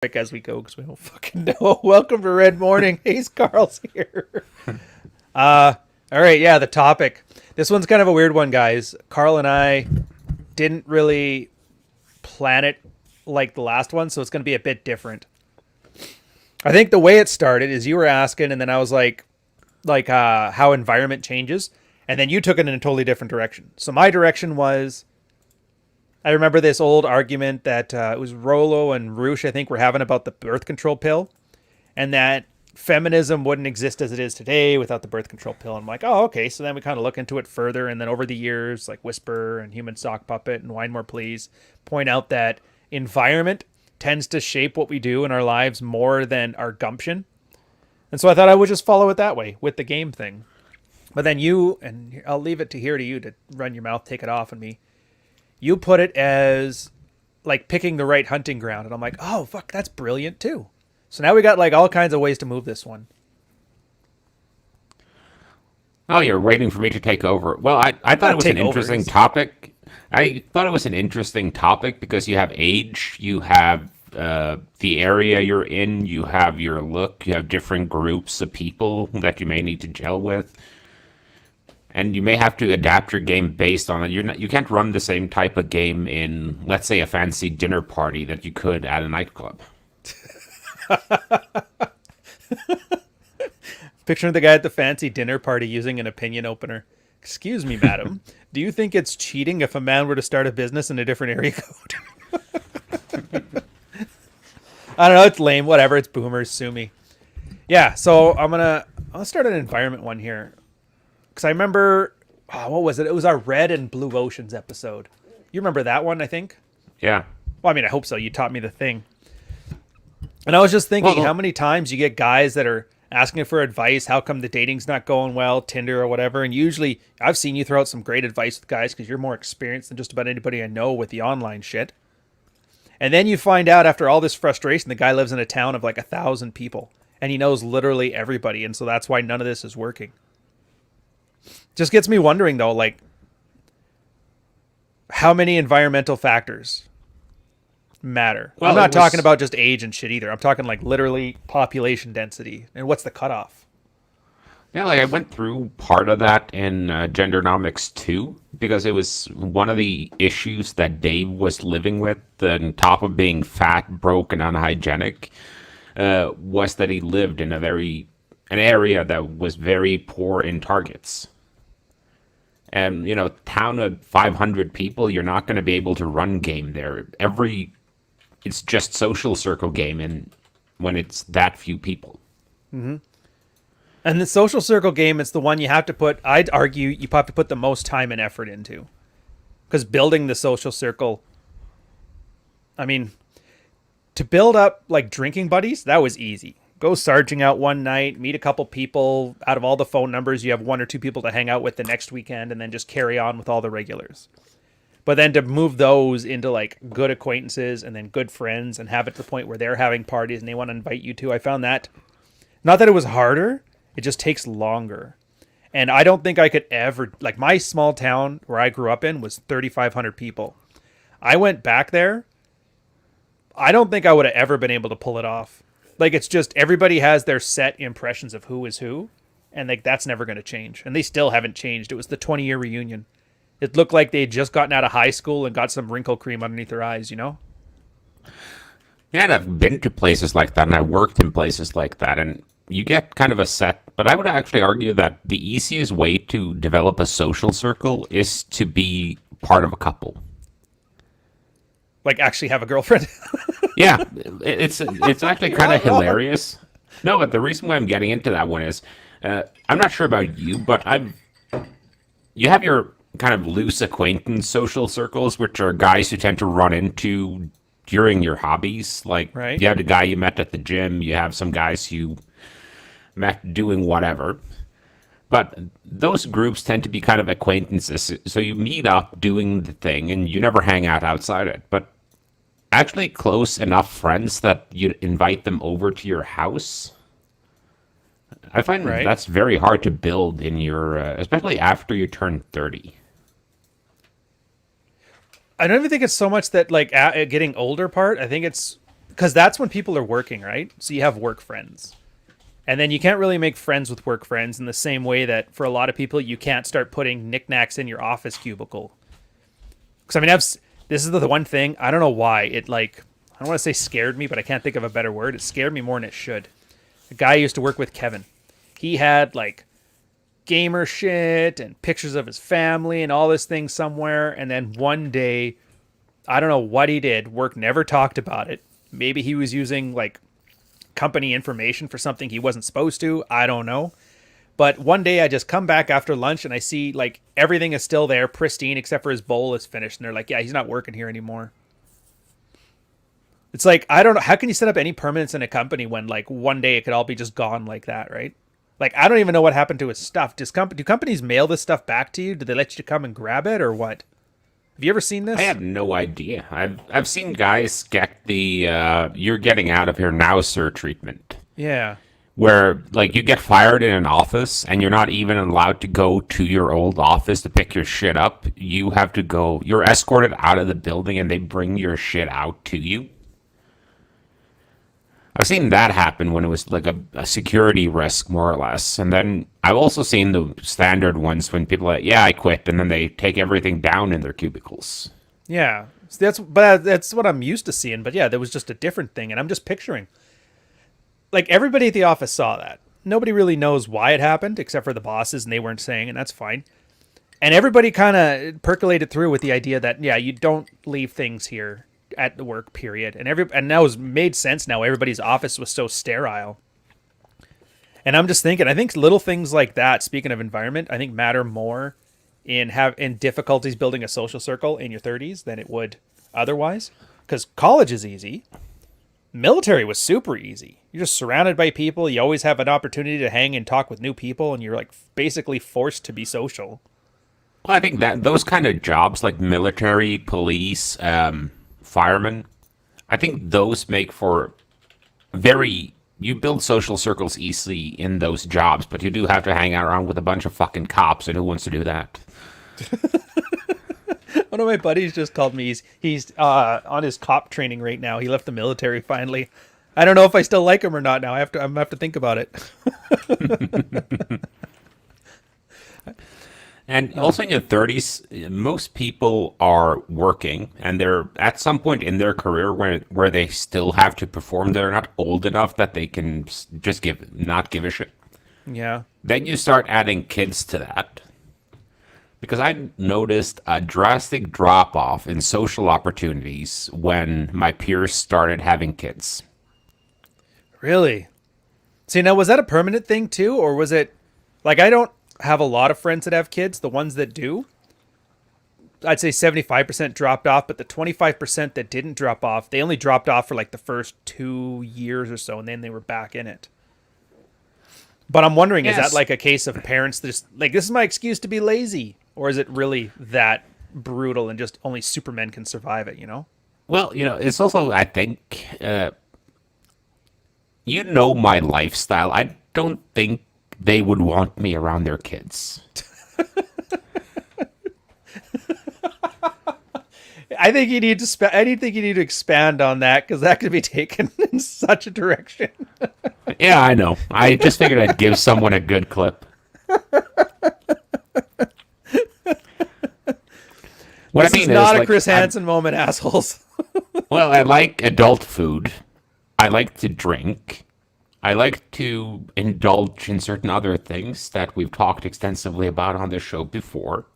As we go because we don't fucking know. Welcome to Red Morning. Hayes Carl's here. All right, yeah, the topic. This one's kind of a weird one, guys. Carl and I didn't really plan it like the last one, so it's going to be a bit different. I think the way it started is you were asking, and then I was like how environment changes, and then you took it in a totally different direction. So my direction was, I remember this old argument that it was Rollo and Roosh, I think, were having about the birth control pill, and that feminism wouldn't exist as it is today without the birth control pill. And I'm like, oh, okay. So then we kind of look into it further, and then over the years, like Whisper and Human Sock Puppet and Wine More Please point out that environment tends to shape what we do in our lives more than our gumption. And so I thought I would just follow it that way with the game thing. But then you, and I'll leave it to you to run your mouth, take it off on me. You put it as like picking the right hunting ground. And I'm like, oh, fuck, that's brilliant too. So now we got like all kinds of ways to move this one. Oh, you're waiting for me to take over. Well, I thought it was an interesting topic. I thought it was an interesting topic because you have age, you have the area you're in, you have your look, you have different groups of people that you may need to gel with. And you may have to adapt your game based on it. You can't run the same type of game in, let's say, a fancy dinner party that you could at a nightclub. Picturing the guy at the fancy dinner party using an opinion opener. Excuse me, madam. Do you think it's cheating if a man were to start a business in a different area code? I don't know. It's lame. Whatever. It's boomers. Sue me. Yeah. So I'll start an environment one here. Because I remember, what was it? It was our Red and Blue Oceans episode. You remember that one, I think? Yeah. Well, I mean, I hope so. You taught me the thing. And I was just thinking how many times you get guys that are asking for advice. How come the dating's not going well, Tinder or whatever? And usually I've seen you throw out some great advice with guys because you're more experienced than just about anybody I know with the online shit. And then you find out after all this frustration, the guy lives in a town of like 1,000 people. And he knows literally everybody. And so that's why none of this is working. Just gets me wondering, though, like, how many environmental factors matter? Well, I'm not talking about just age and shit either. I'm talking, like, literally population density. And what's the cutoff? Yeah, like, I went through part of that in Gendernomics 2, because it was one of the issues that Dave was living with, on top of being fat, broke, and unhygienic, was that he lived in an area that was very poor in targets. And, town of 500 people, you're not going to be able to run game there. It's just social circle game and when it's that few people. Mm-hmm. And the social circle game, it's the one you have to put, I'd argue, you have to put the most time and effort into. Because building the social circle, I mean, to build up like drinking buddies, that was easy. Go sarging out one night, meet a couple people. Out of all the phone numbers, you have one or two people to hang out with the next weekend, and then just carry on with all the regulars. But then to move those into like good acquaintances and then good friends and have it to the point where they're having parties and they want to invite you to, I found that, not that it was harder, it just takes longer. And I don't think I could ever, like my small town where I grew up in was 3,500 people. I went back there, I don't think I would have ever been able to pull it off. Like, it's just everybody has their set impressions of who is who, and like that's never going to change. And they still haven't changed. It was the 20-year reunion. It looked like they had just gotten out of high school and got some wrinkle cream underneath their eyes, Yeah, and I've been to places like that, and I worked in places like that, and you get kind of a set. But I would actually argue that the easiest way to develop a social circle is to be part of a couple. Like actually have a girlfriend? Yeah, it's actually kind of hilarious. No, but the reason why I'm getting into that one is, I'm not sure about you, but you have your kind of loose acquaintance social circles, which are guys who tend to run into during your hobbies. Like, right. You have the guy you met at the gym, you have some guys you met doing whatever. But those groups tend to be kind of acquaintances, so you meet up doing the thing, and you never hang out outside it. But actually close enough friends that you invite them over to your house, I find that's very hard to build in your, especially after you turn 30. I don't even think it's so much that like getting older part. I think it's because that's when people are working, right? So you have work friends. And then you can't really make friends with work friends in the same way that for a lot of people, you can't start putting knickknacks in your office cubicle. Because, I mean, this is the one thing, I don't know why. It, like, I don't want to say scared me, but I can't think of a better word. It scared me more than it should. A guy I used to work with, Kevin. He had, like, gamer shit and pictures of his family and all this thing somewhere. And then one day, I don't know what he did. Work never talked about it. Maybe he was using, like, company information for something he wasn't supposed to. I don't know. But one day I just come back after lunch and I see like everything is still there, pristine, except for his bowl is finished. And they're like, yeah, he's not working here anymore. It's like, I don't know. How can you set up any permanence in a company when like one day it could all be just gone like that, right? Like, I don't even know what happened to his stuff. Do companies mail this stuff back to you? Do they let you come and grab it or what? Have you ever seen this? I have no idea. I've seen guys get the "you're getting out of here now, sir" treatment, Yeah. where like you get fired in an office and you're not even allowed to go to your old office to pick your shit up. You have to go. You're escorted out of the building and they bring your shit out to you. I've seen that happen when it was like a security risk, more or less. And then I've also seen the standard ones when people are like, yeah, I quit, and then they take everything down in their cubicles. Yeah. So that's what I'm used to seeing. But yeah, there was just a different thing. And I'm just picturing. Like, everybody at the office saw that. Nobody really knows why it happened, except for the bosses, and they weren't saying, and that's fine. And everybody kind of percolated through with the idea that, yeah, you don't leave things here at the work period. And that was made sense now. Everybody's office was so sterile. And I'm just thinking, I think little things like that, speaking of environment, I think matter more in difficulties building a social circle in your 30s than it would otherwise. Because college is easy. Military was super easy. You're just surrounded by people. You always have an opportunity to hang and talk with new people, and you're like basically forced to be social. Well, I think that those kind of jobs, like military, police, firemen, I think those make for you build social circles easily in those jobs, but you do have to hang out around with a bunch of fucking cops, and who wants to do that? One of my buddies just called me. He's on his cop training right now. He left the military finally. I don't know if I still like him or not now. I'm gonna have to think about it. And also in your 30s, most people are working, and they're at some point in their career where they still have to perform. They're not old enough that they can just not give a shit. Yeah. Then you start adding kids to that. Because I noticed a drastic drop off in social opportunities when my peers started having kids. Really? See, now was that a permanent thing too, or was it like, I don't have a lot of friends that have kids. The ones that do, I'd say 75% dropped off, but the 25% that didn't drop off, they only dropped off for like the first 2 years or so, and then they were back in it. But I'm wondering, is that like a case of parents just like, this is my excuse to be lazy? Or is it really that brutal and just only Supermen can survive it, you know? Well, it's also, I think, my lifestyle. I don't think they would want me around their kids. I think you need to expand on that, because that could be taken in such a direction. Yeah, I know. I just figured I'd give someone a good clip. This is not a Chris Hansen moment, assholes. Well, I like adult food. I like to drink. I like to indulge in certain other things that we've talked extensively about on this show before.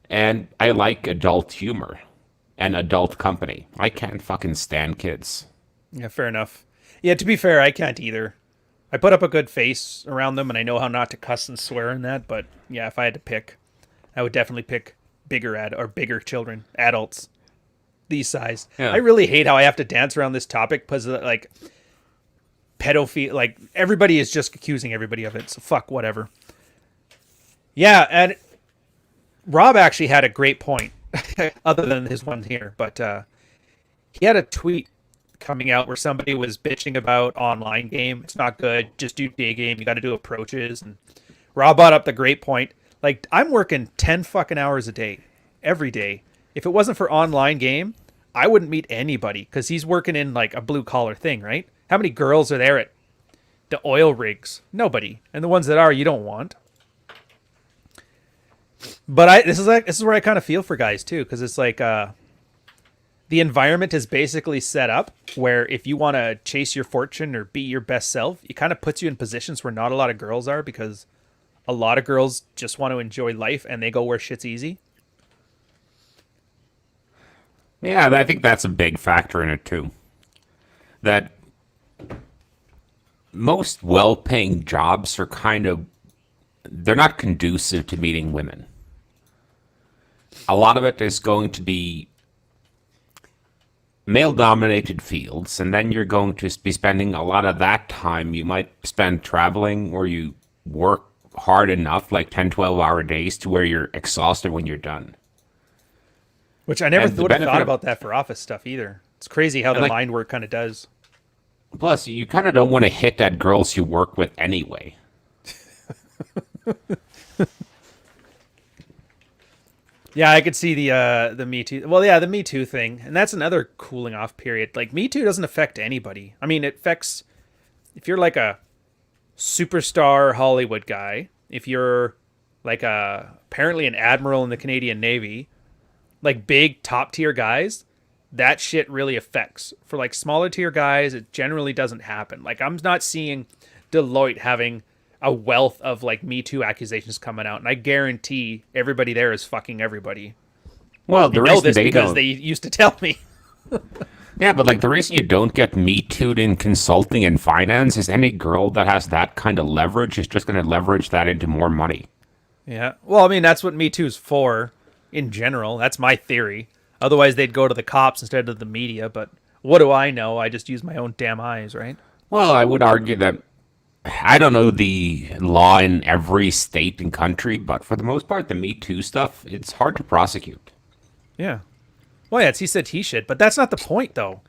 And I like adult humor and adult company. I can't fucking stand kids. Yeah, fair enough. Yeah, to be fair, I can't either. I put up a good face around them, and I know how not to cuss and swear in that, but yeah, if I had to pick, I would definitely pick bigger children, adults, these size. Yeah. I really hate how I have to dance around this topic because like pedophilia, like everybody is just accusing everybody of it. So fuck whatever. Yeah, and Rob actually had a great point, other than his one here, but he had a tweet coming out where somebody was bitching about online game. It's not good. Just do day game. You got to do approaches. And Rob brought up the great point. Like, I'm working 10 fucking hours a day, every day. If it wasn't for online game, I wouldn't meet anybody because he's working in like a blue collar thing, right? How many girls are there at the oil rigs? Nobody. And the ones that are, you don't want. But this is where I kind of feel for guys too, because it's like the environment is basically set up where if you want to chase your fortune or be your best self, it kind of puts you in positions where not a lot of girls are, because a lot of girls just want to enjoy life and they go where shit's easy. Yeah, I think that's a big factor in it too. That most well-paying jobs are they're not conducive to meeting women. A lot of it is going to be male-dominated fields, and then you're going to be spending a lot of that time you might spend traveling, or you work hard enough, like 10, 12-hour days, to where you're exhausted when you're done. Which I never And the would have thought benefit about that for office stuff either. It's crazy how the like- mind work kind of does. Plus, you kind of don't want to hit at girls you work with anyway. Yeah, I could see the Me Too. Well, yeah, the Me Too thing, and that's another cooling off period. Like Me Too doesn't affect anybody. I mean, it affects if you're like a superstar Hollywood guy, if you're like apparently an admiral in the Canadian Navy, like big top tier guys, that shit really affects. For like smaller tier guys, it generally doesn't happen. Like I'm not seeing Deloitte having a wealth of like Me Too accusations coming out, and I guarantee everybody there is fucking everybody. Well, the I know reason this they because don't, they used to tell me. yeah, but like the reason you don't get Me Too'd in consulting and finance is any girl that has that kind of leverage is just going to leverage that into more money. Yeah, well, I mean that's what Me Too's for in general. That's my theory. Otherwise, they'd go to the cops instead of the media. But what do I know? I just use my own damn eyes, right? Well, I would argue that I don't know the law in every state and country, but for the most part, the Me Too stuff, it's hard to prosecute. Yeah. Well, yeah, it's he said he should, but that's not the point, though.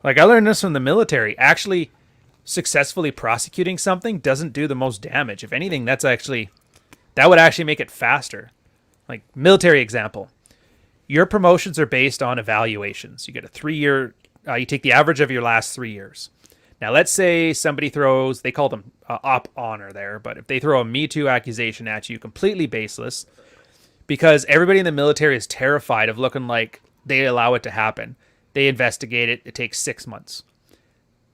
Like, I learned this from the military. Actually, successfully prosecuting something doesn't do the most damage. If anything, that would actually make it faster. Like, military example. Your promotions are based on evaluations. You get a 3-year, you take the average of your last 3 years. Now, let's say somebody throws, they call them op honor there, but if they throw a Me Too accusation at you, completely baseless, because everybody in the military is terrified of looking like they allow it to happen. They investigate it. It takes 6 months.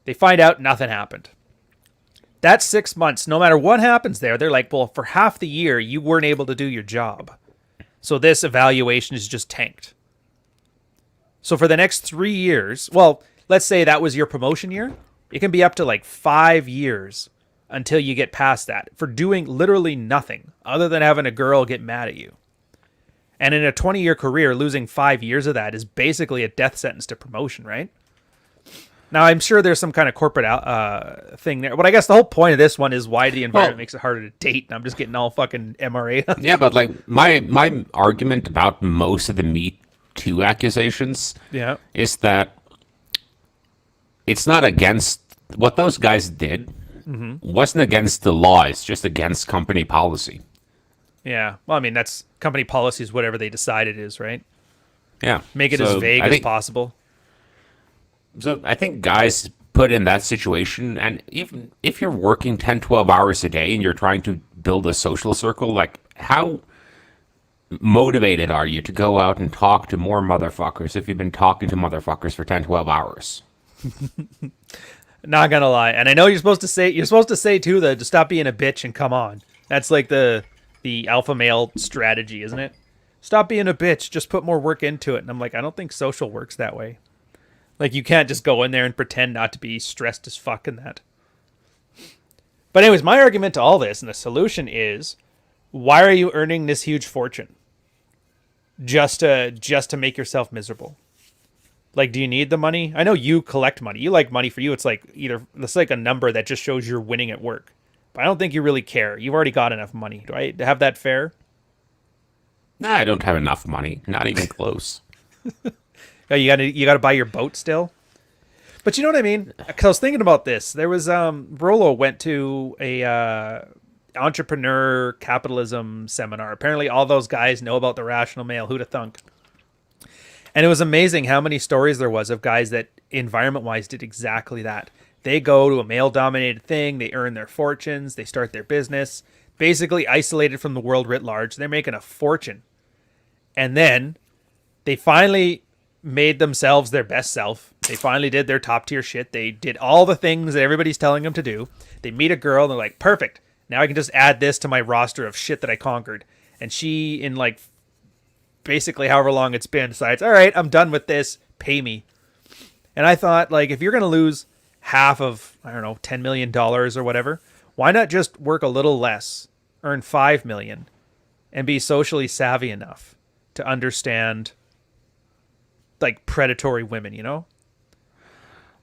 They find out nothing happened. That's 6 months. No matter what happens there, they're like, well, for half the year, you weren't able to do your job. So this evaluation is just tanked. So for the next 3 years, well, let's say that was your promotion year. It can be up to like 5 years until you get past that for doing literally nothing other than having a girl get mad at you. And in a 20-year career, losing 5 years of that is basically a death sentence to promotion, right? Now, I'm sure there's some kind of corporate thing there. But I guess the whole point of this one is why the environment makes it harder to date. And I'm just getting all fucking MRA. Yeah, but like my argument about most of the Me Too accusations is that it's not against what those guys did. Wasn't against the law. It's just against company policy. Yeah. Well, I mean, that's company policy is whatever they decide it is, right? Yeah. Make it as vague as possible. So I think guys put in that situation, and even if you're working 10, 12 hours a day and you're trying to build a social circle, like how motivated are you to go out and talk to more motherfuckers if you've been talking to motherfuckers for 10, 12 hours? Not gonna lie, and I know you're supposed to say too that to stop being a bitch and come on. That's like the alpha male strategy, isn't it? Stop being a bitch, just put more work into it. And I'm like, I don't think social works that way. Like you can't just go in there and pretend not to be stressed as fuck in that. But anyways, my argument to all this and the solution is, why are you earning this huge fortune? Just to make yourself miserable. Like, do you need the money? I know you collect money. You like money. For you, it's like it's like a number that just shows you're winning at work. But I don't think you really care. You've already got enough money. Do I have that fair? Nah, I don't have enough money. Not even close. Oh, you gotta buy your boat still. But you know what I mean? Because I was thinking about this. There was Rollo went to a entrepreneur capitalism seminar. Apparently, all those guys know about the rational male. Who'da thunk? And it was amazing how many stories there was of guys that environment wise did exactly that. They go to a male dominated thing, they earn their fortunes, they start their business, basically isolated from the world writ large. They're making a fortune. And then they finally made themselves their best self. They finally did their top tier shit. They did all the things that everybody's telling them to do. They meet a girl and they're like, perfect. Now I can just add this to my roster of shit that I conquered. And she, in like basically however long it's been, decides, all right, I'm done with this. Pay me. And I thought, like, if you're going to lose half of, I don't know, $10 million or whatever, why not just work a little less, earn $5 million, and be socially savvy enough to understand like predatory women, you know?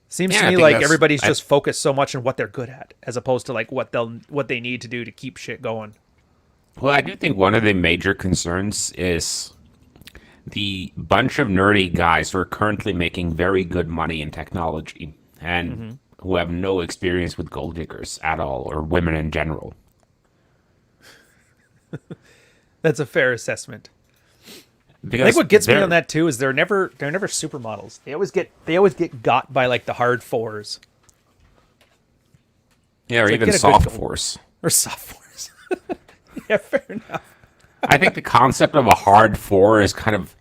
Seems to me like everybody's just focused so much on what they're good at as opposed to like what they need to do to keep shit going. Well, I do think one of the major concerns is the bunch of nerdy guys who are currently making very good money in technology and who have no experience with gold diggers at all, or women in general. That's a fair assessment. Because I think what gets me on that too is they're never supermodels. They always get got by like the hard fours. Yeah, or even soft fours. Or soft fours. Yeah, fair enough. I think the concept of a hard four is kind of,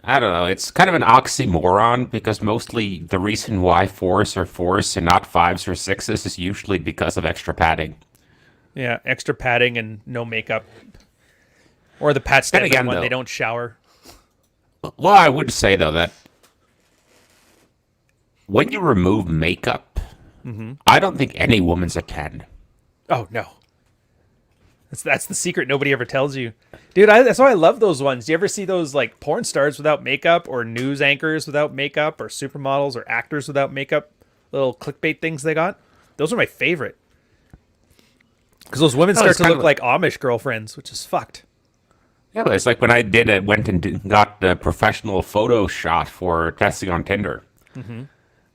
I don't know, it's kind of an oxymoron, because mostly the reason why fours are fours and not fives or sixes is usually because of extra padding. Yeah, extra padding and no makeup. Or the Pat Stedman one, they don't shower. Well, I would say, though, that when you remove makeup, I don't think any woman's a 10. Oh, no. That's the secret nobody ever tells you. Dude, that's why I love those ones. Do you ever see those like porn stars without makeup, or news anchors without makeup, or supermodels or actors without makeup? Little clickbait things they got? Those are my favorite. Because those women start to look like Amish girlfriends, which is fucked. Yeah, but it's like when I went and got the professional photo shot for testing on Tinder.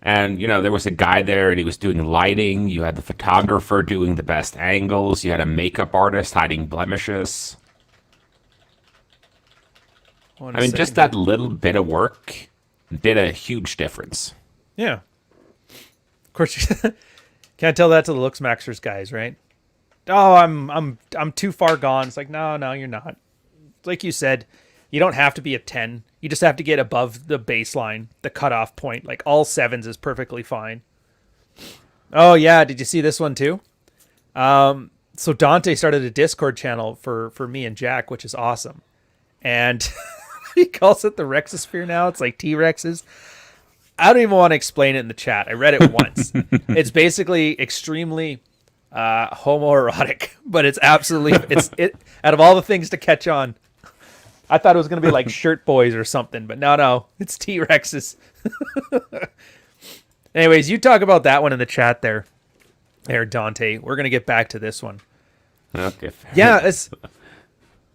And, you know, there was a guy there and he was doing lighting. You had the photographer doing the best angles. You had a makeup artist hiding blemishes. I mean, just that little bit of work did a huge difference. Yeah. Of course, you can't tell that to the looks maxers guys, right? Oh, I'm too far gone. It's like, no, you're not. Like you said, you don't have to be a 10. You just have to get above the baseline, the cutoff point. Like all sevens is perfectly fine. Oh yeah, did you see this one too? So Dante started a Discord channel for me and Jack, which is awesome. And he calls it the Rexosphere now. It's like T-Rexes. I don't even want to explain it in the chat. I read it once. It's basically extremely homoerotic, but it's absolutely it out of all the things to catch on. I thought it was going to be like Shirt Boys or something, but no, it's T-Rexes. Anyways, you talk about that one in the chat there, Dante. We're going to get back to this one. Okay. Yeah,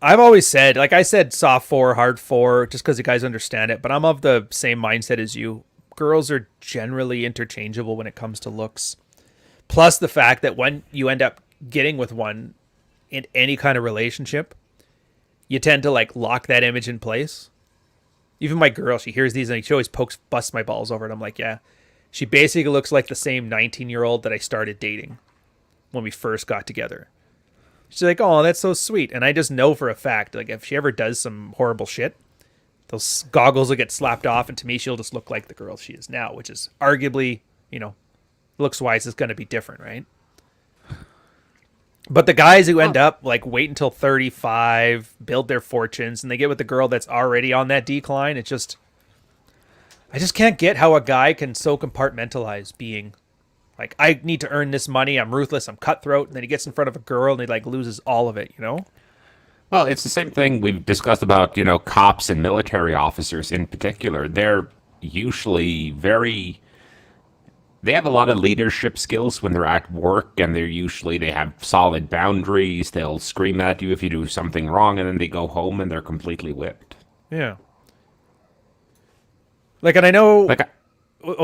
I've always said, like I said, soft 4, hard 4, just because you guys understand it, but I'm of the same mindset as you. Girls are generally interchangeable when it comes to looks. Plus the fact that when you end up getting with one in any kind of relationship, you tend to like lock that image in place. Even my girl, she hears these and she always busts my balls over it. I'm like, yeah. She basically looks like the same 19-year-old that I started dating when we first got together. She's like, oh, that's so sweet. And I just know for a fact, like if she ever does some horrible shit, those goggles will get slapped off, and to me, she'll just look like the girl she is now, which is arguably, you know, looks-wise is going to be different, right? But the guys who end up like wait until 35, build their fortunes, and they get with the girl that's already on that decline, I just can't get how a guy can so compartmentalize being like, I need to earn this money, I'm ruthless, I'm cutthroat, and then he gets in front of a girl and he like loses all of it, you know? Well, it's the same thing we've discussed about, you know, cops and military officers in particular. They're usually they have a lot of leadership skills when they're at work, and they have solid boundaries. They'll scream at you if you do something wrong, and then they go home and they're completely whipped. Yeah. Like, and I know...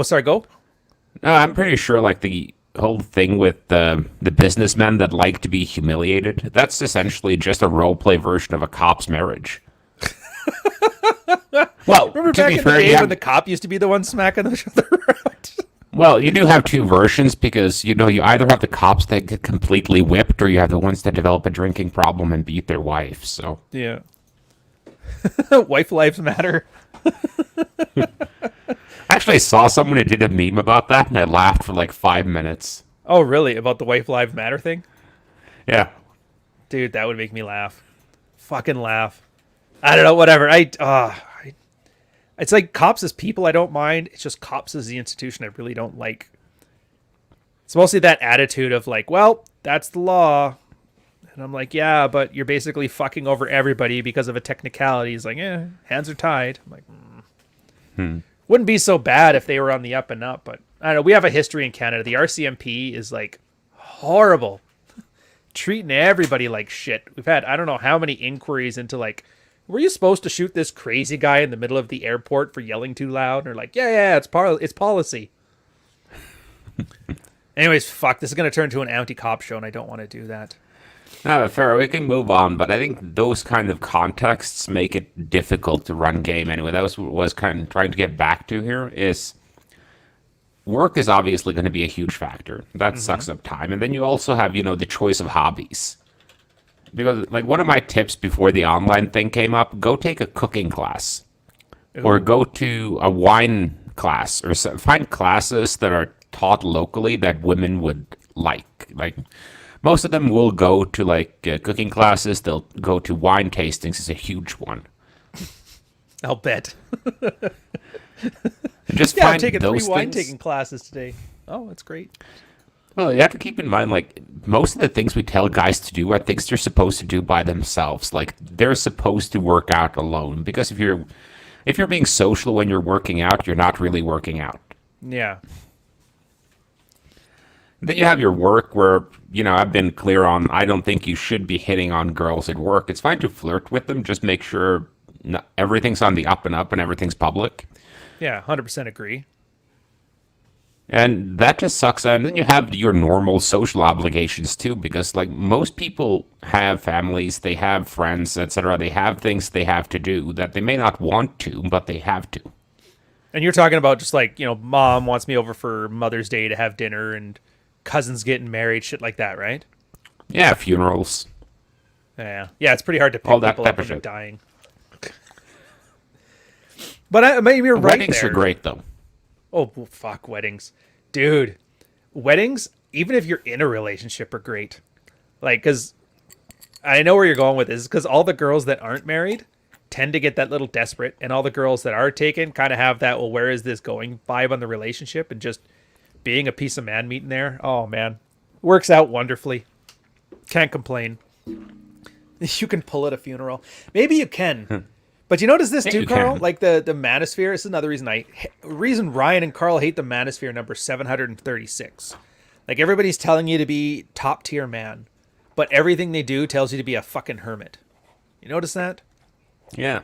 sorry, go. No, I'm pretty sure, like, the whole thing with the businessmen that like to be humiliated, that's essentially just a roleplay version of a cop's marriage. Well, Remember to back be in fair, the day you when have, the cop used to be the one smacking each other around? well, you do have two versions because you either have the cops that get completely whipped, or you have the ones that develop a drinking problem and beat their wife. So Yeah. Wife lives matter. actually, I saw someone who did a meme about that, and I laughed for like 5 minutes. Oh, really? About the wife lives matter thing? Yeah. Dude, that would make me laugh. Fucking laugh. I don't know, whatever. It's like cops as people I don't mind. It's just cops as the institution I really don't like. It's mostly that attitude of like, well, that's the law. And I'm like, yeah, but you're basically fucking over everybody because of a technicality. He's like, hands are tied. I'm like, wouldn't be so bad if they were on the up and up, but I don't know. We have a history in Canada. The RCMP is like horrible, treating everybody like shit. We've had I don't know how many inquiries into like, were you supposed to shoot this crazy guy in the middle of the airport for yelling too loud? And they're like, yeah, it's policy. Anyways, fuck. This is gonna turn to an anti-cop show, and I don't want to do that. No, fair. We can move on, but I think those kind of contexts make it difficult to run game anyway. That was kind of trying to get back to here is work is obviously going to be a huge factor. That sucks up time. And then you also have, the choice of hobbies. Because, like, one of my tips before the online thing came up, go take a cooking class. Or go to a wine class. Or find classes that are taught locally that women would like. Like, most of them will go to, like, cooking classes. They'll go to wine tastings. It's a huge one. I'll bet. And just Yeah, I'm find taking 3 those wine things. taking classes today. Oh, that's great. Well, you have to keep in mind, like, most of the things we tell guys to do are things they're supposed to do by themselves. Like, they're supposed to work out alone. Because if you're being social when you're working out, you're not really working out. Yeah. Then you have your work where, I've been clear on, I don't think you should be hitting on girls at work. It's fine to flirt with them. Just make sure everything's on the up and up and everything's public. Yeah, 100% agree. And that just sucks. And then you have your normal social obligations too, because like most people have families, they have friends, etc. They have things they have to do that they may not want to, but they have to. And you're talking about just like, mom wants me over for Mother's Day to have dinner and cousins getting married, shit like that, right? Yeah, funerals. Yeah. Yeah, it's pretty hard to pick All that people type up of when they're shit. dying. But maybe you're right Weddings there. are great though. Oh, well, fuck weddings. Dude, weddings, even if you're in a relationship, are great. Like, because I know where you're going with this, because all the girls that aren't married tend to get that little desperate, and all the girls that are taken kind of have that, well, where is this going vibe on the relationship, and just being a piece of man meat in there. Oh, man. Works out wonderfully. Can't complain. You can pull at a funeral. Maybe you can. But you notice this Yeah, too, you Carl? can. Like the manosphere. This is another reason Ryan and Carl hate the manosphere number 736. Like everybody's telling you to be top tier man, but everything they do tells you to be a fucking hermit. You notice that? Yeah.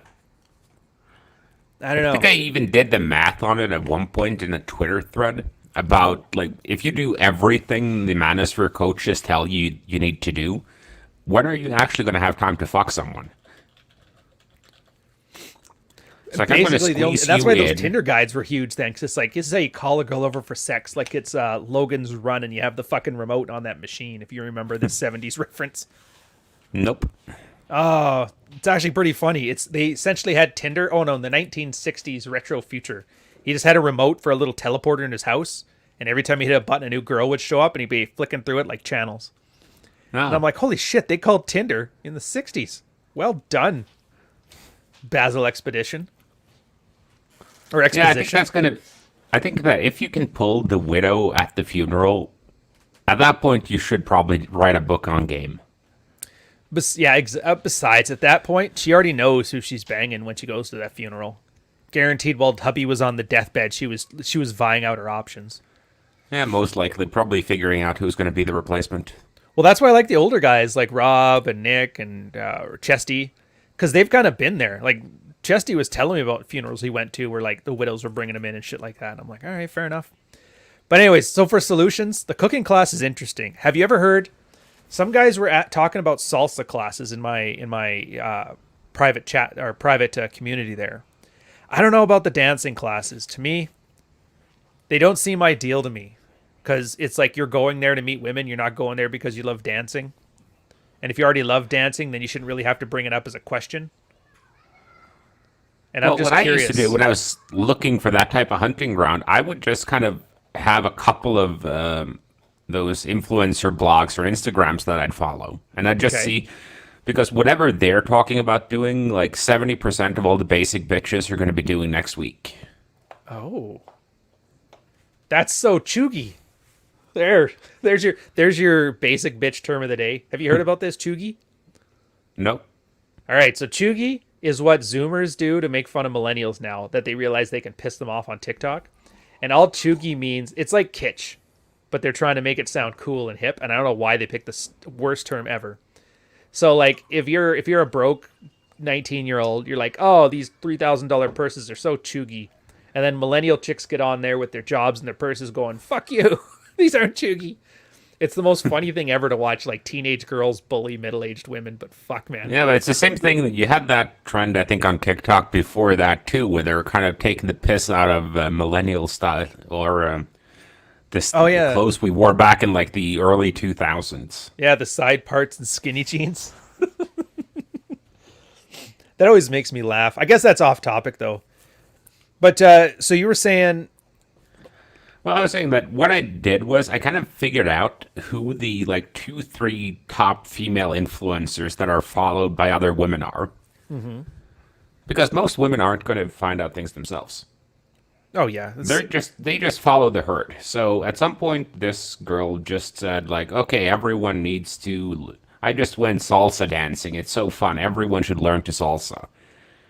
I don't I know. think I even did the math on it at one point in a Twitter thread about like if you do everything the manosphere coaches tell you you need to do, when are you actually going to have time to fuck someone? It's like Basically, that's why those in. Tinder guides were huge then. 'Cause it's like, this is how you call a girl over for sex. Like it's Logan's Run and you have the fucking remote on that machine, if you remember this 70s reference. Nope. Oh, it's actually pretty funny. They essentially had Tinder. Oh no, in the 1960s retro future, he just had a remote for a little teleporter in his house, and every time he hit a button, a new girl would show up, and he'd be flicking through it like channels. And I'm like, holy shit, they called Tinder in the 60s. Well done, Basil Expedition or Yeah, Exposition. I think that's gonna. I think that if you can pull the widow at the funeral, at that point you should probably write a book on game. Besides, at that point, she already knows who she's banging when she goes to that funeral. Guaranteed. While hubby was on the deathbed, she was vying out her options. Yeah, most likely, probably figuring out who's going to be the replacement. Well, that's why I like the older guys like Rob and Nick and Chesty, because they've kind of been there. Like Chesty was telling me about funerals he went to where like the widows were bringing him in and shit like that. And I'm like, all right, fair enough. But anyways, so for solutions, the cooking class is interesting. Have you ever heard? Some guys were talking about salsa classes in my private chat or private community there, I don't know about the dancing classes. To me, they don't seem ideal to me because it's like you're going there to meet women. You're not going there because you love dancing. And if you already love dancing, then you shouldn't really have to bring it up as a question. And I'm Well, just what I used to do curious. when I was looking for that type of hunting ground, I would just kind of have a couple of those influencer blogs or Instagrams that I'd follow, and I'd just Okay. see because whatever they're talking about doing, like 70% of all the basic bitches are going to be doing next week. Oh, that's so chuggy. There, there's your basic bitch term of the day. Have you heard about this chuggy? Nope. All right, so chuggy is what Zoomers do to make fun of millennials now that they realize they can piss them off on TikTok. And all chuggy means it's like kitsch, but they're trying to make it sound cool and hip. And I don't know why they picked the worst term ever. So like if you're a broke 19-year-old, you're like, oh, these $3,000 purses are so chuggy. And then millennial chicks get on there with their jobs and their purses going, fuck you. These aren't chuggy. It's the most funny thing ever to watch like teenage girls bully middle-aged women, but fuck man. Yeah, but it's the same thing that you had that trend, I think, on TikTok before that too, where they were kind of taking the piss out of millennial style or this Oh the yeah. clothes we wore back in like the early 2000s. Yeah, the side parts and skinny jeans. That always makes me laugh. I guess that's off topic though. But so you were saying, Well, I was saying that what I did was I kind of figured out who the like two, three top female influencers that are followed by other women are. Because most women aren't going to find out things themselves. oh yeah, They just follow the herd. So at some point, this girl just said like, okay, everyone needs to. I just went salsa dancing. It's so fun. Everyone should learn to salsa.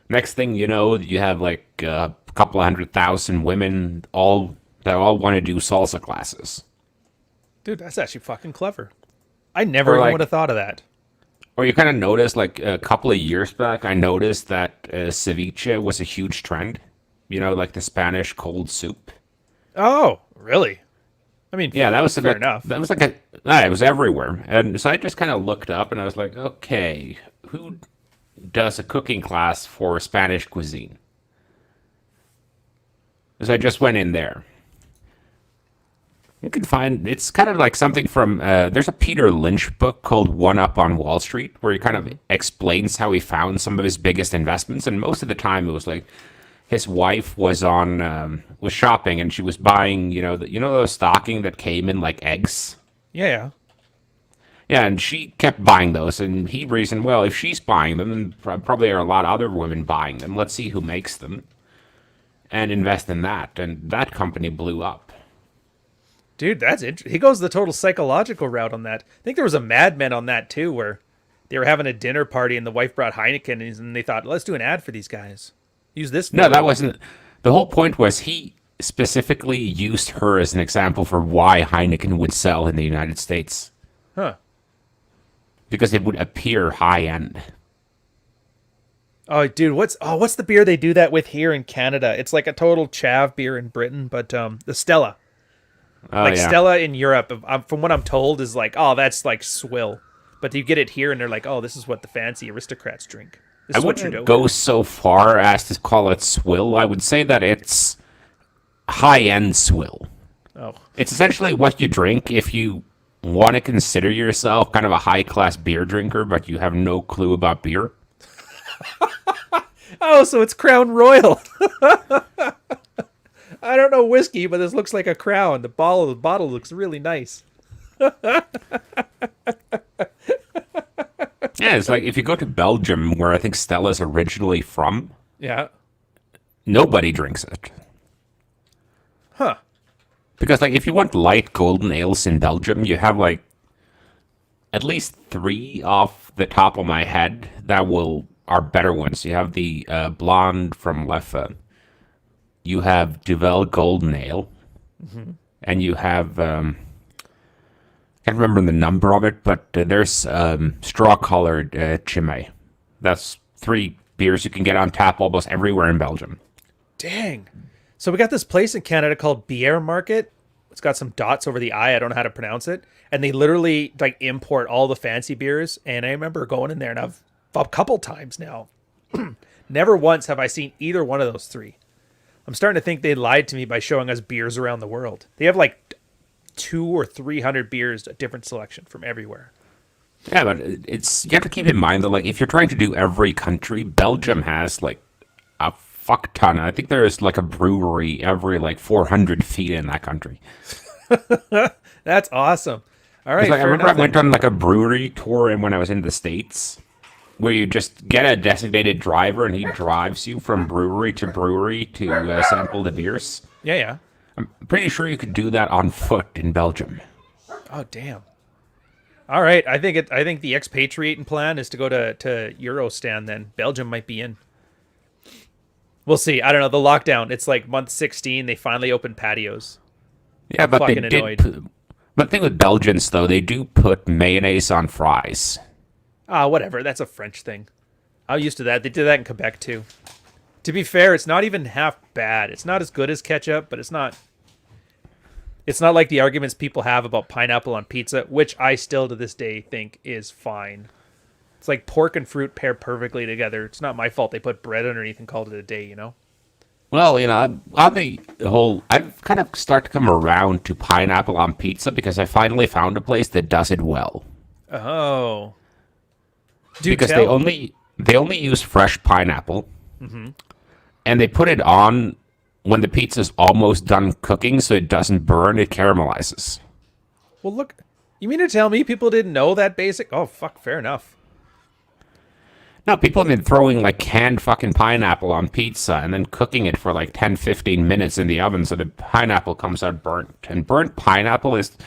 Next thing you know, you have like a couple of 100,000 women all want to do salsa classes. dude, that's actually fucking clever. I never Or even like, would have thought of that. or you kind of notice like a couple of years back, I noticed that ceviche was a huge trend. You know, like the Spanish cold soup. Oh, really? I mean, Yeah, that was fair like enough. that was like a it was everywhere, and so I just kind of looked up and I was like, okay, who does a cooking class for Spanish cuisine? So I just went in there. You can find it's kind of like something from there's a Peter Lynch book called One Up on Wall Street where he kind of explains how he found some of his biggest investments, and most of the time it was like his wife was shopping and she was buying those stocking that came in like eggs. Yeah, yeah. Yeah, and she kept buying those, and he reasoned, well, if she's buying them, then probably there are a lot of other women buying them. Let's see who makes them and invest in that, and that company blew up. Dude, that's interesting. He goes the total psychological route on that. I think there was a Mad Men on that too, where they were having a dinner party and the wife brought Heineken and they thought, let's do an ad for these guys. Use this No, that photo. wasn't. The whole point was he specifically used her as an example for why Heineken would sell in the United States Huh. because it would appear high end. Oh, dude, what's the beer they do that with here in Canada? It's like a total chav beer in Britain, but the Stella. Oh Like yeah, Stella in Europe, from what I'm told, is like, oh, that's like swill. But you get it here and they're like, oh, this is what the fancy aristocrats drink. This I is what wouldn't Trudeau go drinks. so far as to call it swill. I would say that it's high end swill. Oh, It's essentially what you drink if you want to consider yourself kind of a high class beer drinker, but you have no clue about beer. oh, so it's Crown Royal. I don't know whiskey, but this looks like a crown. The bottle looks really nice. Yeah, it's like if you go to Belgium, where I think Stella's originally from, Yeah. nobody drinks it. Huh. Because like if you want light golden ales in Belgium, you have like at least three off the top of my head that will are better ones. You have the blonde from Leffe. You have Duvel Golden Ale, and you have can't remember the number of it, but there's straw colored Chimay. That's three beers you can get on tap almost everywhere in Belgium. Dang. So we got this place in Canada called Bière Market. It's got some dots over the I. I don't know how to pronounce it. And they literally like import all the fancy beers. And I remember going in there and I've a couple times now. Never once have I seen either one of those three. I'm starting to think they lied to me by showing us beers around the world. They have like 200 or 300 beers, a different selection from everywhere. Yeah, but it's you have to keep in mind that like if you're trying to do every country, Belgium has like a fuck ton. I think there's like a brewery every like 400 feet in that country. That's awesome. All right, Like, I fair remember I enough went then. on like a brewery tour and when I was in the States, where you just get a designated driver and he drives you from brewery to sample the beers. Yeah, yeah. I'm pretty sure you could do that on foot in Belgium. Oh, damn. All right, I think the expatriating plan is to go to Eurostan. Then Belgium might be in. We'll see. I don't know. The lockdown. It's like month 16. They finally opened patios. Yeah, I'm but they fucking did. annoyed. But the thing with Belgians though, they do put mayonnaise on fries. Ah, whatever. That's a French thing. I'm used to that. They did that in Quebec too. To be fair, it's not even half bad. It's not as good as ketchup, but it's not. It's not like the arguments people have about pineapple on pizza, which I still to this day think is fine. It's like pork and fruit pair perfectly together. It's not my fault they put bread underneath and called it a day, you know? Well, on the whole, I've kind of started to come around to pineapple on pizza because I finally found a place that does it well. Oh. Do Because tell. they only use fresh pineapple, and they put it on when the pizza's almost done cooking, so it doesn't burn. It caramelizes. Well, look. You mean to tell me people didn't know that basic? Oh, fuck. Fair enough. Now, people have been throwing like canned fucking pineapple on pizza and then cooking it for like 10, 15 minutes in the oven so the pineapple comes out burnt. And burnt pineapple is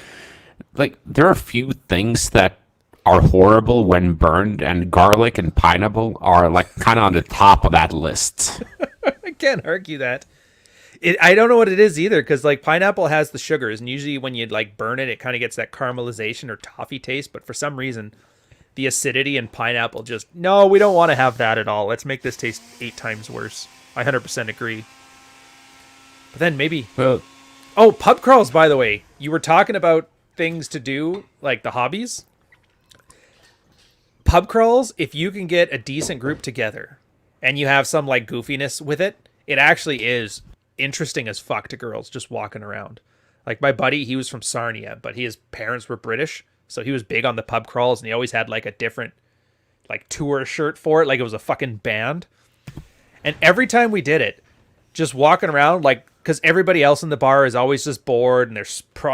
like, there are a few things that are horrible when burned, and garlic and pineapple are like kind of on the top of that list. I can't argue that. I don't know what it is either, because like pineapple has the sugars, and usually when you like burn it, it kind of gets that caramelization or toffee taste. But for some reason, the acidity in pineapple just no, we don't want to have that at all. Let's make this taste 8 times worse. I 100% agree. But then maybe Well, oh, pub crawls. By the way, you were talking about things to do like the hobbies. Pub crawls, if you can get a decent group together and you have some like goofiness with it, it actually is interesting as fuck to girls just walking around. Like my buddy, he was from Sarnia, but his parents were British, so he was big on the pub crawls, and he always had like a different like tour shirt for it, like it was a fucking band. And every time we did it, just walking around, like, because everybody else in the bar is always just bored and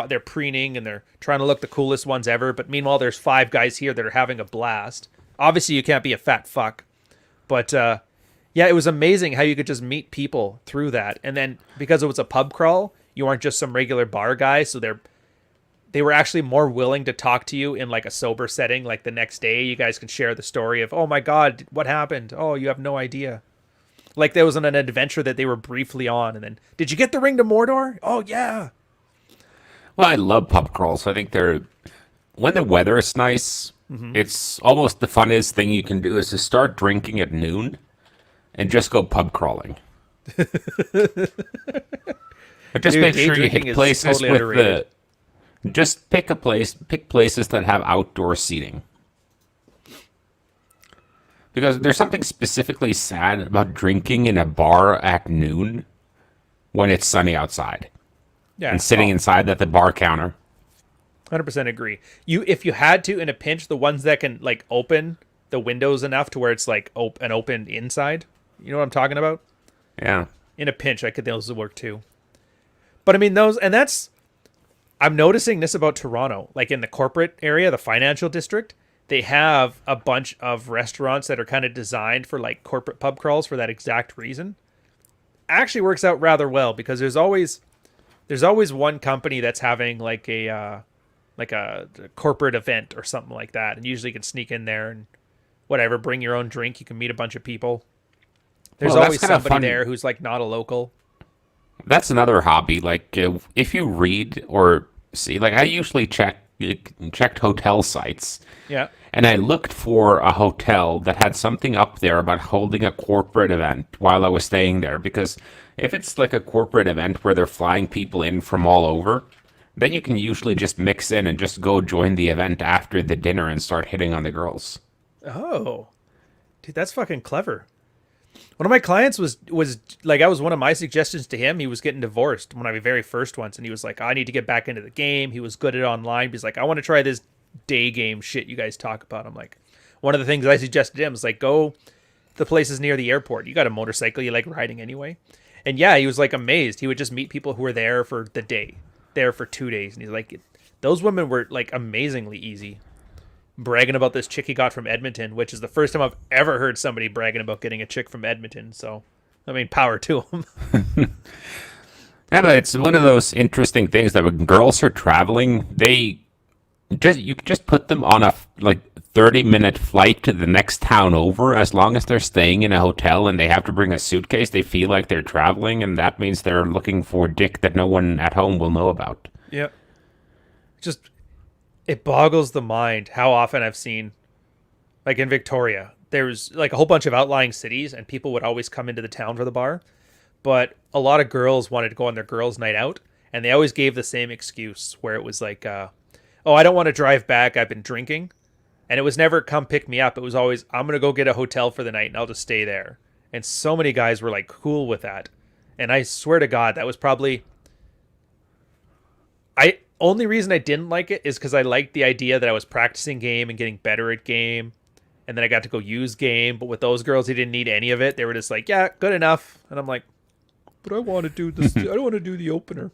they're preening and they're trying to look the coolest ones ever. But meanwhile, there's 5 guys here that are having a blast. Obviously, you can't be a fat fuck, but yeah, it was amazing how you could just meet people through that. And then because it was a pub crawl, you aren't just some regular bar guy, so they were actually more willing to talk to you in like a sober setting. Like the next day, you guys can share the story of, oh my god, what happened? Oh, you have no idea. Like there was an adventure that they were briefly on, and then did you get the ring to Mordor? Oh yeah. well, I love pub crawls. I think they're when the weather is nice. It's almost the funnest thing you can do is to start drinking at noon and just go pub crawling. But just Dude, make day sure you drinking hit is places totally with underrated. the. Just pick places that have outdoor seating. Because there's something specifically sad about drinking in a bar at noon when it's sunny outside Yeah, and sitting inside at the bar counter. 100% agree. If you had to in a pinch, the ones that can like open the windows enough to where it's like an open inside. You know what I'm talking about? Yeah. In a pinch, I could those would work too. But I mean those, and that's I'm noticing this about Toronto. Like in the corporate area, the financial district, they have a bunch of restaurants that are kind of designed for like corporate pub crawls for that exact reason. Actually works out rather well because there's always one company that's having like a corporate event or something like that, and usually you can sneak in there and whatever, bring your own drink. You can meet a bunch of people. There's Well, that's always kinda somebody fun. there who's like not a local. That's another hobby. Like if you read or see, like I usually checked hotel sites, Yeah. and I looked for a hotel that had something up there about holding a corporate event while I was staying there. Because if it's like a corporate event where they're flying people in from all over, then you can usually just mix in and just go join the event after the dinner and start hitting on the girls. Oh, dude, that's fucking clever. One of my clients was like, I was one of my suggestions to him. He was getting divorced when I was very first once, and he was like, I need to get back into the game. He was good at online. He's like, I want to try this day game shit you guys talk about. I'm like, one of the things I suggested to him was like, go the places near the airport. You got a motorcycle, you like riding anyway. And yeah, he was like amazed. He would just meet people who were there for the day, there for 2 days, and he's like, those women were like amazingly easy. Bragging about this chick he got from Edmonton, which is the first time I've ever heard somebody bragging about getting a chick from Edmonton. So, I mean, power to him. Yeah, but it's one of those interesting things that when girls are traveling, you can just put them on a like 30-minute flight to the next town over. As long as they're staying in a hotel and they have to bring a suitcase, they feel like they're traveling, and that means they're looking for dick that no one at home will know about. Yeah. Just, it boggles the mind how often I've seen, like in Victoria, there's like a whole bunch of outlying cities, and people would always come into the town for the bar. But a lot of girls wanted to go on their girls' night out, and they always gave the same excuse where it was like, oh, I don't want to drive back. I've been drinking. And it was never come pick me up. It was always, I'm going to go get a hotel for the night and I'll just stay there. And so many guys were like cool with that. And I swear to God, that was probably, only reason I didn't like it is because I liked the idea that I was practicing game and getting better at game. And then I got to go use game. But with those girls, he didn't need any of it. They were just like, yeah, good enough. And I'm like, but I want to do this. I don't want to do the opener.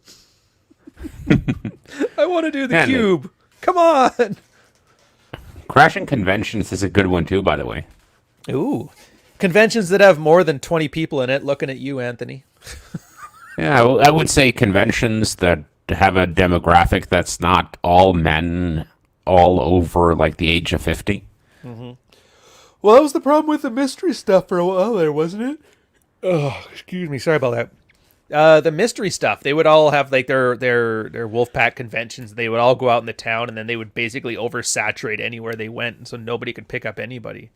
I want to do the cube. Come on. Crashing conventions is a good one too, by the way. Ooh. Conventions that have more than 20 people in it. Looking at you, Anthony. Yeah, I would say conventions that have a demographic that's not all men all over like the age of 50. Mm-hmm. Well, that was the problem with the mystery stuff for a while there, wasn't it? Oh, excuse me. Sorry about that. The mystery stuff, they would all have like their Wolfpack conventions. They would all go out in the town, and then they would basically oversaturate anywhere they went, and so nobody could pick up anybody.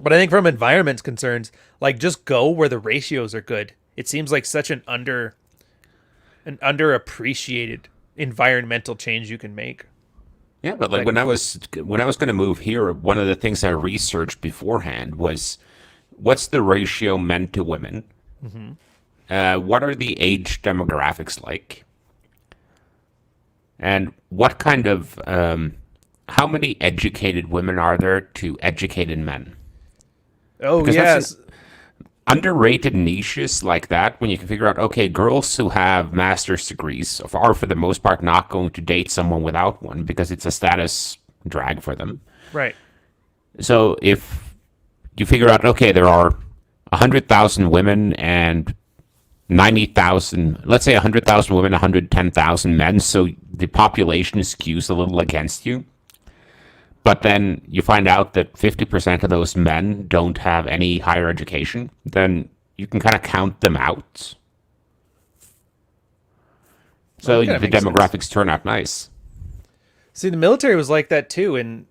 But I think from environment's concerns, like just go where the ratios are good. It seems like such an underappreciated environmental change you can make. Yeah, but like when I was going to move here, one of the things I researched beforehand was what's the ratio men to women. Mm-hmm. What are the age demographics like? And what kind of, how many educated women are there to educated men? Oh, because yes. Underrated niches like that, when you can figure out, okay, girls who have master's degrees are for the most part not going to date someone without one because it's a status drag for them. Right. So if you figure out, okay, there are 100,000 women and 90,000, let's say 100,000 women, 110,000 men, so the population skews a little against you. But then you find out that 50% of those men don't have any higher education, then you can kind of count them out. So the demographics turn out nice. See, the military was like that too. And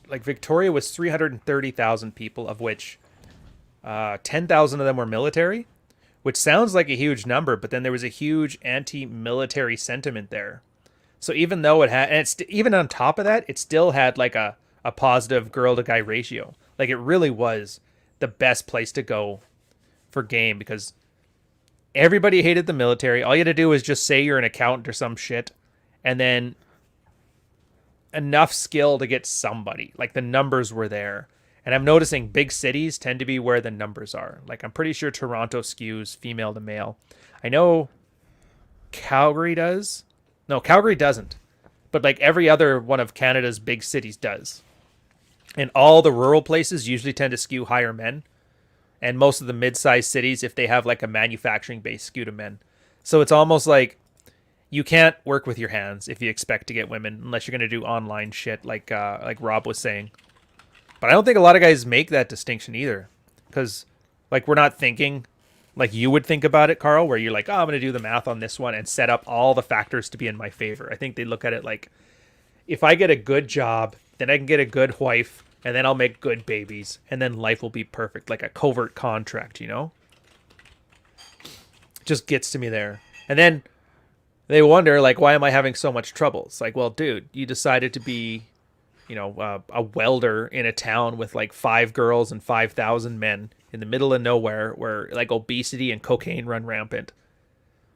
like Victoria was 330,000 people, of which 10,000 of them were military, which sounds like a huge number, but then there was a huge anti-military sentiment there. So even though it had, and it's even on top of that, it still had like a positive girl to guy ratio. Like it really was the best place to go for game because everybody hated the military. All you had to do was just say you're an accountant or some shit, and then enough skill to get somebody. Like the numbers were there. And I'm noticing big cities tend to be where the numbers are. Like I'm pretty sure Toronto skews female to male. I know Calgary does. No, Calgary doesn't. But like every other one of Canada's big cities does. And all the rural places usually tend to skew higher men. And most of the mid-sized cities, if they have like a manufacturing base, skew to men. So it's almost like you can't work with your hands if you expect to get women unless you're going to do online shit like Rob was saying. But I don't think a lot of guys make that distinction either. Because like we're not thinking like you would think about it, Carl, where you're like, oh, I'm going to do the math on this one and set up all the factors to be in my favor. I think they look at it like, if I get a good job, then I can get a good wife, and then I'll make good babies, and then life will be perfect, like a covert contract, you know? Just gets to me there. And then they wonder, like, why am I having so much trouble? It's like, well, dude, you decided to be, you know, a welder in a town with like 5 girls and 5,000 men. in the middle of nowhere where like obesity and cocaine run rampant.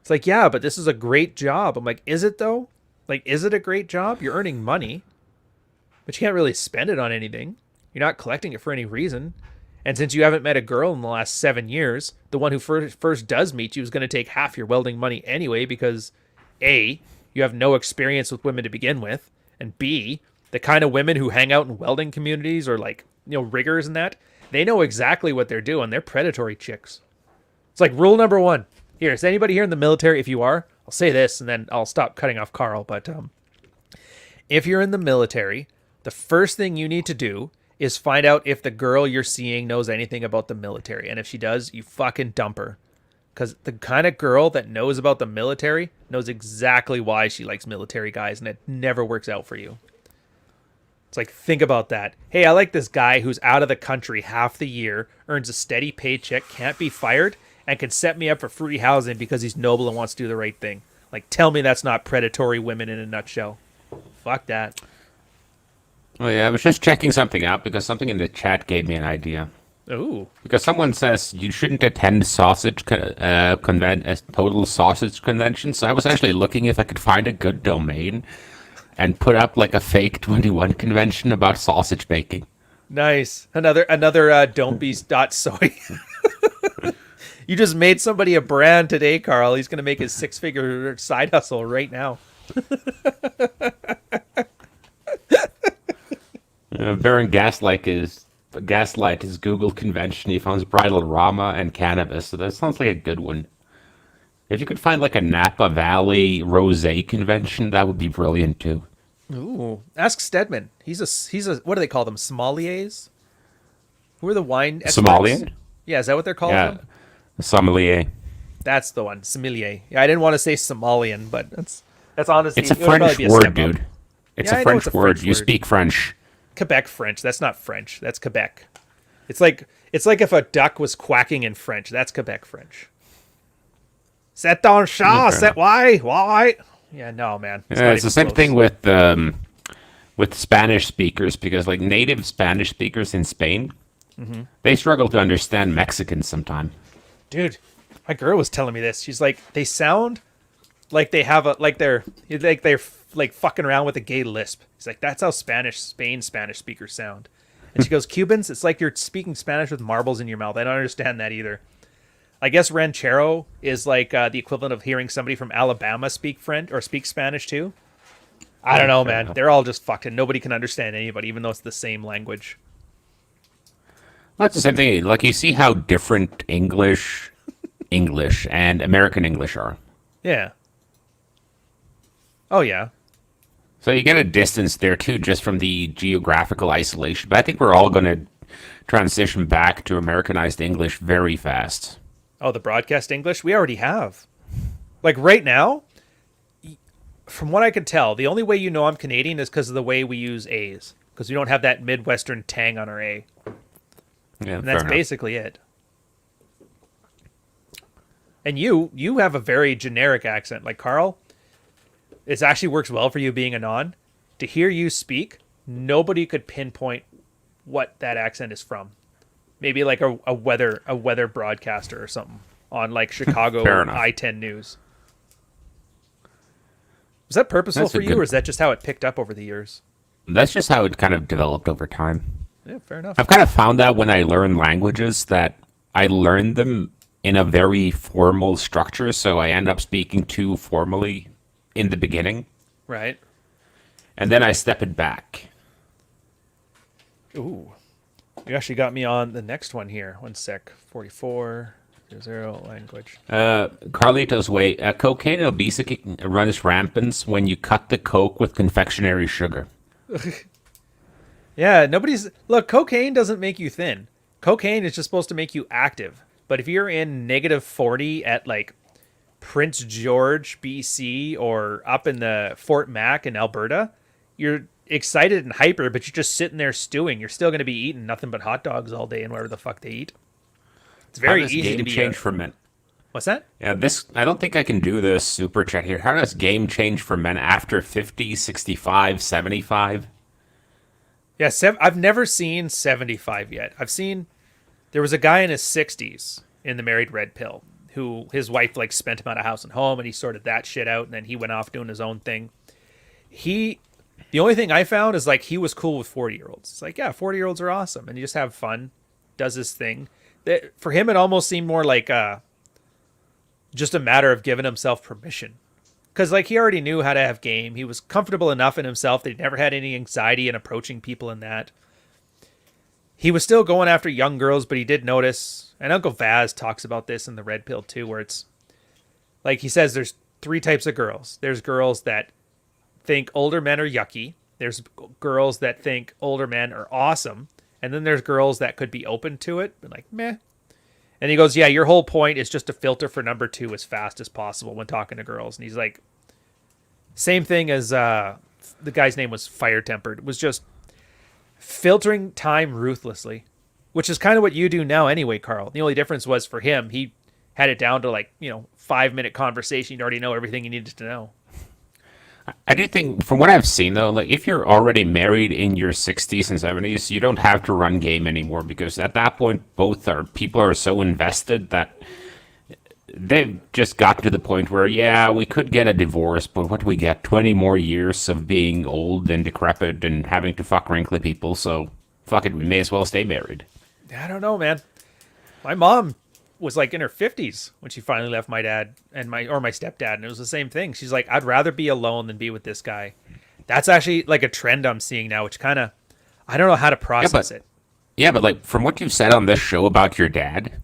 It's like, yeah, but this is a great job. I'm like, is it though? Like, is it a great job? You're earning money, but you can't really spend it on anything. You're not collecting it for any reason. And since you haven't met a girl in the last 7 years, the one who first does meet you is going to take half your welding money anyway because A, you have no experience with women to begin with, and B, the kind of women who hang out in welding communities or like, riggers and that, they know exactly what they're doing. They're predatory chicks. It's like rule number 1. Here, is anybody here in the military? If you are, I'll say this and then I'll stop cutting off Carl. But if you're in the military, the first thing you need to do is find out if the girl you're seeing knows anything about the military. And if she does, you fucking dump her. Because the kind of girl that knows about the military knows exactly why she likes military guys, and it never works out for you. It's like, think about that. Hey, I like this guy who's out of the country half the year, earns a steady paycheck, can't be fired, and can set me up for free housing because he's noble and wants to do the right thing. Like, tell me that's not predatory women in a nutshell. Fuck that. Oh yeah, I was just checking something out because something in the chat gave me an idea. Ooh. Because someone says you shouldn't attend total sausage convention. So I was actually looking if I could find a good domain and put up like a fake 21 convention about sausage making. Nice. Another don't be soy. You just made somebody a brand today, Carl. He's going to make his 6-figure side hustle right now. Baron Gaslight is Google convention. He founds Bridal Rama and cannabis. So that sounds like a good one. If you could find like a Napa Valley rosé convention, that would be brilliant too. Ooh, ask Stedman. He's a what do they call them? Sommeliers? Who are the wine experts? Somalian? Yeah, is that what they're called? Yeah, sommelier. That's the one. Sommelier. Yeah, I didn't want to say Somalian, but that's honestly It's a French word, dude. It's Yeah, a I know French it's a word. French You word. speak French. Quebec French. That's not French. That's Quebec. It's like if a duck was quacking in French. That's Quebec French. C'est ton chat, c'est why? Yeah, no, man. It's not the even same close. thing with Spanish speakers because like native Spanish speakers in Spain, they struggle to understand Mexicans sometimes. Dude, my girl was telling me this. She's like, they sound like they have they're fucking around with a gay lisp. He's like, that's how Spanish speakers sound. And she goes, Cubans, it's like you're speaking Spanish with marbles in your mouth. I don't understand that either. I guess ranchero is like the equivalent of hearing somebody from Alabama speak French or speak Spanish too. I don't know, man. They're all just fucked and nobody can understand anybody, even though it's the same language. Well, that's the same thing. Like you see how different English and American English are. Yeah. Oh, yeah. So you get a distance there too, just from the geographical isolation. But I think we're all going to transition back to Americanized English very fast. Oh, the broadcast English? We already have. Like right now, from what I can tell, the only way you know I'm Canadian is because of the way we use A's. Because we don't have that Midwestern tang on our A. Yeah, And that's basically it. And you have a very generic accent. Like Carl, it actually works well for you being a non. To hear you speak, nobody could pinpoint what that accent is from. Maybe like a weather broadcaster or something on like Chicago I-10 News. Was that purposeful for you, or is that just how it picked up over the years? That's just how it kind of developed over time. Yeah, fair enough. I've kind of found that when I learn languages that I learn them in a very formal structure, so I end up speaking too formally in the beginning. Right. And then I step it back. Ooh. You actually got me on the next one here. 1 sec. 44, 0, language. Carlito's way. Cocaine and obesity runs rampant when you cut the coke with confectionery sugar. Yeah, look, cocaine doesn't make you thin. Cocaine is just supposed to make you active. But if you're in negative 40 at like Prince George, BC, or up in the Fort Mac in Alberta, you're excited and hyper, but you're just sitting there stewing. You're still going to be eating nothing but hot dogs all day and whatever the fuck they eat. It's very easy to be. Change for men. What's that? Yeah, I don't think I can do this super chat here. How does game change for men after 50, 65, 75? Yeah, I've never seen 75 yet. I've seen there was a guy in his 60s in the Married Red Pill who his wife like spent him out of house and home, and he sorted that shit out, and then he went off doing his own thing. The only thing I found is like he was cool with 40-year-olds. It's like, yeah, 40-year-olds are awesome, and you just have fun, does his thing. For him, it almost seemed more like just a matter of giving himself permission. Because like he already knew how to have game. He was comfortable enough in himself that he never had any anxiety in approaching people in that. He was still going after young girls, but he did notice, and Uncle Vaz talks about this in the Red Pill too, where it's like he says there's 3 types of girls. There's girls that think older men are yucky. There's girls that think older men are awesome. And then there's girls that could be open to it, but like, meh. And he goes, yeah, your whole point is just to filter for number 2 as fast as possible when talking to girls. And he's like, same thing as the guy's name was Fire Tempered. It was just filtering time ruthlessly, which is kind of what you do now anyway, Carl. The only difference was for him, he had it down to like, 5-minute conversation. You'd already know everything you needed to know. I do think, from what I've seen though, like if you're already married in your 60s and 70s, you don't have to run game anymore, because at that point, people are so invested that they've just got to the point where, yeah, we could get a divorce, but what do we get? 20 more years of being old and decrepit and having to fuck wrinkly people, so fuck it, we may as well stay married. I don't know, man. My mom was like in her 50s when she finally left my dad and my stepdad, and it was the same thing. She's like, I'd rather be alone than be with this guy. That's actually like a trend I'm seeing now, which kind of, I don't know how to process it. Yeah, but like from what you've said on this show about your dad,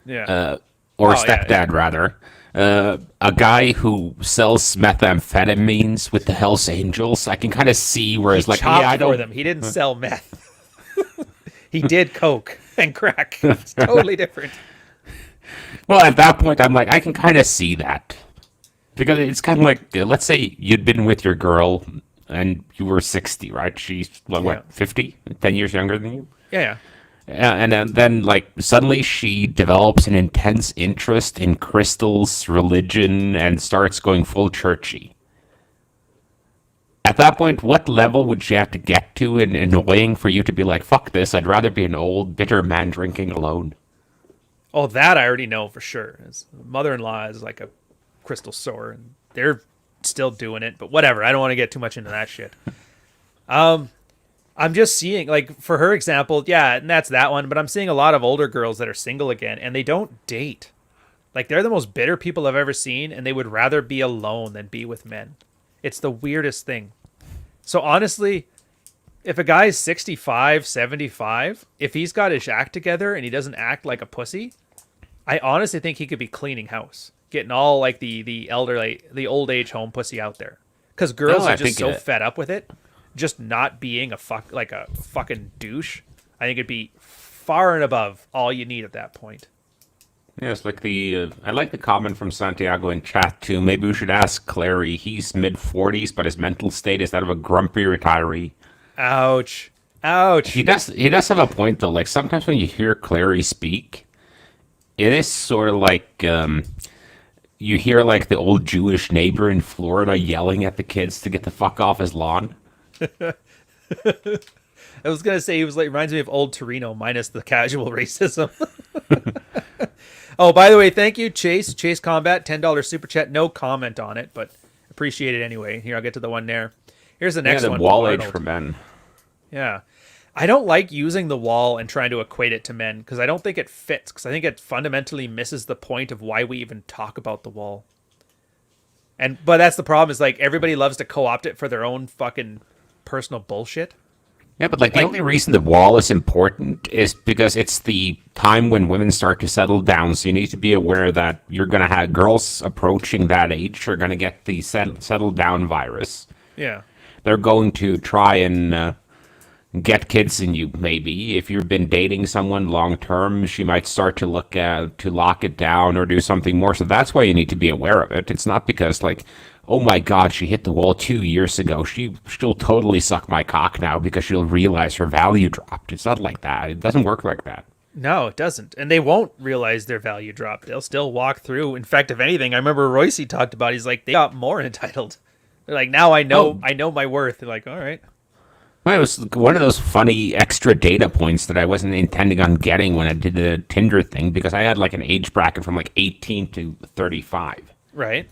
stepdad rather, a guy who sells methamphetamines with the Hells Angels, I can kind of see where it's like, yeah, I don't. For them. He didn't sell meth. He did coke and crack. It's totally different. Well, at that point, I'm like, I can kind of see that. Because it's kind of like, let's say you'd been with your girl and you were 60, right? She's, 50? 10 years younger than you? Yeah. And then, like, suddenly she develops an intense interest in crystals, religion, and starts going full churchy. At that point, what level would she have to get to in annoying for you to be like, fuck this, I'd rather be an old, bitter man drinking alone? Oh, that I already know for sure. His mother-in-law is like a crystal sore, and they're still doing it. But whatever, I don't want to get too much into that shit. I'm just seeing, like, for her example, yeah, and that's that one. But I'm seeing a lot of older girls that are single again, and they don't date. Like, they're the most bitter people I've ever seen, and they would rather be alone than be with men. It's the weirdest thing. So honestly, if a guy's 65, 75, if he's got his act together and he doesn't act like a pussy, I honestly think he could be cleaning house, getting all like the old age home pussy out there, because girls are just so fed up with it, just not being a fucking douche. I think it'd be far and above all you need at that point. Yes, like I like the comment from Santiago in chat too. Maybe we should ask Clary. He's mid-40s, but his mental state is that of a grumpy retiree. Ouch. He does have a point though. Like sometimes when you hear Clary speak, it is sort of like you hear like the old Jewish neighbor in Florida yelling at the kids to get the fuck off his lawn. I was gonna say he was like, reminds me of old Torino minus the casual racism. Oh, by the way, thank you, Chase Combat, $10 super chat. No comment on it, but appreciate it anyway. Here, I'll get to the one there. Here's the next one. Wall age for men. Yeah. I don't like using the wall and trying to equate it to men, because I don't think it fits, because I think it fundamentally misses the point of why we even talk about the wall. But that's the problem, is like everybody loves to co-opt it for their own fucking personal bullshit. Yeah, but like the only reason the wall is important is because it's the time when women start to settle down. So you need to be aware that you're going to have girls approaching that age are going to get the settle down virus. Yeah. They're going to try and get kids in you, maybe. If you've been dating someone long term, she might start to look to lock it down or do something more. So that's why you need to be aware of it. It's not because like, oh my God, she hit the wall 2 years ago. She'll totally suck my cock now because she'll realize her value dropped. It's not like that. It doesn't work like that. No, it doesn't. And they won't realize their value dropped. They'll still walk through. In fact, if anything, I remember Royce talked about, he's like, they got more entitled. They're like, now I know my worth. They're like, all right. Well, it was one of those funny extra data points that I wasn't intending on getting when I did the Tinder thing because I had like an age bracket from like 18 to 35. Right.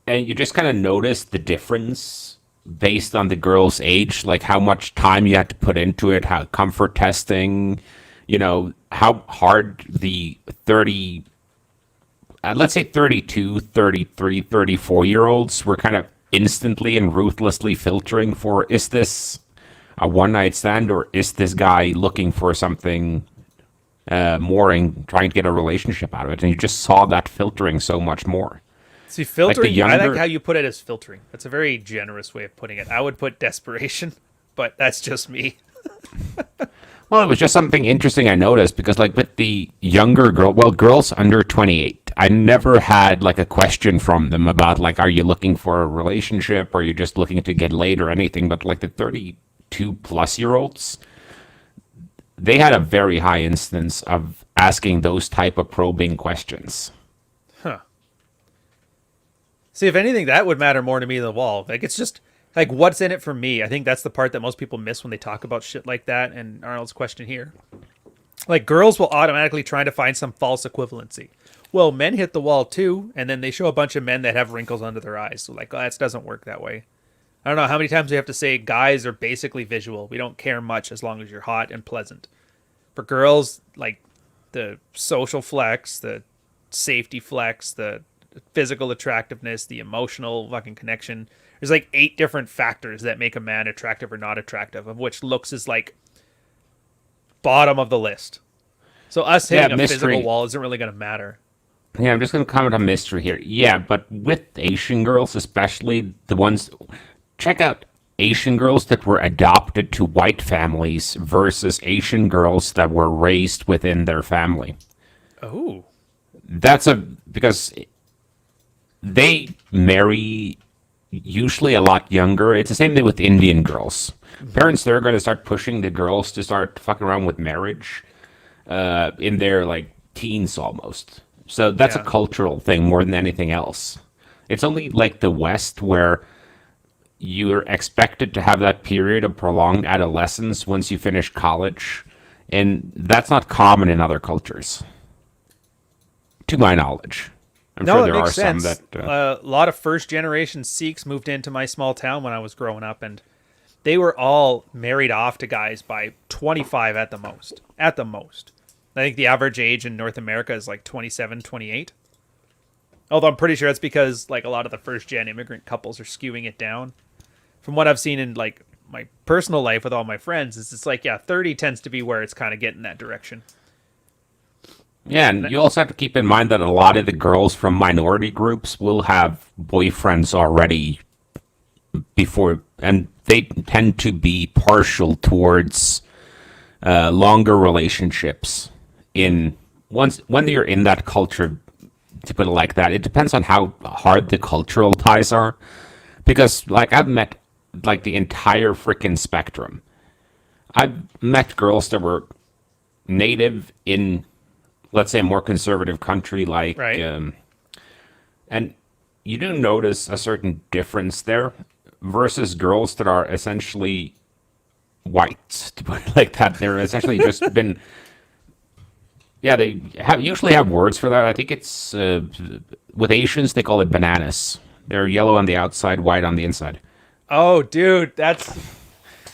And you just kind of notice the difference based on the girl's age, like how much time you had to put into it, how comfort testing, how hard the 30, let's say 32, 33, 34 year olds were kind of instantly and ruthlessly filtering for, is this a one night stand or is this guy looking for something more and trying to get a relationship out of it? And you just saw that filtering so much more. See, filtering, I younger, like how you put it as filtering. That's a very generous way of putting it. I would put desperation, but that's just me. Well, it was just something interesting I noticed because, like, with the younger girls under 28, I never had like a question from them about like, are you looking for a relationship or are you just looking to get laid or anything? But like the 32-plus-year-olds, they had a very high instance of asking those type of probing questions. Huh. See, if anything, that would matter more to me than the wall. Like, it's just like, what's in it for me? I think that's the part that most people miss when they talk about shit like that. And Arnold's question here, like, girls will automatically try to find some false equivalency. Well, men hit the wall too, and then they show a bunch of men that have wrinkles under their eyes. So, like, oh, that doesn't work that way. I don't know how many times we have to say guys are basically visual. We don't care much as long as you're hot and pleasant. For girls, like, the social flex, the safety flex, the physical attractiveness, the emotional fucking connection. There's like 8 different factors that make a man attractive or not attractive, of which looks is like bottom of the list. So us hitting a physical wall isn't really going to matter. Yeah, I'm just going to comment on mystery here. Yeah, but with Asian girls, especially the ones, check out Asian girls that were adopted to white families versus Asian girls that were raised within their family. Oh. Because they marry usually a lot younger. It's the same thing with Indian girls. Parents, they're going to start pushing the girls to start fucking around with marriage in their like teens almost. So that's a cultural thing more than anything else. It's only like the West where you're expected to have that period of prolonged adolescence once you finish college. And that's not common in other cultures, to my knowledge. I'm sure there are sense. some that... A lot of first-generation Sikhs moved into my small town when I was growing up, and they were all married off to guys by 25 at the most. At the most. I think the average age in North America is like 27, 28. Although I'm pretty sure that's because like a lot of the first-gen immigrant couples are skewing it down. From what I've seen in like my personal life with all my friends, it's like, 30 tends to be where it's kind of getting that direction. Yeah, and you also have to keep in mind that a lot of the girls from minority groups will have boyfriends already before, and they tend to be partial towards longer relationships. When you're in that culture, to put it like that, it depends on how hard the cultural ties are. Because, like, I've met, like, the entire freaking spectrum. I've met girls that were native in, let's say, a more conservative country, like, right. And you do notice a certain difference there versus girls that are essentially white, to put it like that. They're essentially just been... Yeah, they usually have words for that. I think it's... with Asians, they call it bananas. They're yellow on the outside, white on the inside. Oh, dude, that's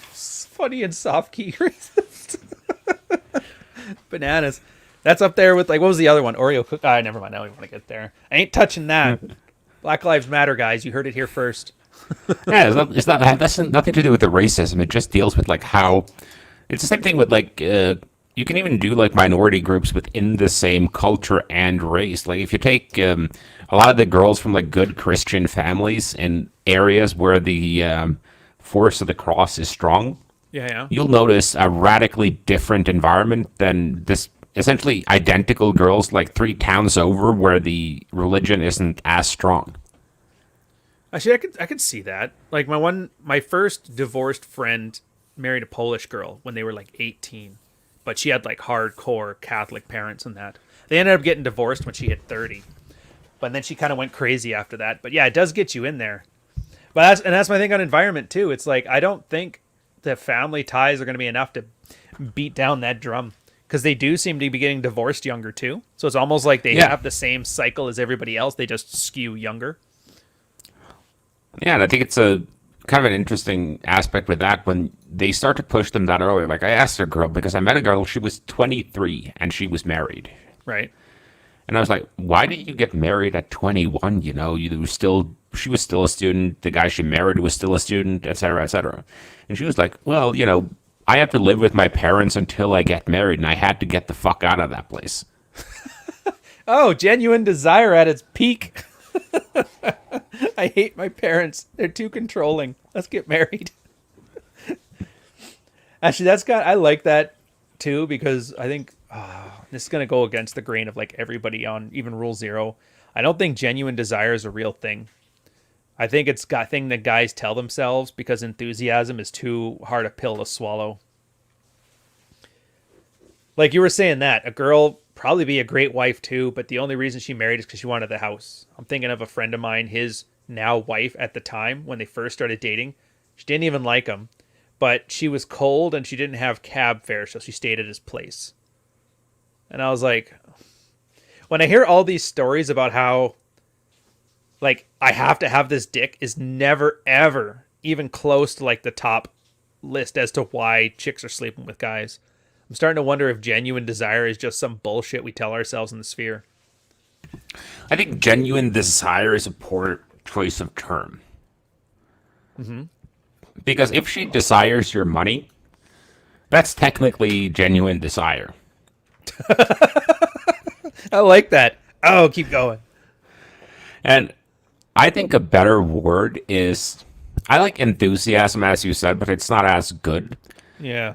funny and soft key racist. Bananas. That's up there with, like, what was the other one? Oreo cookie. Never mind. I don't even want to get there. I ain't touching that. Black Lives Matter, guys. You heard it here first. Yeah, that's nothing to do with the racism. It just deals with, like, how... It's the same thing with, like... you can even do, like, minority groups within the same culture and race. Like, if you take a lot of the girls from, like, good Christian families in areas where the force of the cross is strong, you'll notice a radically different environment than this essentially identical girls, like, 3 towns over where the religion isn't as strong. Actually, I could see that. Like, my first divorced friend married a Polish girl when they were, like, 18. But she had like hardcore Catholic parents and that. They ended up getting divorced when she hit 30. But then she kind of went crazy after that. But yeah, it does get you in there. But that's my thing on environment too. It's like, I don't think the family ties are going to be enough to beat down that drum. Because they do seem to be getting divorced younger too. So it's almost like they have the same cycle as everybody else. They just skew younger. Yeah, and I think it's a kind of an interesting aspect with that when they start to push them that early. Like I asked a girl, because I met a girl, she was 23 and she was married. Right. And I was like, why did you get married at 21? You know, she was still a student. The guy she married was still a student, et cetera, et cetera. And she was like, well, you know, I have to live with my parents until I get married, and I had to get the fuck out of that place. Oh, genuine desire at its peak. I hate my parents. They're too controlling. Let's get married. Actually, I like that too, because I think this is going to go against the grain of like everybody on even Rule 0. I don't think genuine desire is a real thing. I think it's a thing that guys tell themselves because enthusiasm is too hard a pill to swallow. Like you were saying that, a girl probably be a great wife too, but the only reason she married is because she wanted the house. I'm thinking of a friend of mine, his now wife at the time when they first started dating. She didn't even like him, but she was cold and she didn't have cab fare, so she stayed at his place. And I was like, when I hear all these stories about how like I have to have this dick is never ever even close to like the top list as to why chicks are sleeping with guys. I'm starting to wonder if genuine desire is just some bullshit we tell ourselves in the sphere. I think genuine desire is a poor choice of term. Mm-hmm. Because if she desires your money, that's technically genuine desire. I like that. Oh, keep going. And I think a better word is, I like enthusiasm, as you said, but it's not as good. Yeah.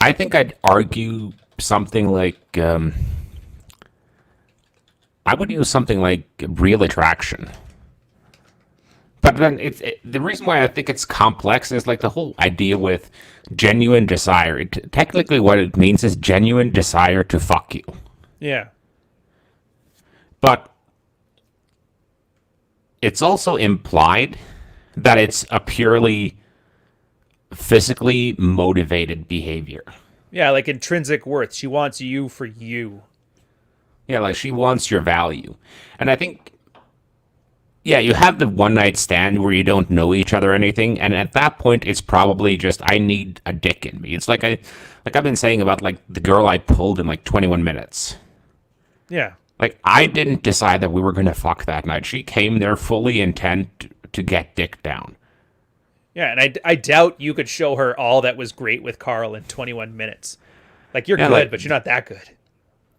I think I'd argue something like, I would use something like real attraction. But then the reason why I think it's complex is like the whole idea with genuine desire. Technically what it means is genuine desire to fuck you. Yeah. But it's also implied that it's a purely physically motivated behavior. Yeah, like intrinsic worth. She wants you for you. Yeah, like she wants your value. And I think, yeah, you have the one night stand where you don't know each other or anything, and at that point it's probably just I need a dick in me. It's like I've been saying about like the girl I pulled in like 21 minutes. Yeah. Like I didn't decide that we were gonna fuck that night. She came there fully intent to get dick down. Yeah, and I doubt you could show her all that was great with Carl in 21 minutes. Like, you're good, like, but you're not that good.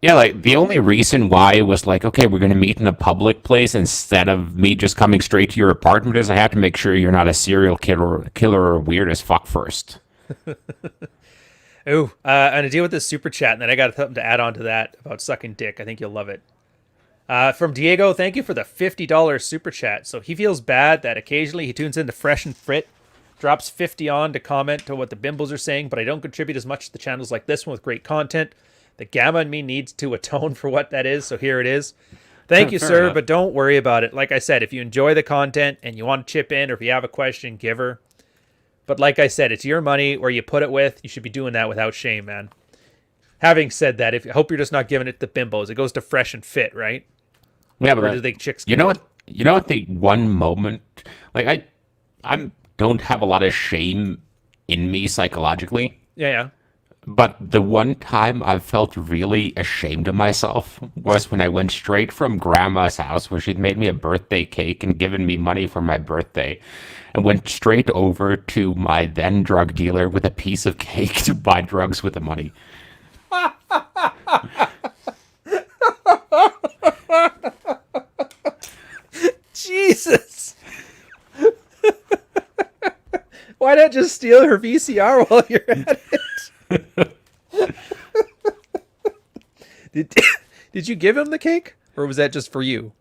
Yeah, like, the only reason why it was like, okay, we're going to meet in a public place instead of me just coming straight to your apartment is I have to make sure you're not a serial killer or weird as fuck first. Oh, I'm going to deal with this super chat, and then I got something to add on to that about sucking dick. I think you'll love it. From Diego, thank you for the $50 super chat. So he feels bad that occasionally he tunes into Fresh and Fit, drops 50 on to comment to what the bimbos are saying, but I don't contribute as much to the channels like this one with great content. The gamma in me needs to atone for what that is, so here it is. Thank you, sir, but don't worry about it. Like I said, if you enjoy the content and you want to chip in, or if you have a question, give her. But like I said, it's your money where you put it with. You should be doing that without shame, man. Having said that, I hope you're just not giving it to bimbos. It goes to Fresh and Fit, right? Yeah, but or do they chicks? You know what? You know what? The one moment, like I don't have a lot of shame in me psychologically. Yeah. But the one time I felt really ashamed of myself was when I went straight from grandma's house where she'd made me a birthday cake and given me money for my birthday and went straight over to my then drug dealer with a piece of cake to buy drugs with the money. Jesus. Why not just steal her VCR while you're at it? Did you give him the cake, or was that just for you?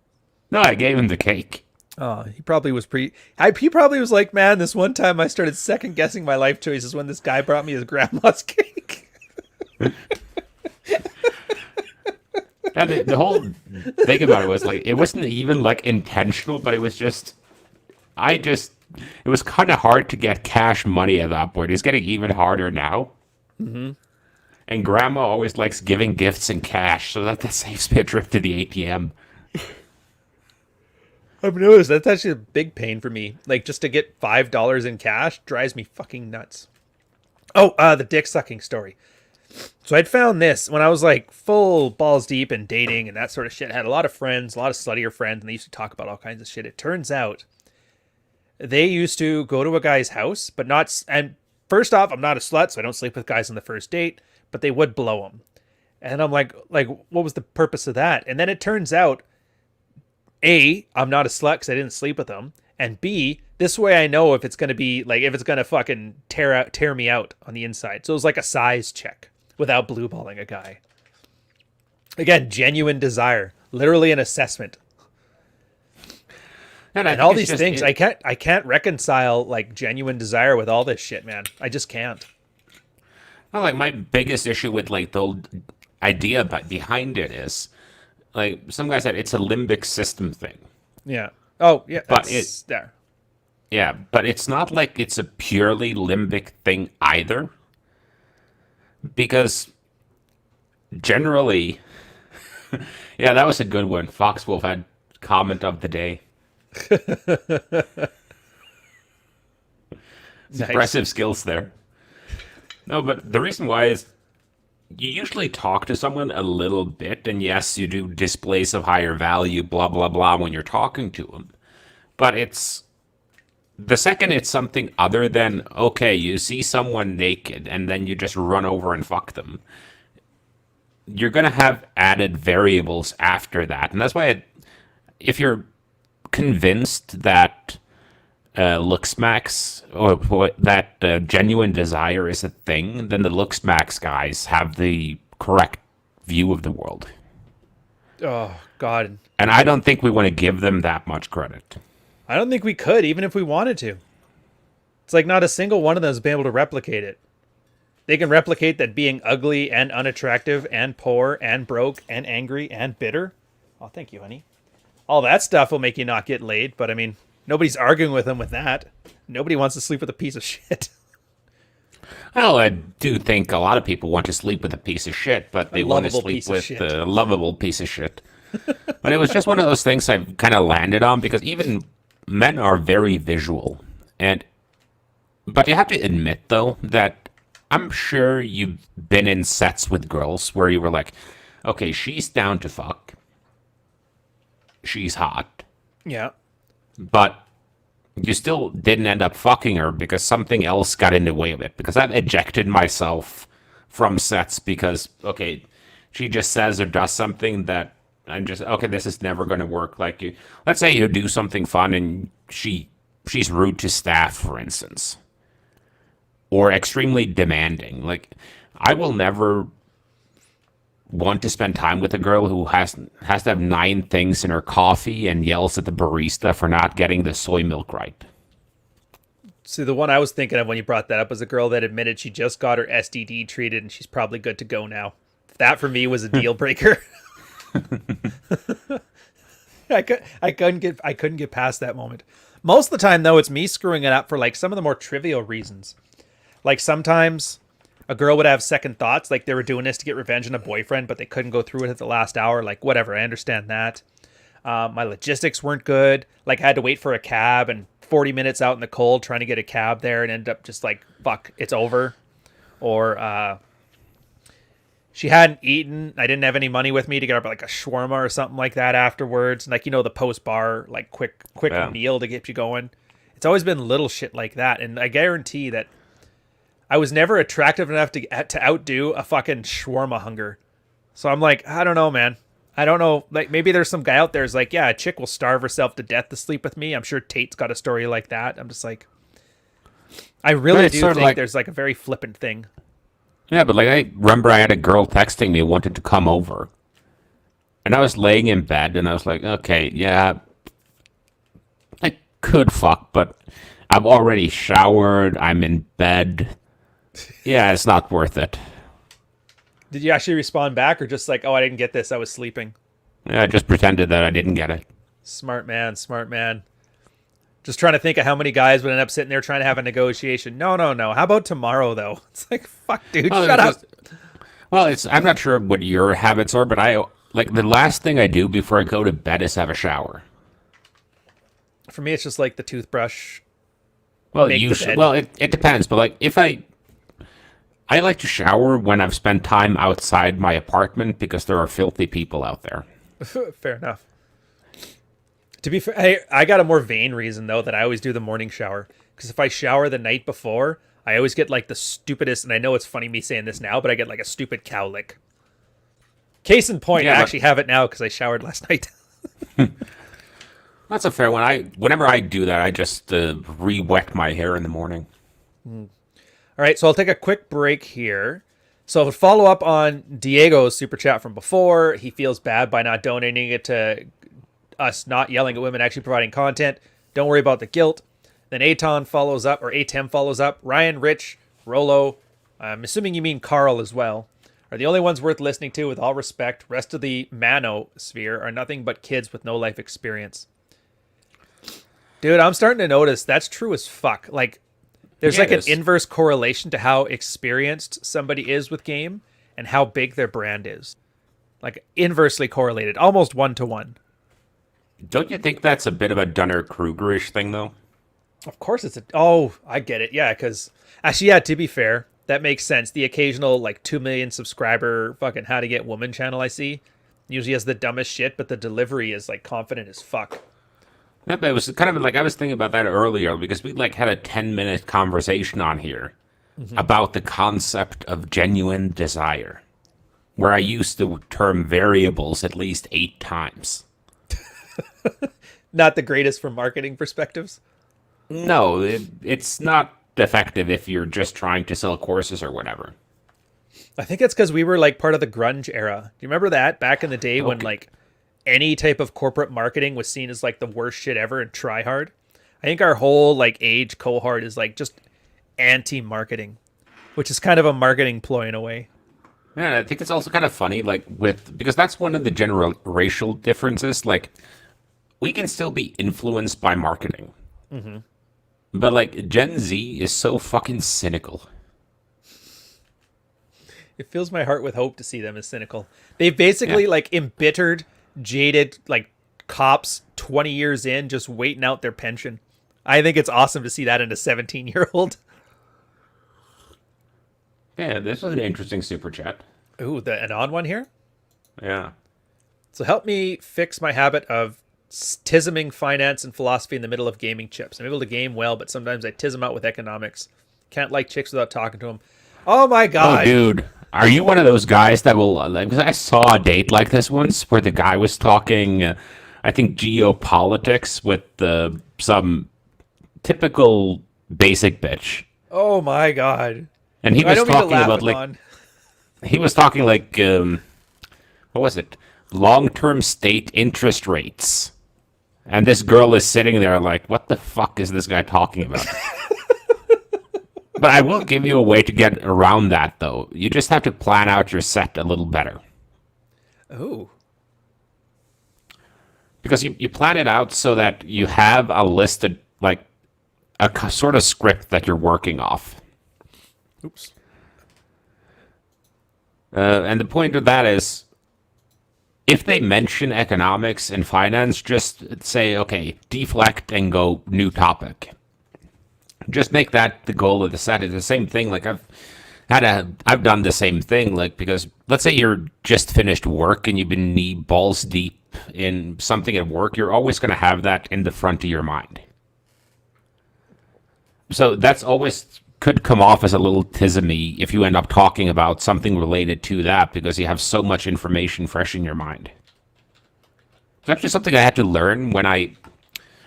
No, I gave him the cake. Oh, he probably was he probably was like, man, this one time I started second guessing my life choices when this guy brought me his grandma's cake. And the whole thing about it was like, it wasn't even like intentional, but it was just, I just it was kind of hard to get cash money at that point. It's getting even harder now. Mm-hmm. And grandma always likes giving gifts in cash, so that saves me a trip to the ATM. I've noticed that's actually a big pain for me. Like, just to get $5 in cash drives me fucking nuts. Oh, the dick sucking story. So I'd found this when I was like full balls deep in dating and that sort of shit. I had a lot of friends, a lot of sluttier friends, and they used to talk about all kinds of shit. It turns out they used to go to a guy's house, but not. And first off, I'm not a slut, so I don't sleep with guys on the first date. But they would blow them, and I'm like, what was the purpose of that? And then it turns out, A, I'm not a slut because I didn't sleep with them, and B, this way I know if it's gonna be like if it's gonna fucking tear me out on the inside. So it was like a size check without blue balling a guy. Again, genuine desire, literally an assessment. And all these things, I can't reconcile like genuine desire with all this shit, man. I just can't. Well, like my biggest issue with like the idea behind it is, like some guy said, it's a limbic system thing. Yeah. Oh, yeah. But it's there. Yeah, but it's not like it's a purely limbic thing either, because generally, yeah, that was a good one. Foxwolf had comment of the day. Nice. Impressive skills there. No, but the reason why is you usually talk to someone a little bit, and yes, you do displays of higher value, blah, blah, blah, when you're talking to them. But it's the second it's something other than, okay, you see someone naked and then you just run over and fuck them, you're going to have added variables after that. And that's why if you're convinced that looks max or that genuine desire is a thing, then the looks max guys have the correct view of the world. Oh, God. And I don't think we want to give them that much credit. I don't think we could, even if we wanted to. It's like not a single one of them has been able to replicate it. They can replicate that being ugly and unattractive and poor and broke and angry and bitter. Oh, thank you, honey. All that stuff will make you not get laid, but I mean, nobody's arguing with them with that. Nobody wants to sleep with a piece of shit. Well, I do think a lot of people want to sleep with a piece of shit, but they want to sleep with a lovable piece of shit. But it was just one of those things I kind of landed on, because even men are very visual. But you have to admit, though, that I'm sure you've been in sets with girls where you were like, okay, she's down to fuck. She's hot. Yeah. But you still didn't end up fucking her because something else got in the way of it. Because I've ejected myself from sets because, okay, she just says or does something that I'm just, okay, this is never going to work. Like, let's say you do something fun and she's rude to staff, for instance, or extremely demanding. Like, I will never want to spend time with a girl who has to have 9 things in her coffee and yells at the barista for not getting the soy milk right. See, the one I was thinking of when you brought that up was a girl that admitted she just got her STD treated and she's probably good to go now. That for me was a deal breaker. I couldn't get past that moment. Most of the time, though, it's me screwing it up for like some of the more trivial reasons. Like sometimes a girl would have second thoughts, like they were doing this to get revenge on a boyfriend, but they couldn't go through it at the last hour. Like, whatever, I understand that. My logistics weren't good. Like, I had to wait for a cab and 40 minutes out in the cold trying to get a cab there and end up just like, fuck, it's over. Or she hadn't eaten. I didn't have any money with me to get her like a shawarma or something like that afterwards. And like, you know, the post-bar, like quick meal to get you going. It's always been little shit like that. And I guarantee that I was never attractive enough to outdo a fucking shawarma hunger. So I'm like, I don't know, man. I don't know. Like, maybe there's some guy out there who's like, yeah, a chick will starve herself to death to sleep with me. I'm sure Tate's got a story like that. I'm just like, I really do think there's like a very flippant thing. Yeah, but like I remember I had a girl texting me who wanted to come over. And I was laying in bed and I was like, okay, yeah, I could fuck, but I've already showered. I'm in bed. Yeah, it's not worth it. Did you actually respond back or just like, oh, I didn't get this, I was sleeping? Yeah, I just pretended that I didn't get it. Smart man. Just trying to think of how many guys would end up sitting there trying to have a negotiation. No. How about tomorrow, though? It's like, fuck, dude, shut up. Well, I'm not sure what your habits are, but the last thing I do before I go to bed is have a shower. For me, it's just like the toothbrush. Well, it depends, but like if I like to shower when I've spent time outside my apartment because there are filthy people out there. Fair enough. To be fair, I got a more vain reason, though, that I always do the morning shower. Because if I shower the night before, I always get like the stupidest, and I know it's funny me saying this now, but I get like a stupid cow lick. Case in point, I actually have it now because I showered last night. That's a fair one. Whenever I do that, I just re-wet my hair in the morning. All right, so I'll take a quick break here. So to follow up on Diego's super chat from before, he feels bad by not donating it to us not yelling at women, actually providing content. Don't worry about the guilt. Then Atem follows up. Ryan, Rich, Rolo, I'm assuming you mean Carl as well, are the only ones worth listening to with all respect. Rest of the manosphere are nothing but kids with no life experience. Dude, I'm starting to notice that's true as fuck. Like, there's an inverse correlation to how experienced somebody is with game and how big their brand is. Like, inversely correlated, almost 1-to-1. Don't you think that's a bit of a Dunner-Kruger-ish thing, though? Of course it's I get it. Yeah, because... Actually, yeah, to be fair, that makes sense. The occasional, 2 million subscriber fucking How to Get Woman channel I see usually has the dumbest shit, but the delivery is, confident as fuck. Yeah, but it was kind of I was thinking about that earlier, because we, had a 10-minute conversation on here about the concept of genuine desire, where I used the term variables at least 8 times. Not the greatest from marketing perspectives? No, it's not effective if you're just trying to sell courses or whatever. I think it's because we were part of the grunge era. Do you remember that back in the day when any type of corporate marketing was seen as the worst shit ever and try hard? I think our whole age cohort is just anti-marketing, which is kind of a marketing ploy in a way. Yeah, I think it's also kind of funny, because that's one of the general racial differences. We can still be influenced by marketing. Mm-hmm. But, Gen Z is so fucking cynical. It fills my heart with hope to see them as cynical. They've basically, embittered, jaded, cops 20 years in just waiting out their pension. I think it's awesome to see that in a 17-year-old. Yeah, this was an interesting super chat. Ooh, an odd one here? Yeah. So help me fix my habit of tisming finance and philosophy in the middle of gaming chips. I'm able to game well, but sometimes I tism out with economics. Can't like chicks without talking to them. Oh my god. Oh, dude. Are you one of those guys that will... Because I saw a date like this once where the guy was talking, I think, geopolitics with some typical basic bitch. Oh my god. And he was talking about, he was talking what was it? Long-term state interest rates. And this girl is sitting there what the fuck is this guy talking about? But I will give you a way to get around that, though. You just have to plan out your set a little better. Oh. Because you plan it out so that you have a listed, a sort of script that you're working off. Oops. And the point of that is, if they mention economics and finance, just say, okay, deflect and go new topic. Just make that the goal of the set. It's the same thing. I've done the same thing. Because let's say you're just finished work and you've been knee balls deep in something at work, you're always going to have that in the front of your mind. So that's always could come off as a little tismy if you end up talking about something related to that because you have so much information fresh in your mind. It's actually something I had to learn when I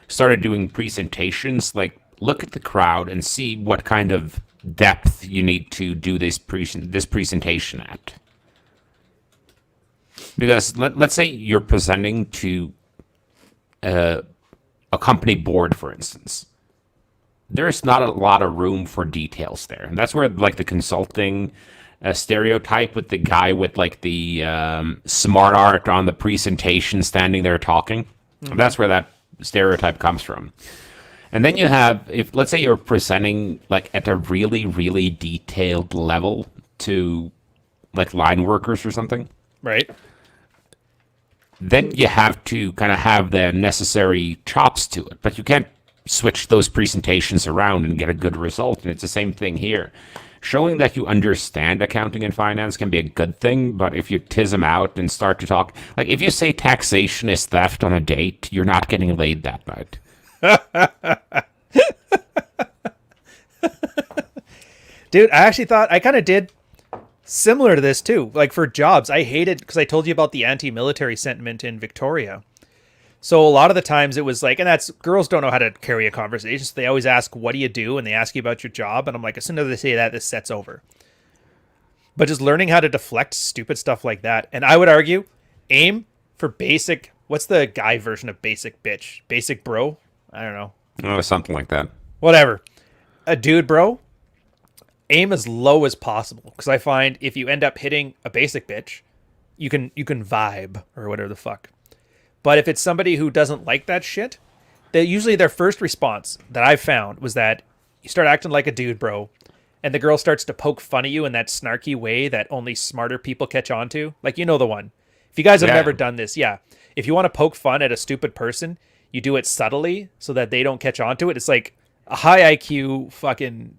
started doing presentations. Look at the crowd and see what kind of depth you need to do this presentation at. Because let's say you're presenting to a company board, for instance. There's not a lot of room for details there. And that's where, the consulting stereotype with the guy with, the smart art on the presentation standing there talking. Mm-hmm. That's where that stereotype comes from. And then you have, if let's say you're presenting like at a really, really detailed level to like line workers or something, Right. then you have to kind of have the necessary chops to it. But you can't switch those presentations around and get a good result. And it's the same thing here. Showing that you understand accounting and finance can be a good thing, but if you tiz them out and start to talk, like if you say taxation is theft on a date, you're not getting laid that night. Dude, I actually thought I kind of did similar to this too. Like for jobs, I hated because I told you about the anti-military sentiment in Victoria. So a lot of the times it was like, and that's girls don't know how to carry a conversation. So they always ask, "What do you do?" And they ask you about your job. And I'm like, as soon as they say that, this set's over. But just learning how to deflect stupid stuff like that. And I would argue, aim for basic. What's the guy version of basic bitch? Basic bro? I don't know. Oh, something like that. Whatever. A dude bro, aim as low as possible. Because I find if you end up hitting a basic bitch, you can vibe or whatever the fuck. But if it's somebody who doesn't like that shit, they usually their first response that I've found was that you start acting like a dude, bro, and the girl starts to poke fun at you in that snarky way that only smarter people catch on to. Like, you know the one. If you guys have never done this, yeah. If you want to poke fun at a stupid person, you do it subtly so that they don't catch on to it. It's like a high IQ fucking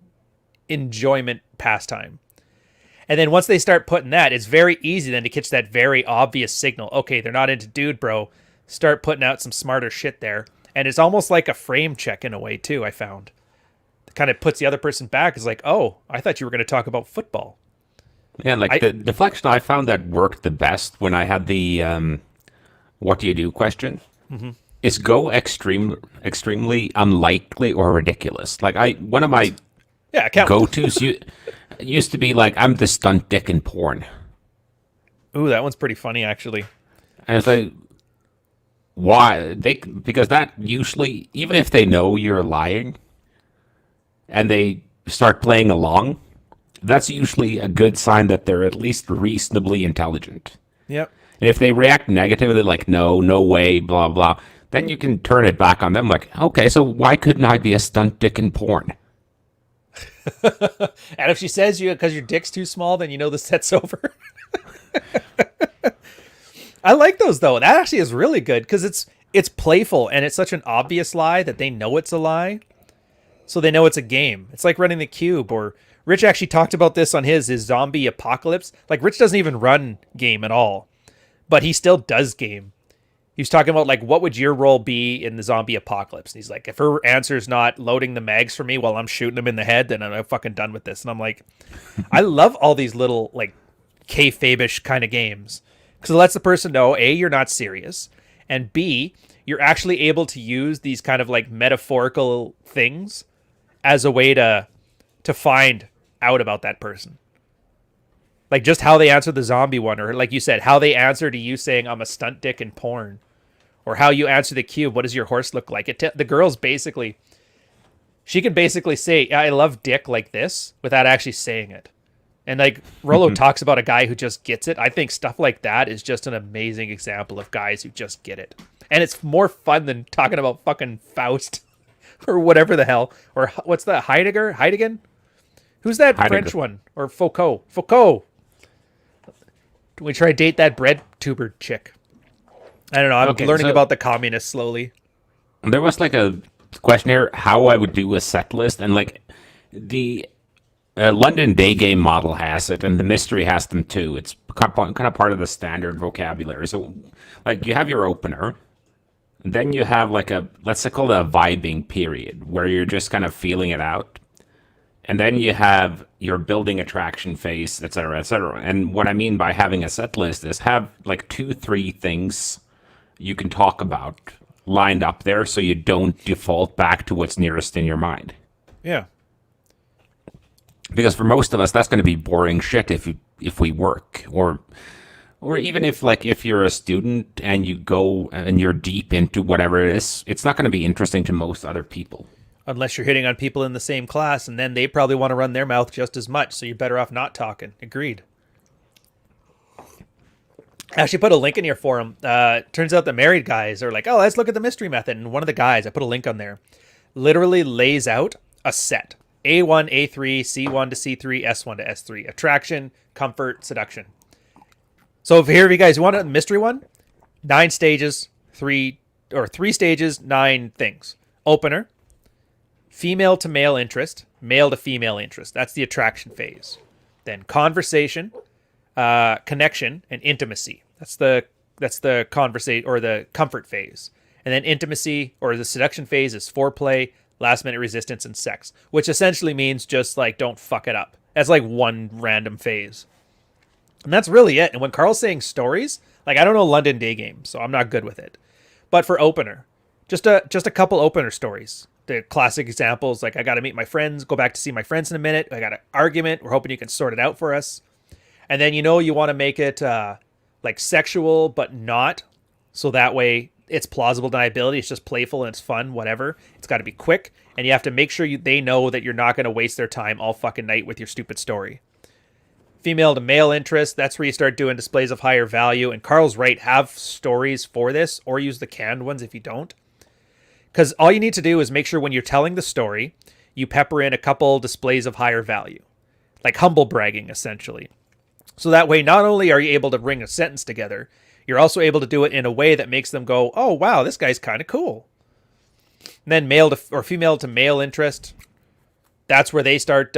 enjoyment pastime. And then once they start putting that, it's very easy then to catch that very obvious signal. Okay, they're not into dude, bro. Start putting out some smarter shit there. And it's almost like a frame check in a way, too, I found. It kind of puts the other person back. It's like, oh, I thought you were going to talk about football. Yeah, like the deflection I found that worked the best when I had the what do you do question is go extremely unlikely or ridiculous. Like one of my go-tos used to be like, I'm the stunt dick in porn. Ooh, that one's pretty funny, actually. And it's like, why? Because that usually, even if they know you're lying and they start playing along, that's usually a good sign that they're at least reasonably intelligent. Yep. And if they react negatively, like, no way, blah, blah, then you can turn it back on them like, okay, so why couldn't I be a stunt dick in porn? And if she says you because your dick's too small, then you know the set's over. I like those though. That actually is really good because it's playful and it's such an obvious lie that they know it's a lie, so they know it's a game. It's like running the cube. Or Rich actually talked about this on his zombie apocalypse. Like Rich doesn't even run game at all, but he still does game. He was talking about like, what would your role be in the zombie apocalypse? And he's like, if her answer is not loading the mags for me while I'm shooting them in the head, then I'm fucking done with this. And I'm like, I love all these little like kayfabe-ish kind of games because it lets the person know, A, you're not serious, and B, you're actually able to use these kind of like metaphorical things as a way to find out about that person. Like just how they answer the zombie one, or like you said, how they answer to you saying I'm a stunt dick in porn, or how you answer the cube. What does your horse look like? The girl's basically, she can basically say, I love dick like this without actually saying it. And like Rollo talks about a guy who just gets it. I think stuff like that is just an amazing example of guys who just get it. And it's more fun than talking about fucking Faust or whatever the hell. Or what's that? Heidegger? Who's that French one? Or Foucault. We try to date that bread tuber chick. I don't know. I'm learning about the communists slowly. There was like a question here how I would do a set list, and like the London day game model has it, and the mystery has them too. It's kind of part of the standard vocabulary. So, like, you have your opener, then you have like let's call it a vibing period where you're just kind of feeling it out. And then you have your building attraction phase, et cetera, et cetera. And what I mean by having a set list is have like 2-3 things you can talk about lined up there so you don't default back to what's nearest in your mind. Yeah. Because for most of us, that's going to be boring shit if we work. Or even if you're a student and you go and you're deep into whatever it is, it's not going to be interesting to most other people. Unless you're hitting on people in the same class, and then they probably want to run their mouth just as much, so you're better off not talking. Agreed. I actually put a link in here for him. Turns out the married guys are like, oh, let's look at the mystery method. And one of the guys, I put a link on there. literally lays out a set. A1, A3, C1 to C3, S1 to S3. Attraction, comfort, seduction. So here you guys, you want a mystery one? 9 stages, 3 stages, 9 things. Opener, female to male interest, male to female interest. That's the attraction phase. Then conversation, connection, and intimacy. That's the conversation or the comfort phase. And then intimacy or the seduction phase is foreplay, last minute resistance, and sex, which essentially means just like don't fuck it up. That's like one random phase. And that's really it. And when Carl's saying stories, like I don't know London day games, so I'm not good with it. But for opener, just a couple opener stories. The classic examples, like I got to meet my friends, go back to see my friends in a minute. I got an argument. We're hoping you can sort it out for us. And then, you want to make it like sexual, but not. So that way it's plausible deniability. It's just playful and it's fun, whatever. It's got to be quick. And you have to make sure they know that you're not going to waste their time all fucking night with your stupid story. Female to male interest, that's where you start doing displays of higher value. And Carl's right, have stories for this or use the canned ones if you don't. Because all you need to do is make sure when you're telling the story, you pepper in a couple displays of higher value. Like humble bragging, essentially. So that way, not only are you able to bring a sentence together, you're also able to do it in a way that makes them go, oh, wow, this guy's kind of cool. And then male to or female to male interest, that's where they start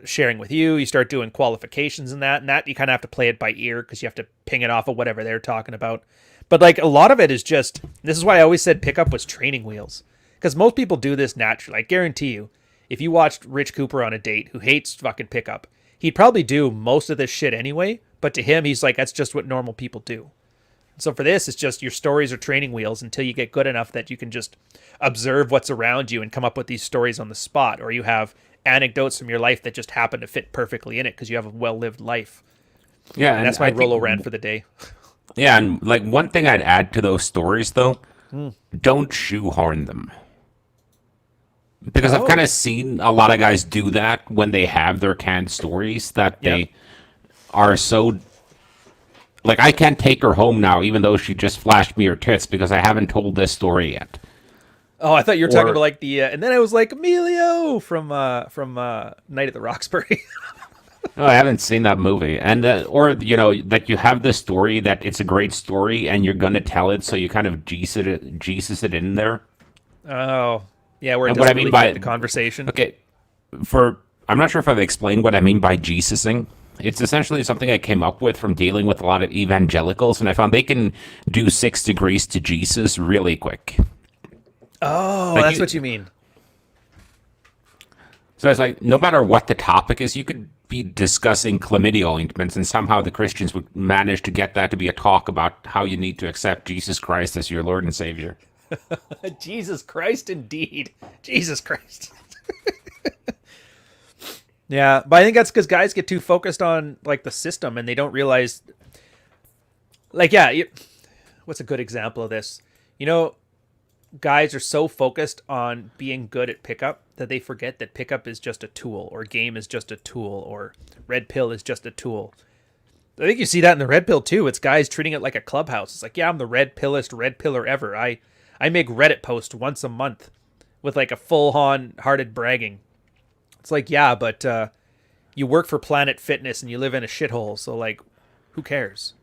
sharing with you. You start doing qualifications in that. And that you kind of have to play it by ear because you have to ping it off of whatever they're talking about. But like a lot of it is just, this is why I always said pickup was training wheels. Because most people do this naturally. I guarantee you, if you watched Rich Cooper on a date who hates fucking pickup, he'd probably do most of this shit anyway. But to him, he's like, that's just what normal people do. So for this, it's just your stories are training wheels until you get good enough that you can just observe what's around you and come up with these stories on the spot. Or you have anecdotes from your life that just happen to fit perfectly in it because you have a well-lived life. Yeah, and that's my Rolo rant for the day. Yeah, and like one thing I'd add to those stories, though, don't shoehorn them. Because I've kind of seen a lot of guys do that when they have their canned stories that they are so... Like, I can't take her home now, even though she just flashed me her tits, because I haven't told this story yet. Oh, I thought you were talking about like the... and then I was like, Emilio from Night at the Roxbury. Oh, I haven't seen that movie. And or, that you have this story that it's a great story and you're going to tell it, so you kind of Jesus it in there. Oh, yeah, where it doesn't really fit the conversation. Okay, I'm not sure if I've explained what I mean by Jesusing. It's essentially something I came up with from dealing with a lot of evangelicals, and I found they can do 6 degrees to Jesus really quick. Oh, like that's what you mean. So it's like, no matter what the topic is, you could be discussing chlamydia ointments, and somehow the Christians would manage to get that to be a talk about how you need to accept Jesus Christ as your Lord and Savior. Jesus Christ, indeed. Jesus Christ. Yeah, but I think that's because guys get too focused on like the system and they don't realize, like, what's a good example of this? Guys are so focused on being good at pickup that they forget that pickup is just a tool, or game is just a tool, or red pill is just a tool. I think you see that in the red pill too. It's guys treating it like a clubhouse. It's like, yeah, I'm the red pillar ever. I make Reddit posts once a month with like a full-on hearted bragging. It's like, yeah, but you work for Planet Fitness and you live in a shithole, so like, who cares?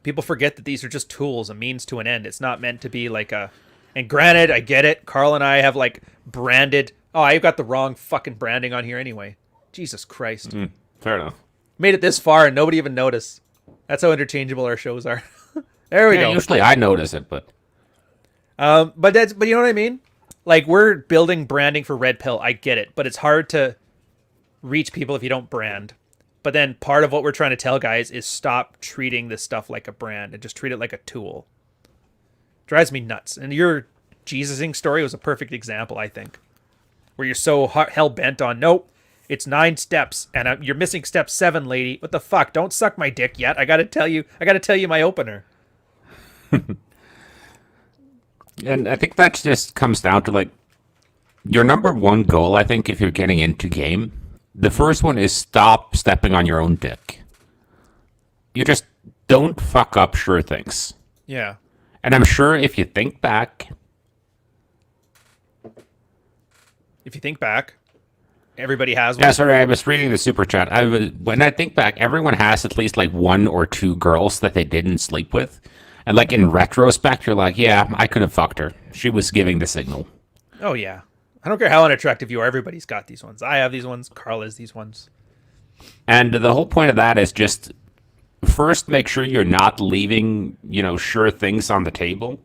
People forget that these are just tools, a means to an end. It's not meant to be like a... And granted, I get it. Carl and I have like branded... Oh, I've got the wrong fucking branding on here anyway. Jesus Christ. Fair enough. Made it this far and nobody even noticed. That's how interchangeable our shows are. There we go. Usually I notice it, but... But you know what I mean? Like, we're building branding for Red Pill. I get it. But it's hard to reach people if you don't brand. But then part of what we're trying to tell guys is stop treating this stuff like a brand and just treat it like a tool. Drives me nuts. And your Jesusing story was a perfect example, I think. Where you're so hell-bent on, nope, it's 9 steps, and you're missing step 7, lady. What the fuck? Don't suck my dick yet. I gotta tell you my opener. And I think that just comes down to, like, your number one goal, I think, if you're getting into game, the first one is stop stepping on your own dick. You just don't fuck up sure things. Yeah. And I'm sure if you think back, if you think back, everybody has one. Yeah, sorry, I was reading the super chat. When I think back, everyone has at least like one or two girls that they didn't sleep with. And like in retrospect, you're like, yeah, I could have fucked her. She was giving the signal. Oh yeah, I don't care how unattractive you are. Everybody's got these ones. I have these ones. Carl has these ones. And the whole point of that is just first make sure you're not leaving, sure things on the table.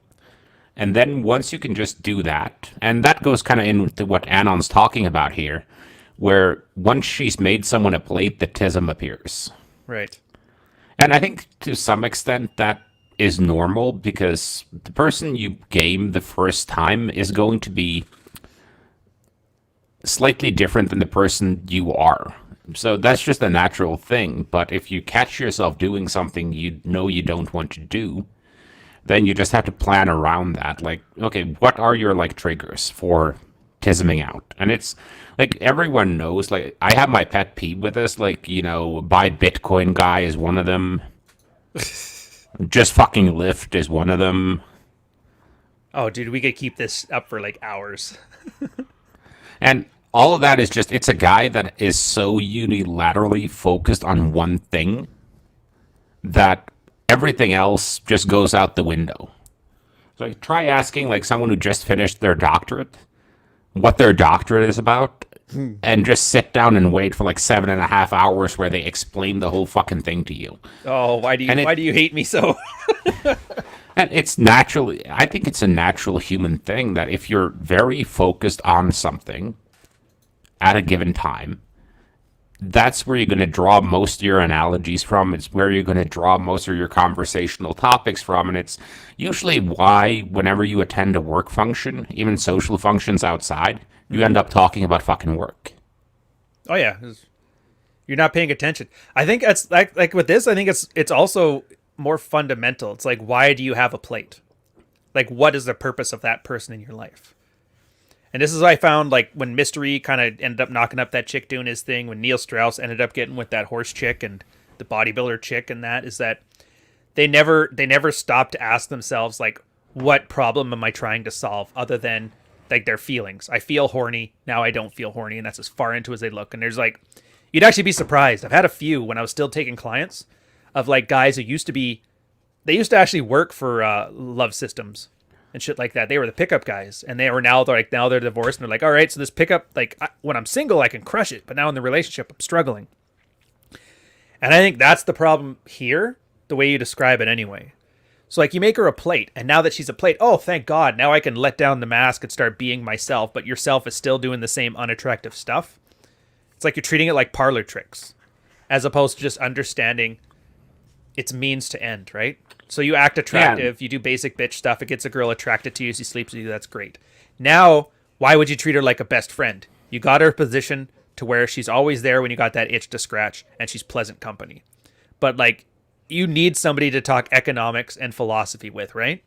And then once you can just do that, and that goes kind of into what Anon's talking about here, where once she's made someone a plate, the tism appears. Right. And I think to some extent that is normal because the person you game the first time is going to be slightly different than the person you are. So that's just a natural thing. But if you catch yourself doing something you know you don't want to do, then you just have to plan around that. Like, okay, what are your like triggers for tisming out? And it's like everyone knows, like I have my pet peeve with this, like, buy Bitcoin guy is one of them. Just fucking lift is one of them. Oh, dude, we could keep this up for like hours. And all of that is just, it's a guy that is so unilaterally focused on one thing that everything else just goes out the window. So like, try asking like someone who just finished their doctorate what their doctorate is about and just sit down and wait for like 7.5 hours where they explain the whole fucking thing to you. Oh, why do you hate me so? And it's naturally, I think it's a natural human thing that if you're very focused on something at a given time, that's where you're going to draw most of your analogies from. It's where you're going to draw most of your conversational topics from. And it's usually why, whenever you attend a work function, even social functions outside, you end up talking about fucking work. Oh, yeah. You're not paying attention. I think it's like with this, I think it's also more fundamental. It's like, why do you have a plate? Like, what is the purpose of that person in your life? And this is what I found, like, when Mystery kind of ended up knocking up that chick doing his thing, when Neil Strauss ended up getting with that horse chick and the bodybuilder chick, and that is that they never stopped to ask themselves, like, what problem am I trying to solve other than, like, their feelings. I feel horny, now I don't feel horny, and that's as far into as they look. And there's, like, you'd actually be surprised. I've had a few when I was still taking clients of, like, guys who they used to actually work for Love Systems and shit like that. They were the pickup guys, and they're divorced, and they're like, all right, so this pickup, like, when I'm single, I can crush it, but now in the relationship, I'm struggling. And I think that's the problem here, the way you describe it anyway. So, like, you make her a plate, and now that she's a plate, oh, thank God, now I can let down the mask and start being myself, but yourself is still doing the same unattractive stuff. It's like you're treating it like parlor tricks, as opposed to just understanding its means to end, right? So you act attractive, you do basic bitch stuff, it gets a girl attracted to you, she sleeps with you, that's great. Now, why would you treat her like a best friend? You got her a position to where she's always there when you got that itch to scratch, and she's pleasant company. But, like, you need somebody to talk economics and philosophy with, right?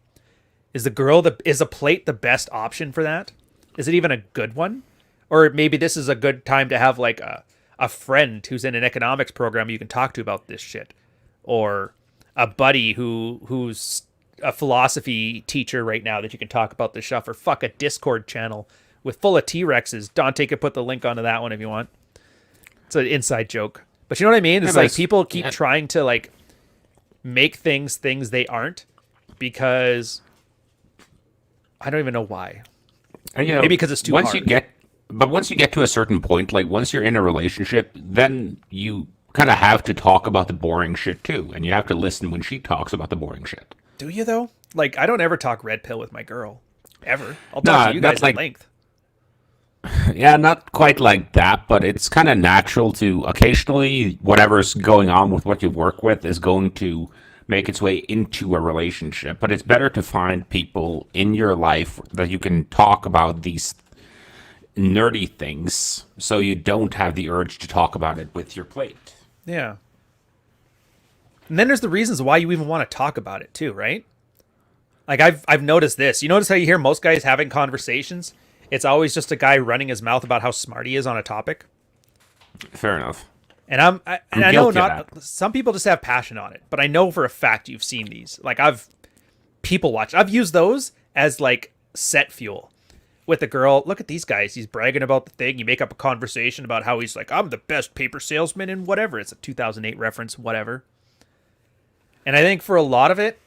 Is a plate the best option for that? Is it even a good one? Or maybe this is a good time to have, like, a friend who's in an economics program you can talk to about this shit. Or a buddy who's a philosophy teacher right now that you can talk about this stuff, or fuck a Discord channel with full of T-Rexes. Dante could put the link onto that one if you want. It's an inside joke. But you know what I mean? It's like people keep trying to, like, make things they aren't because I don't even know why. And, maybe because it's too hard. Once you get to a certain point, like once you're in a relationship, then you kind of have to talk about the boring shit too, and you have to listen when she talks about the boring shit. Do you though? Like, I don't ever talk red pill with my girl, ever. I'll talk to you guys at length. Yeah, not quite like that, but it's kind of natural to occasionally whatever's going on with what you work with is going to make its way into a relationship. But it's better to find people in your life that you can talk about these nerdy things so you don't have the urge to talk about it with your plate. Yeah. And then there's the reasons why you even want to talk about it too, right? Like, I've noticed this. You notice how you hear most guys having conversations? It's always just a guy running his mouth about how smart he is on a topic. Fair enough. And I know not some people just have passion on it, but I know for a fact you've seen these. Like, I've people watched. I've used those as, like, set fuel. with a girl. Look at these guys. He's bragging about the thing. You make up a conversation about how he's like, I'm the best paper salesman in whatever. It's a 2008 reference, whatever. And I think for a lot of it,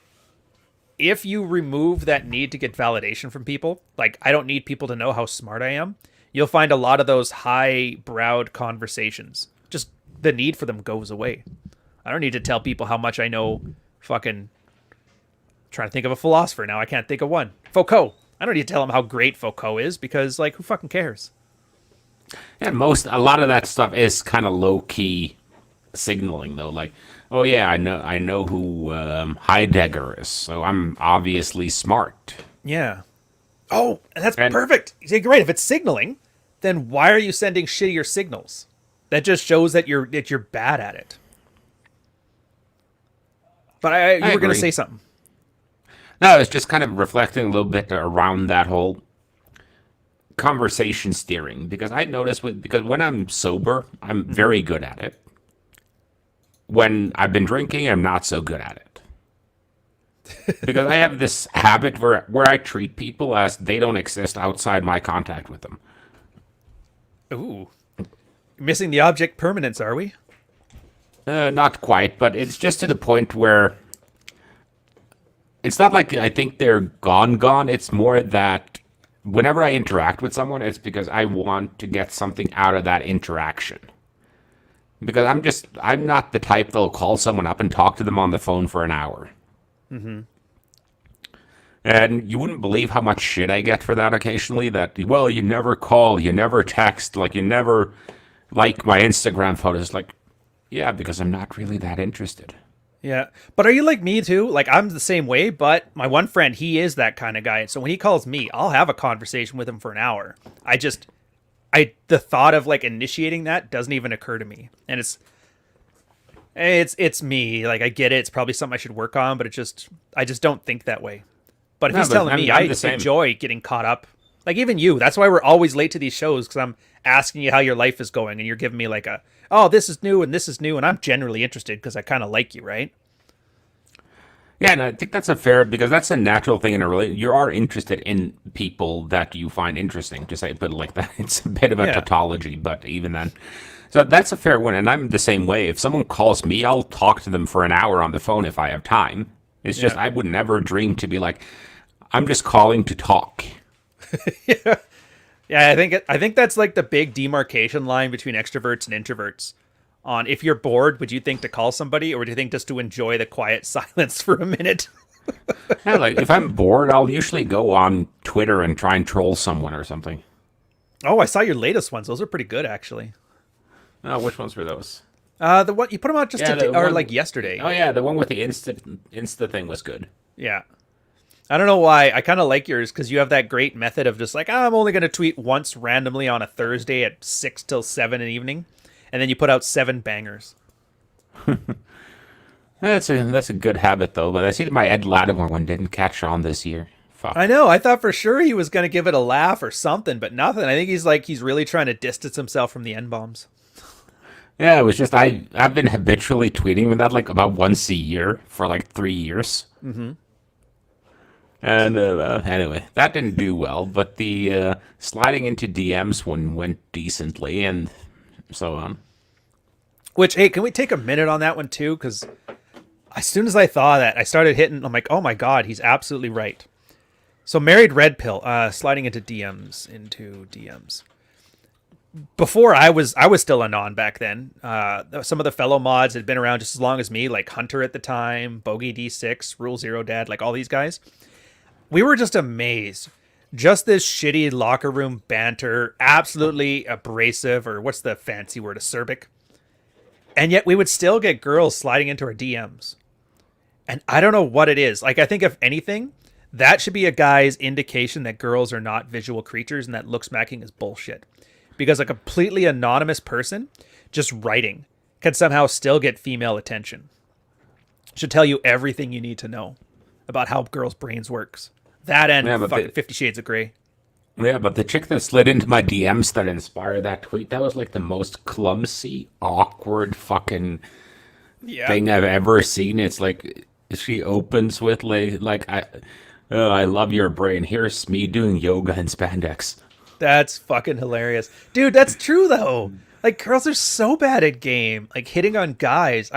if you remove that need to get validation from people, like I don't need people to know how smart I am, you'll find a lot of those high-browed conversations. Just the need for them goes away. I don't need to tell people how much I know. Fucking trying to think of a philosopher now. I can't think of one. Foucault. I don't need to tell them how great Foucault is because, like, who fucking cares? And a lot of that stuff is kind of low key signaling, though. Like, oh yeah, I know who Heidegger is, so I'm obviously smart. Yeah. Oh, and that's perfect. You say, great. If it's signaling, then why are you sending shittier signals? That just shows that you're bad at it. But you were going to say something. No, it's just kind of reflecting a little bit around that whole conversation steering, because I notice because when I'm sober, I'm very good at it. When I've been drinking, I'm not so good at it. Because I have this habit where I treat people as they don't exist outside my contact with them. Ooh. Missing the object permanence, are we? Not quite, but it's just to the point where it's not like I think they're gone. It's more that whenever I interact with someone, it's because I want to get something out of that interaction. Because I'm not the type that'll call someone up and talk to them on the phone for an hour. Mm-hmm. And you wouldn't believe how much shit I get for that occasionally. That, well, you never call, you never text, like you never like my Instagram photos. Like, yeah, because I'm not really that interested. Yeah. But are you like me too? Like I'm the same way, but my one friend, he is that kind of guy. So when he calls me, I'll have a conversation with him for an hour. The thought of like initiating that doesn't even occur to me. And it's me. Like I get it. It's probably something I should work on, but I just don't think that way. But if he's telling me, I enjoy getting caught up. Like even you, that's why we're always late to these shows, because I'm asking you how your life is going and you're giving me like this is new and this is new, and I'm generally interested because I kind of like you, right? Yeah, and I think that's because that's a natural thing in a relationship. You are interested in people that you find interesting, just say put it like that. It's a bit of a tautology, but even then. So that's a fair one, and I'm the same way. If someone calls me, I'll talk to them for an hour on the phone if I have time. It's just I would never dream to be like, I'm just calling to talk. Yeah, I think that's like the big demarcation line between extroverts and introverts. On if you're bored, would you think to call somebody, or do you think just to enjoy the quiet silence for a minute? Yeah, like if I'm bored, I'll usually go on Twitter and try and troll someone or something. Oh, I saw your latest ones. Those are pretty good, actually. Oh, which ones were those? The one you put them out just today, or like yesterday. Oh yeah, the one with the Insta thing was good. Yeah. I don't know why. I kind of like yours because you have that great method of just like, I'm only going to tweet once randomly on a Thursday at 6 till 7 in the evening. And then you put out 7 bangers. That's a good habit, though. But I see that my Ed Lattimore one didn't catch on this year. Fuck. I know. I thought for sure he was going to give it a laugh or something, but nothing. I think he's really trying to distance himself from the N-bombs. Yeah, it was just I've been habitually tweeting with that like about once a year for like 3 years. Mm-hmm. And anyway, that didn't do well. But the sliding into DMs one went decently, and so on. Which, hey, can we take a minute on that one too? Because as soon as I thought that, I started hitting. I'm like, oh my god, he's absolutely right. So married red pill, sliding into DMs. Before I was still a non back then. Some of the fellow mods had been around just as long as me, like Hunter at the time, Bogey D6, Rule Zero Dad, like all these guys. We were just amazed. Just this shitty locker room banter, absolutely abrasive, or what's the fancy word, acerbic. And yet we would still get girls sliding into our DMs. And I don't know what it is. Like, I think if anything, that should be a guy's indication that girls are not visual creatures and that look smacking is bullshit. Because a completely anonymous person just writing can somehow still get female attention. Should tell you everything you need to know about how girls' brains works. That and fucking 50 Shades of Grey. Yeah, but the chick that slid into my DMs that inspired that tweet, that was like the most clumsy, awkward fucking thing I've ever seen. It's like she opens with like Oh, I love your brain. Here's me doing yoga in spandex. That's fucking hilarious. Dude, that's true though. Like girls are so bad at game, like hitting on guys.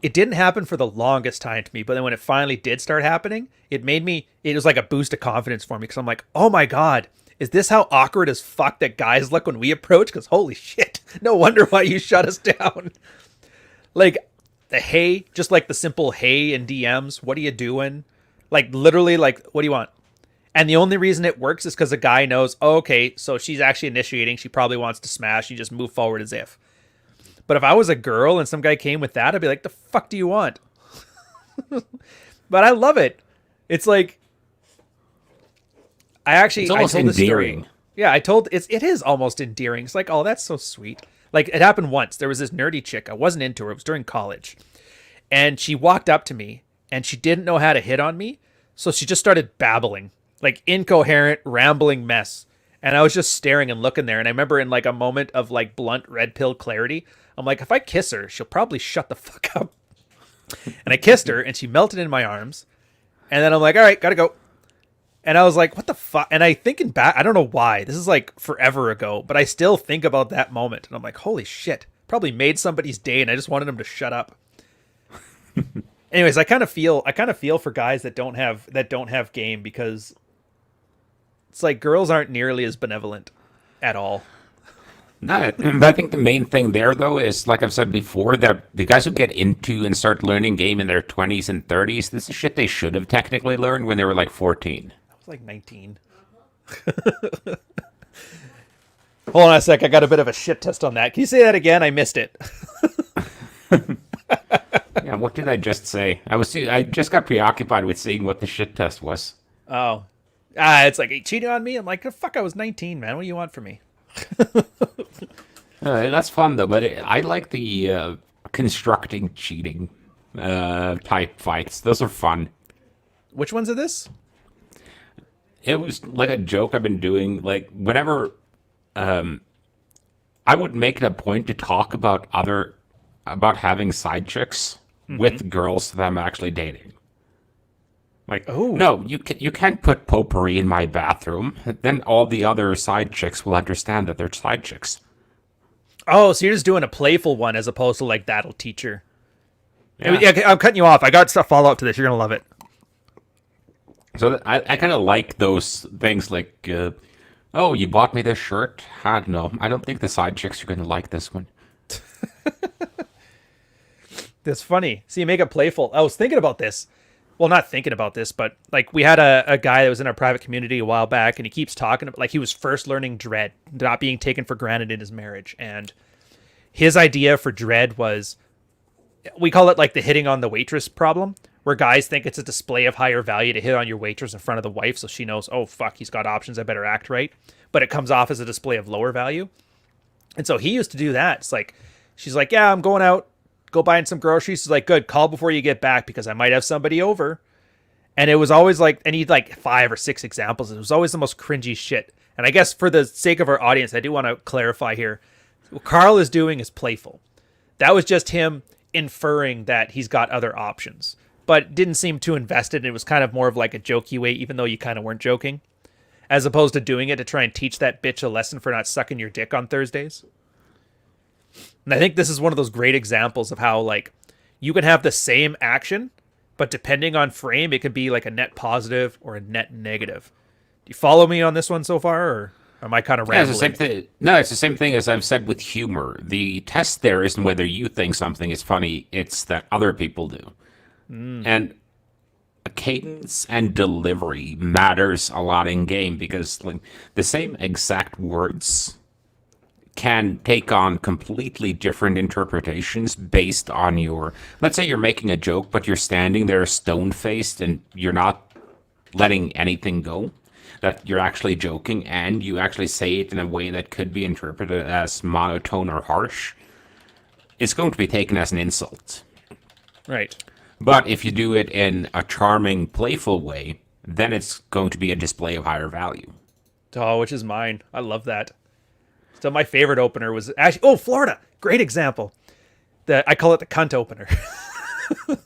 It didn't happen for the longest time to me, but then when it finally did start happening, it was like a boost of confidence for me because I'm like, "Oh my god, is this how awkward as fuck that guys look when we approach? Cuz holy shit. No wonder why you shut us down." Like the hey, just like the simple hey in DMs, what are you doing? Like literally like what do you want? And the only reason it works is because the guy knows, oh, okay, so she's actually initiating. She probably wants to smash. You just move forward as if. But if I was a girl and some guy came with that, I'd be like, the fuck do you want? But I love it. It's like, It's I almost told this story. endearing. Yeah, it is almost endearing. It's like, oh, that's so sweet. Like it happened once. There was this nerdy chick. I wasn't into her. It was during college. And she walked up to me and she didn't know how to hit on me. So she just started babbling, like incoherent, rambling mess. And I was just staring and looking there. And I remember in like a moment of like blunt red pill clarity, I'm like, if I kiss her, she'll probably shut the fuck up. And I kissed her and she melted in my arms. And then I'm like, all right, gotta go. And I was like, what the fuck? And I thinking back, I don't know why. This is like forever ago, but I still think about that moment. And I'm like, holy shit. Probably made somebody's day and I just wanted him to shut up. Anyways, I kind of feel for guys that don't have game because it's like girls aren't nearly as benevolent at all. No, but I think the main thing there, though, is like I've said before, that the guys who get into and start learning game in their 20s and 30s, this is shit they should have technically learned when they were like 14. I was like 19. Hold on a sec. I got a bit of a shit test on that. Can you say that again? I missed it. Yeah, what did I just say? I just got preoccupied with seeing what the shit test was. Oh. It's like, he cheated on me? I'm like, fuck, I was 19, man. What do you want from me? That's fun though, but I like the constructing cheating type fights. Those are fun. Which ones are this? It was like a joke I've been doing. Like whenever I would make it a point to talk about having side chicks with girls that I'm actually dating. Like, Oh. no, you can't put potpourri in my bathroom. Then all the other side chicks will understand that they're side chicks. Oh, so you're just doing a playful one as opposed to like that'll teach her. Yeah. Yeah, I'm cutting you off. I got stuff follow up to this. You're gonna love it. So I kind of like those things like, oh, you bought me this shirt? No, I don't think the side chicks are going to like this one. That's funny. So you make it playful. I was thinking about this. Well, not thinking about this, but like we had a guy that was in our private community a while back, and he keeps talking about like he was first learning dread, not being taken for granted in his marriage, and his idea for dread was, we call it like the hitting on the waitress problem, where guys think it's a display of higher value to hit on your waitress in front of the wife, so she knows, oh fuck, he's got options, I better act right, but it comes off as a display of lower value. And so he used to do that. It's like, she's like, yeah, I'm going out, go buying some groceries. He's like, good, call before you get back because I might have somebody over. And it was always like, and he'd like 5 or 6 examples. It was always the most cringy shit. And I guess for the sake of our audience, I do want to clarify here. What Carl is doing is playful. That was just him inferring that he's got other options, but didn't seem too invested. It was kind of more of like a jokey way, even though you kind of weren't joking, as opposed to doing it to try and teach that bitch a lesson for not sucking your dick on Thursdays. And I think this is one of those great examples of how like you can have the same action, but depending on frame, it could be like a net positive or a net negative. Do you follow me on this one so far, or am I kind of Yeah, it's rambling? the same thing. No, it's the same thing as I've said with humor. The test there isn't whether you think something is funny, it's that other people do. And cadence and delivery matters a lot in game because like the same exact words can take on completely different interpretations based on your, let's say you're making a joke but you're standing there stone faced and you're not letting anything go, that you're actually joking and you actually say it in a way that could be interpreted as monotone or harsh. It's going to be taken as an insult. Right. But if you do it in a charming, playful way, then it's going to be a display of higher value. Oh, which is mine. I love that. So my favorite opener was actually, oh, Florida. Great example. I call it the cunt opener.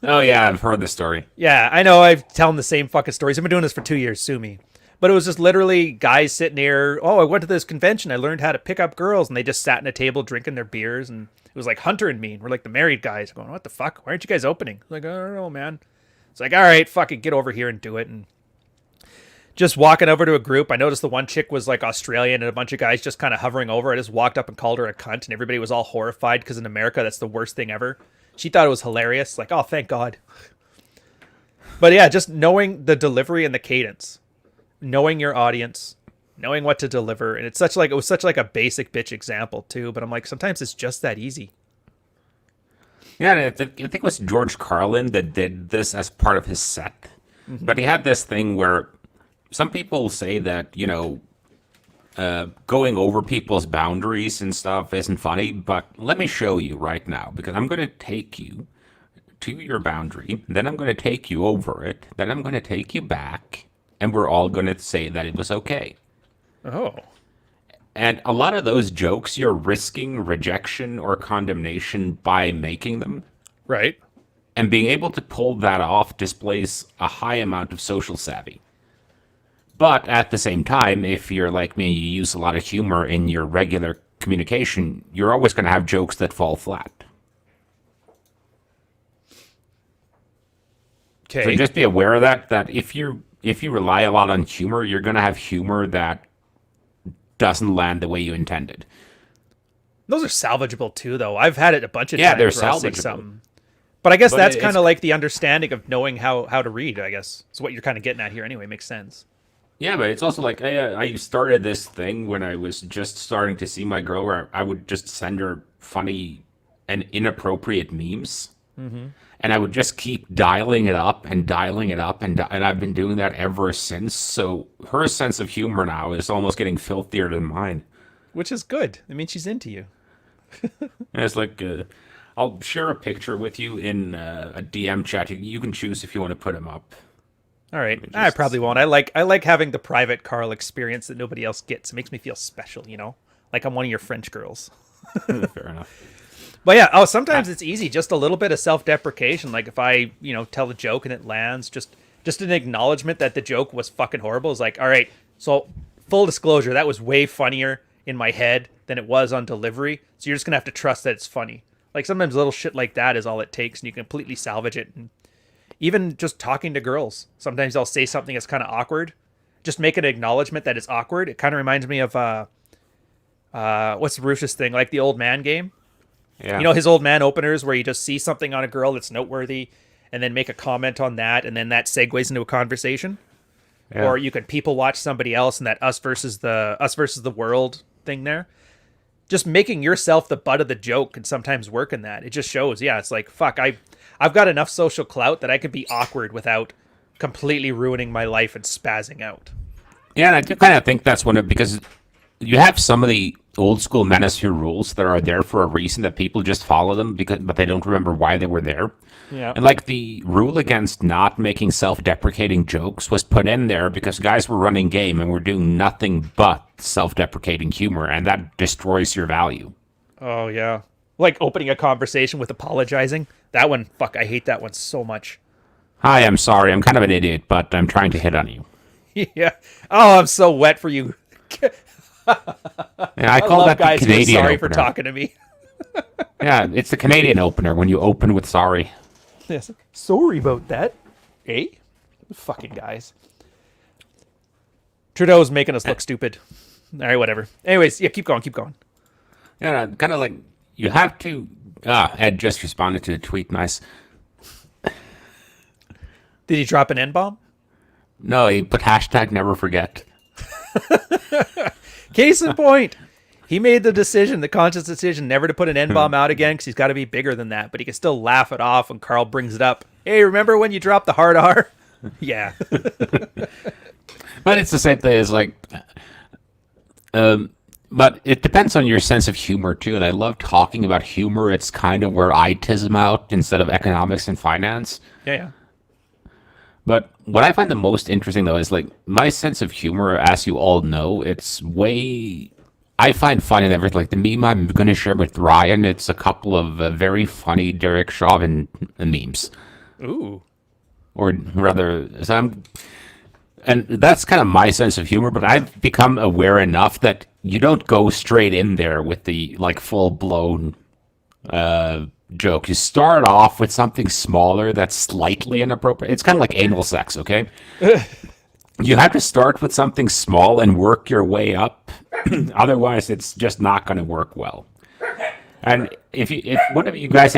Oh yeah, I've heard the story. Yeah, I know. I've telling the same fucking stories. I've been doing this for 2 years. Sue me. But it was just literally guys sitting here. Oh, I went to this convention. I learned how to pick up girls, and they just sat in a table drinking their beers, and it was like Hunter and me. And we're like the married guys going, "What the fuck? Why aren't you guys opening?" Like, I don't know, man. It's like, all right, fucking get over here and do it. And just walking over to a group, I noticed the one chick was like Australian, and a bunch of guys just kind of hovering over. I just walked up and called her a cunt, and everybody was all horrified because in America that's the worst thing ever. She thought it was hilarious. Like, oh, thank God. But yeah, just knowing the delivery and the cadence, knowing your audience, knowing what to deliver, and it was such like a basic bitch example too. But I'm like, sometimes it's just that easy. Yeah, I think it was George Carlin that did this as part of his set. But he had this thing where some people say that, going over people's boundaries and stuff isn't funny, but let me show you right now, because I'm going to take you to your boundary, then I'm going to take you over it, then I'm going to take you back, and we're all going to say that it was okay. Oh, And a lot of those jokes, you're risking rejection or condemnation by making them. right. And being able to pull that off displays a high amount of social savvy. But at the same time, if you're like me, you use a lot of humor in your regular communication, you're always going to have jokes that fall flat. So Okay. just be aware of that if you rely a lot on humor, you're going to have humor that doesn't land the way you intended. Those are salvageable too, though. I've had it a bunch of Yeah, times they're where I'll say salvageable. something. But I guess But that's it's kind of like the understanding of knowing how to read, I guess. It's what you're kind of getting at here anyway. Makes sense. Yeah, but it's also like I started this thing when I was just starting to see my girl, where I would just send her funny and inappropriate memes, and I would just keep dialing it up and dialing it up, and I've been doing that ever since. So her sense of humor now is almost getting filthier than mine. Which is good. I mean, she's into you. And it's like I'll share a picture with you in a DM chat. You can choose if you want to put them up. All right. Just- I probably won't. I like having the private Carl experience that nobody else gets. It makes me feel special, Like I'm one of your French girls. Fair enough. But yeah, sometimes it's easy. Just a little bit of self-deprecation. Like if I, tell a joke and it lands, just an acknowledgement that the joke was fucking horrible is like, all right, so full disclosure, that was way funnier in my head than it was on delivery. So you're just gonna have to trust that it's funny. Like sometimes little shit like that is all it takes, and you can completely salvage it. And even just talking to girls, sometimes I'll say something that's kind of awkward. Just make an acknowledgement that it's awkward. It kind of reminds me of what's the Rufus thing, like the old man game. Yeah. His old man openers where you just see something on a girl that's noteworthy and then make a comment on that, and then that segues into a conversation. Yeah. Or you can people watch somebody else and that us versus the world thing there. Just making yourself the butt of the joke can sometimes work in that. It just shows, yeah, it's like, fuck, I've got enough social clout that I can be awkward without completely ruining my life and spazzing out. Yeah, and I do kind of think that's because you have some of the old school manosphere rules that are there for a reason, that people just follow them but they don't remember why they were there. Yeah. And like the rule against not making self-deprecating jokes was put in there because guys were running game and were doing nothing but self-deprecating humor, and that destroys your value. Oh, yeah. Like opening a conversation with apologizing. That one, fuck, I hate that one so much. Hi, I'm sorry. I'm kind of an idiot, but I'm trying to hit on you. Yeah. Oh, I'm so wet for you. Yeah, I call love that the guys who are Canadian sorry opener. for talking to me. Yeah, it's the Canadian opener when you open with sorry. Yes. Sorry about that. Eh? Fucking guys. Trudeau's making us look stupid. All right, whatever. Anyways, yeah, keep going. Yeah, kind of like you have to. Ed just responded to the tweet. Nice. Did he drop an N-bomb? No, he put hashtag never forget. Case in point. He made the conscious decision, never to put an N-bomb out again because he's got to be bigger than that. But he can still laugh it off when Carl brings it up. Hey, remember when you dropped the hard R? Yeah. But it's the same thing as like, but it depends on your sense of humor too. And I love talking about humor. It's kind of where I tism out instead of economics and finance. Yeah. But what I find the most interesting though is like my sense of humor, as you all know, it's way. I find fun in everything. Like the meme I'm going to share with Ryan, it's a couple of very funny Derek Chauvin memes. Ooh. Or rather, and that's kind of my sense of humor, but I've become aware enough that you don't go straight in there with the like full blown joke. You start off with something smaller that's slightly inappropriate. It's kind of like anal sex, okay? You have to start with something small and work your way up. Otherwise, it's just not going to work well. And if one of you guys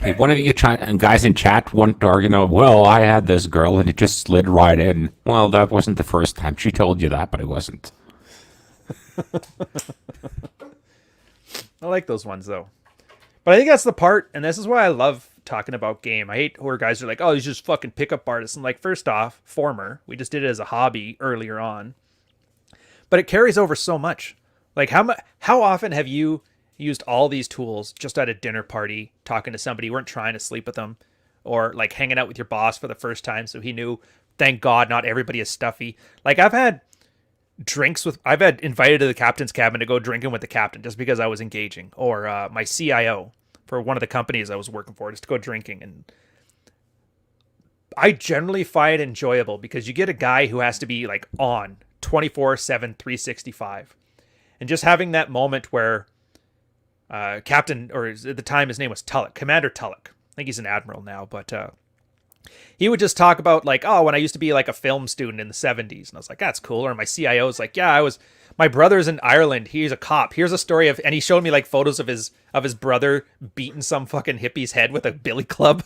if one of you guys in chat want to argue, well, I had this girl and it just slid right in. Well, that wasn't the first time. She told you that, but it wasn't. I like those ones though. But I think that's the part, and this is why I love talking about game. I hate where guys are like, oh, he's just fucking pickup artists. And like, first off, we just did it as a hobby earlier on. But it carries over so much. Like how often have you used all these tools just at a dinner party, talking to somebody, you weren't trying to sleep with them, or like hanging out with your boss for the first time, so he knew, thank God, not everybody is stuffy. Like I've had invited to the captain's cabin to go drinking with the captain just because I was engaging, or my CIO for one of the companies I was working for, just to go drinking. And I generally find it enjoyable because you get a guy who has to be like on 24/7, 365, and just having that moment where Captain, or at the time his name was Tulloch, Commander Tulloch. I think he's an admiral now, but he would just talk about like, oh, when I used to be like a film student in the 70s. And I was like, that's cool. Or my CIO was like, yeah, my brother's in Ireland. He's a cop. Here's a story and he showed me like photos of his brother beating some fucking hippie's head with a billy club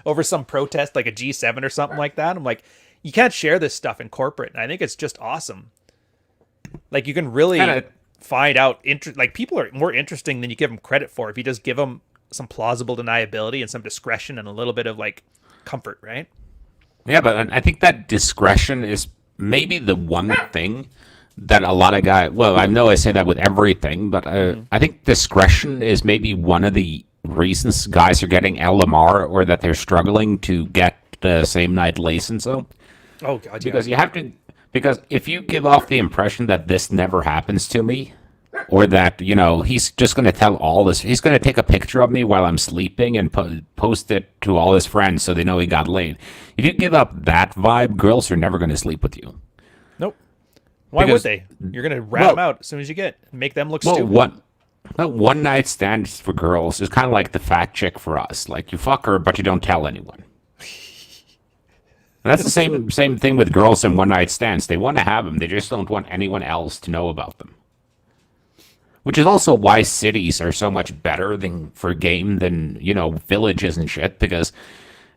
over some protest, like a G7 or something like that. I'm like, you can't share this stuff in corporate. And I think it's just awesome. Like you can really find out, like people are more interesting than you give them credit for if you just give them some plausible deniability and some discretion and a little bit of like comfort, right? Yeah, but I think that discretion is maybe the one thing that a lot of guys, well, I know I say that with everything, but I think discretion is maybe one of the reasons guys are getting LMR, or that they're struggling to get the same night license. So, oh god, because you have to, because if you give off the impression that this never happens to me, or that, he's just going to tell all this, he's going to take a picture of me while I'm sleeping and post it to all his friends so they know he got laid. If you give up that vibe, girls are never going to sleep with you. Nope. Why would they? You're going to rat them out as soon as you make them look stupid. One night stands for girls is kind of like the fat chick for us. Like, you fuck her, but you don't tell anyone. And that's the same thing with girls and one night stands. They want to have them. They just don't want anyone else to know about them. Which is also why cities are so much better for game than, villages and shit. Because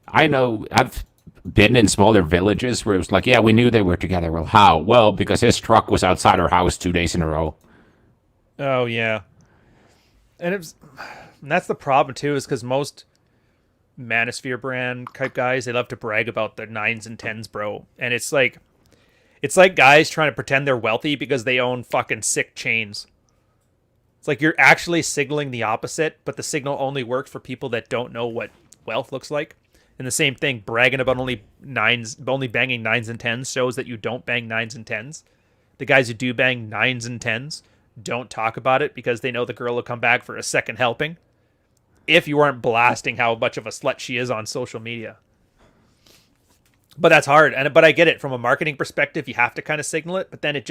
I know I've been in smaller villages where it was like, yeah, we knew they were together. Well, how? Well, because his truck was outside our house 2 days in a row. Oh, yeah. And that's the problem, too, is because most manosphere brand type guys, they love to brag about their 9s and 10s, bro. And it's like guys trying to pretend they're wealthy because they own fucking sick chains. It's like you're actually signaling the opposite, but the signal only works for people that don't know what wealth looks like. And the same thing, bragging about only banging 9s and 10s shows that you don't bang 9s and 10s. The guys who do bang 9s and 10s don't talk about it because they know the girl will come back for a second helping if you aren't blasting how much of a slut she is on social media. But that's hard. But I get it. From a marketing perspective, you have to kind of signal it, but then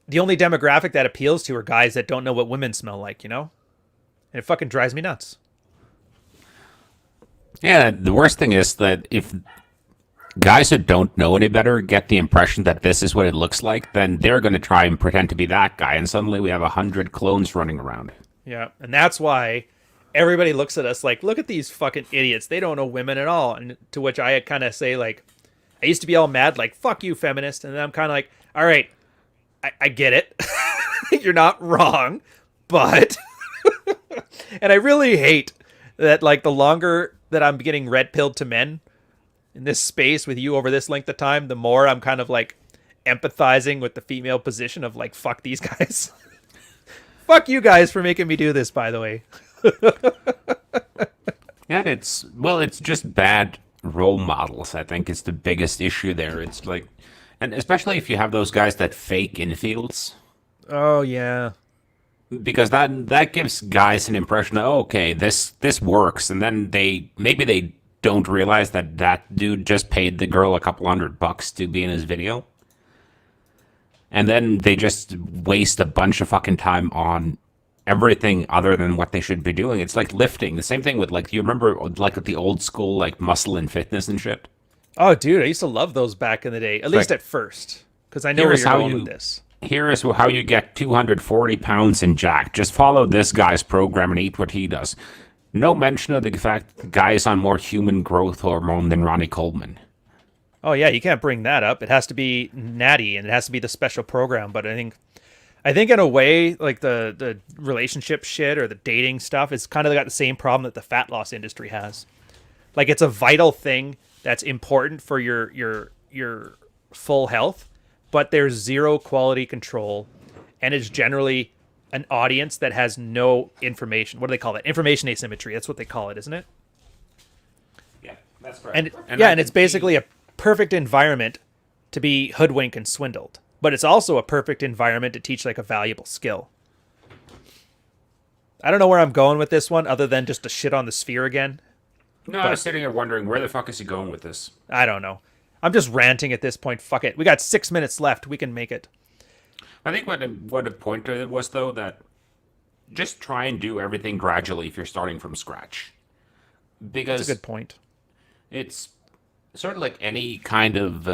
the only demographic that appeals to are guys that don't know what women smell like, And it fucking drives me nuts. Yeah, the worst thing is that if guys who don't know any better get the impression that this is what it looks like, then they're going to try and pretend to be that guy, and suddenly we have 100 clones running around. Yeah, and that's why everybody looks at us like, look at these fucking idiots. They don't know women at all. And to which I kind of say, like, I used to be all mad, like, fuck you, feminist. And then I'm kind of like, all right, I get it. You're not wrong, but and I really hate that, like, the longer that I'm getting red pilled to men in this space with you over this length of time, the more I'm kind of like empathizing with the female position of like, fuck these guys. Fuck you guys for making me do this, by the way. Yeah, it's just bad role models, I think, is the biggest issue there. It's like, and especially if you have those guys that fake infields. Oh yeah. because that gives guys an impression that, oh, okay, this works, and then they don't realize that that dude just paid the girl a couple $100 to be in his video, and then they just waste a bunch of fucking time on everything other than what they should be doing. It's like lifting. The same thing with, like, you remember like the old school like muscle and fitness and shit. Oh dude, I used to love those back in the day. At It's least like, at first, because I know where you're going with this. here is how you get 240 pounds in jack. Just follow this guy's program and eat what he does. No mention of the fact that the guy is on more human growth hormone than Ronnie Coleman. Oh yeah, you can't bring that up. It has to be natty and it has to be the special program. But I think in a way, like the relationship shit or the dating stuff, it's kind of got the same problem that the fat loss industry has. Like it's a vital thing that's important for your full health, but there's zero quality control, and it's generally an audience that has no information. What do they call that? Information asymmetry. That's what they call it, isn't it? Yeah, that's correct. And it's basically a perfect environment to be hoodwinked and swindled, but it's also a perfect environment to teach like a valuable skill. I don't know where I'm going with this one, other than just to shit on the sphere again. No, I was sitting here wondering where the fuck is he going with this. I don't know. I'm just ranting at this point. Fuck it. We got 6 minutes left. We can make it. I think what the point of it was, though, that just try and do everything gradually if you're starting from scratch, That's a because good point. it's sort of like any kind of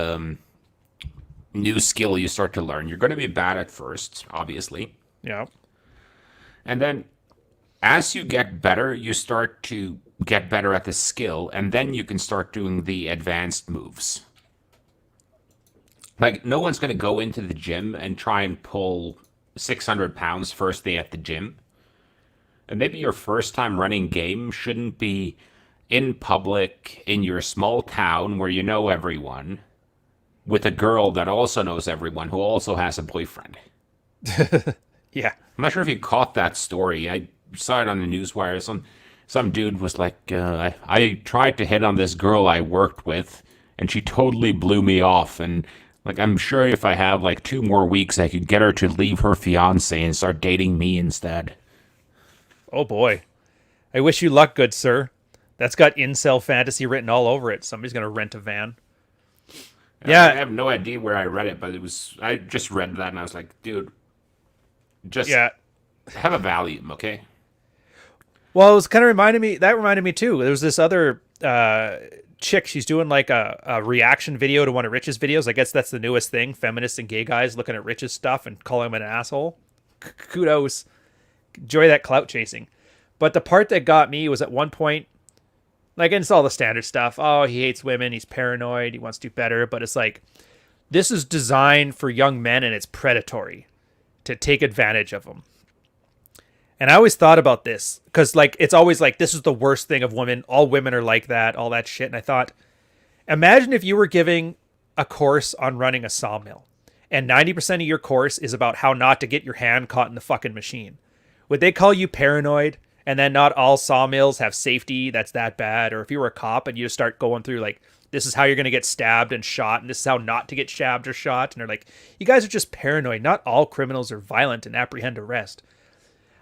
new skill you start to learn. You're going to be bad at first, obviously, Yeah. and then as you get better, you start to get better at the skill, and then you can start doing the advanced moves. Like, no one's going to go into the gym and try and pull 600 pounds first day at the gym. And maybe your first time running game shouldn't be in public in your small town where you know everyone with a girl that also knows everyone who also has a boyfriend. Yeah. I'm not sure if you caught that story. I saw it on the newswire. Some dude was like, I tried to hit on this girl I worked with, and she totally blew me off. And like, I'm sure if I have like 2 more weeks, I could get her to leave her fiance and start dating me instead. Oh boy. I wish you luck, good sir. That's got incel fantasy written all over it. Somebody's gonna rent a van. I Yeah. have no idea where I read it, but I just read that and I was like, dude, just Yeah. have a Valium, okay? Well, it was kind of reminded me. That reminded me too. There was this other chick. She's doing like a reaction video to one of Rich's videos. I guess that's the newest thing. Feminists and gay guys looking at Rich's stuff and calling him an asshole. Kudos. Enjoy that clout chasing. But the part that got me was at one point, like, and it's all the standard stuff. Oh, he hates women. He's paranoid. He wants to do better. But it's like, this is designed for young men and it's predatory to take advantage of them. And I always thought about this because, like, it's always like, this is the worst thing of women. All women are like that, all that shit. And I thought, imagine if you were giving a course on running a sawmill and 90% of your course is about how not to get your hand caught in the fucking machine. Would they call you paranoid? And then not all sawmills have safety that's that bad. Or if you were a cop and you just start going through, like, this is how you're going to get stabbed and shot, and this is how not to get stabbed or shot. And they're like, you guys are just paranoid. Not all criminals are violent and apprehend arrest.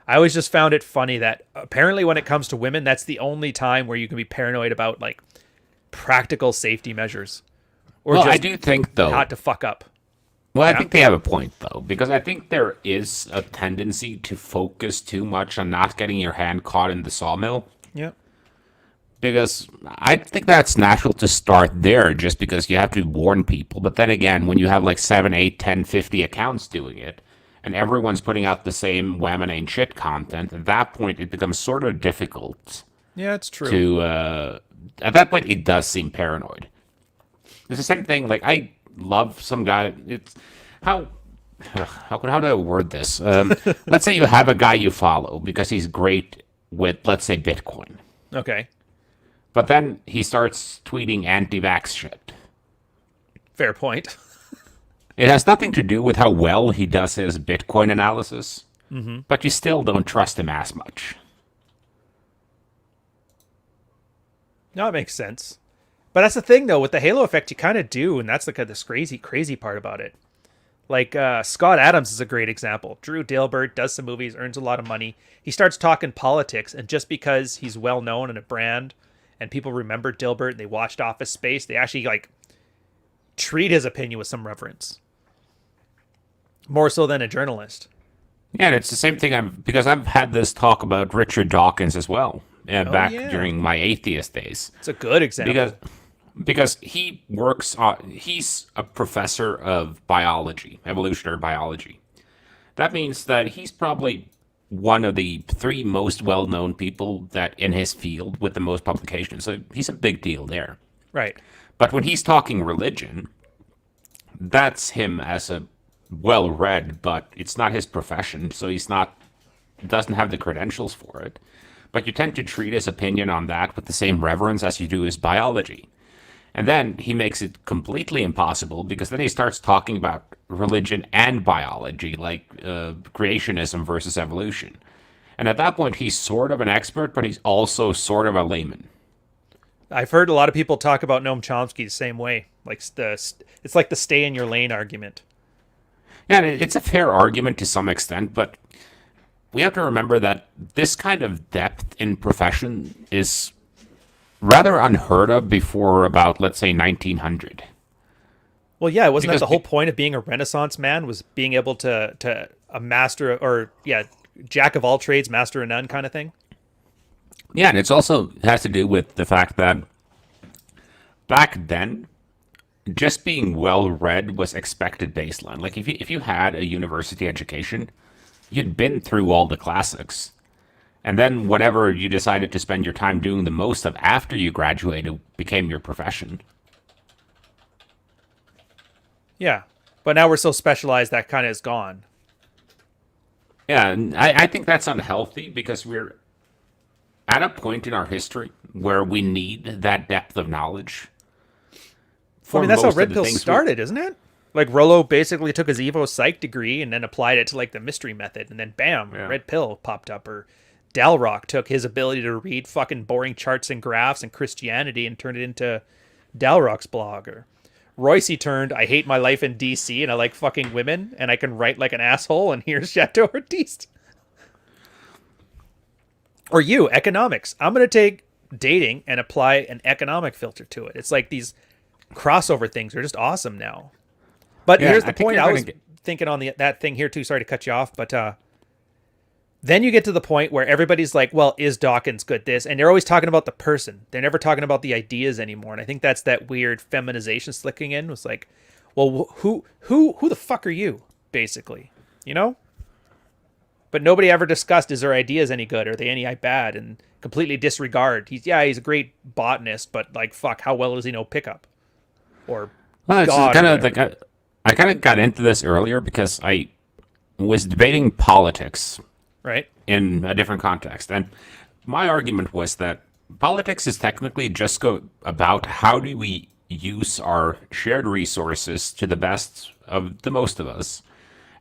I always just found it funny that apparently when it comes to women, that's the only time where you can be paranoid about, like, practical safety measures. Or Well, just I do think, though. not to fuck up. Well, I Yeah. think they have a point, though, because I think there is a tendency to focus too much on not getting your hand caught in the sawmill. Yeah. Because I think that's natural to start there just because you have to warn people. But then again, when you have like 7, 8, 10, 50 accounts doing it, and everyone's putting out the same wham ain't shit content, at that point it becomes sort of difficult Yeah, it's true. to, at that point it does seem paranoid. It's the same thing, like I love some guy, it's, how do I word this? Let's say you have a guy you follow because he's great with, let's say, Bitcoin. Okay. But then he starts tweeting anti-vax shit. Fair point. It has nothing to do with how well he does his Bitcoin analysis, Mm-hmm. but you still don't trust him as much. No, it makes sense. But that's the thing, though, with the halo effect, you kind of do, and that's the crazy, crazy part about it. Like Scott Adams is a great example. Drew Dilbert does some movies, earns a lot of money. He starts talking politics, and just because he's well known and a brand, and people remember Dilbert, and they watched Office Space, they actually like treat his opinion with some reverence, more so than a journalist. Yeah, and it's the same thing. Because I've had this talk about Richard Dawkins as well, Oh back yeah, during my atheist days. it's a good example. Because he works on, he's a professor of biology, evolutionary biology. That means that he's probably one of the three most well-known people that in his field with the most publications. So he's a big deal there. Right. But when he's talking religion, that's him as a well-read, but it's not his profession, so he's not doesn't have the credentials for it. But you tend to treat his opinion on that with the same reverence as you do his biology. And then he makes it completely impossible because then he starts talking about religion and biology, like creationism versus evolution. And at that point, he's sort of an expert, but he's also sort of a layman. I've heard a lot of people talk about Noam Chomsky the same way. Like it's like the stay in your lane argument. Yeah, and it's a fair argument to some extent, but we have to remember that this kind of depth in profession is rather unheard of before about, let's say, 1900. Well, yeah, wasn't Because that the whole point of being a Renaissance man was being able to a master or yeah, jack of all trades, master of none kind of thing? Yeah, and it's also has to do with the fact that back then, just being well read was expected baseline. Like if you had a university education, you'd been through all the classics. And then whatever you decided to spend your time doing the most of after you graduated became your profession. Yeah. But now we're so specialized that kind of is gone. Yeah, and I think that's unhealthy because we're at a point in our history where we need that depth of knowledge. I mean, that's how most of Red the Pill things started, isn't it? Like Rollo basically took his Evo Psych degree and then applied it to like the mystery method, and then bam, Yeah. Red Pill popped up. Or Dalrock took his ability to read fucking boring charts and graphs and Christianity and turned it into Dalrock's blog. Or Royce turned I hate my life in DC and I like fucking women and I can write like an asshole, and here's Chateau Artiste. Or you, economics. I'm gonna take dating and apply an economic filter to it. It's like these crossover things are just awesome now. But Yeah, here's the I think point. you're I gonna was get- thinking on that thing here too. Sorry to cut you off, but then you get to the point where everybody's like, "Well, is Dawkins good?" This, and they're always talking about the person. They're never talking about the ideas anymore. And I think that's that weird feminization slicking in. Was like, well, who the fuck are you, basically, you know? But nobody ever discussed is their ideas any good? Are they any bad? And completely disregard. He's a great botanist, but like, fuck, how well does he know pickup? Or Well, it's God, kind or of like I kind of got into this earlier because I was debating politics right? in a different context, and my argument was that politics is technically just about how do we use our shared resources to the best of the most of us,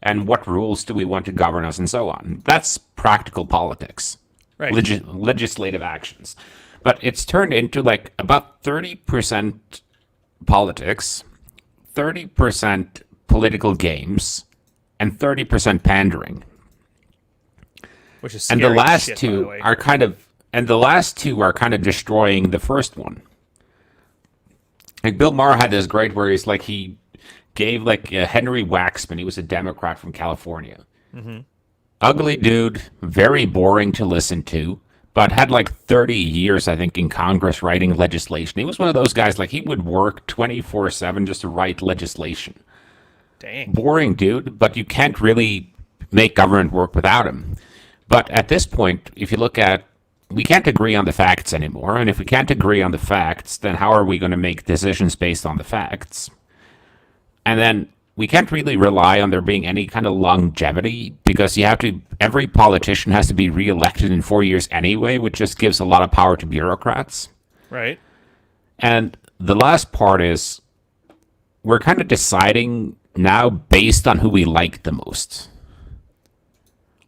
and what rules do we want to govern us, and so on. That's practical politics, Right. legislative actions. But it's turned into like about 30% politics, 30% political games, and 30% pandering. Which is And scary the last shit, by the two way. are kind of destroying the first one. Like Bill Maher had this great where he's like he gave like Henry Waxman. He was a Democrat from California. Ugly dude, very boring to listen to, but had like 30 years, I think, in Congress writing legislation. He was one of those guys, like he would work 24/7 just to write legislation. Dang. Boring dude, but you can't really make government work without him. But at this point, if you look at, we can't agree on the facts anymore. And if we can't agree on the facts, then how are we going to make decisions based on the facts? And then we can't really rely on there being any kind of longevity because every politician has to be reelected in 4 years anyway, which just gives a lot of power to bureaucrats. Right. And the last part is we're kind of deciding now based on who we like the most.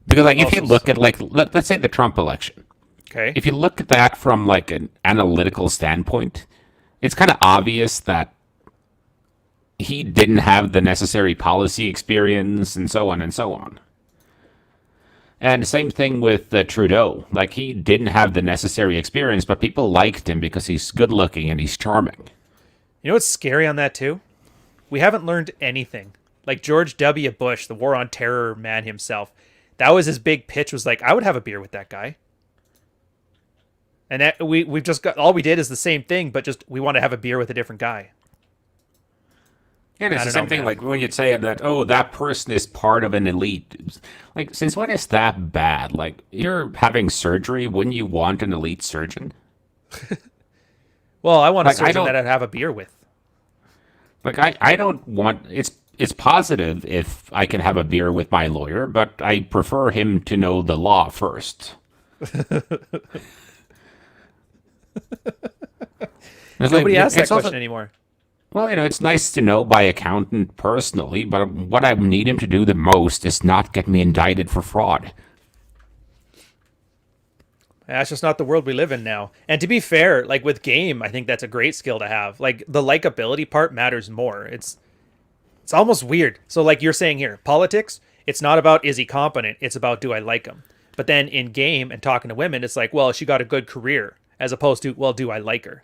Because like if you look at like let's say the Trump election, Okay. if you look at that from like an analytical standpoint, it's kind of obvious that he didn't have the necessary policy experience and so on and so on. And same thing with Trudeau. Like, he didn't have the necessary experience, but people liked him because he's good looking and he's charming. You know what's scary on that too? We haven't learned anything. Like George W. Bush, the war on terror man himself, that was his big pitch. Was like, I would have a beer with that guy. And that we've just got all we did is the same thing, but just we want to have a beer with a different guy. And it's I the don't same know, thing man. like when you'd say that, oh, that person is part of an elite. Like, since when is that bad? Like, you're having surgery, wouldn't you want an elite surgeon? Well, I want a Like, I surgeon don't, that I'd have a beer with. I don't want, it's positive if I can have a beer with my lawyer, but I prefer him to know the law first. It's like, Nobody asks that it's also, question anymore. well, it's nice to know by accountant personally, but what I need him to do the most is not get me indicted for fraud. That's just not the world we live in now. And to be fair, like with game, I think that's a great skill to have. Like the likability part matters more. It's almost weird. So like you're saying here, politics, it's not about is he competent, it's about do I like him. But then in game and talking to women, it's like, well, she got a good career, as opposed to, well, do I like her?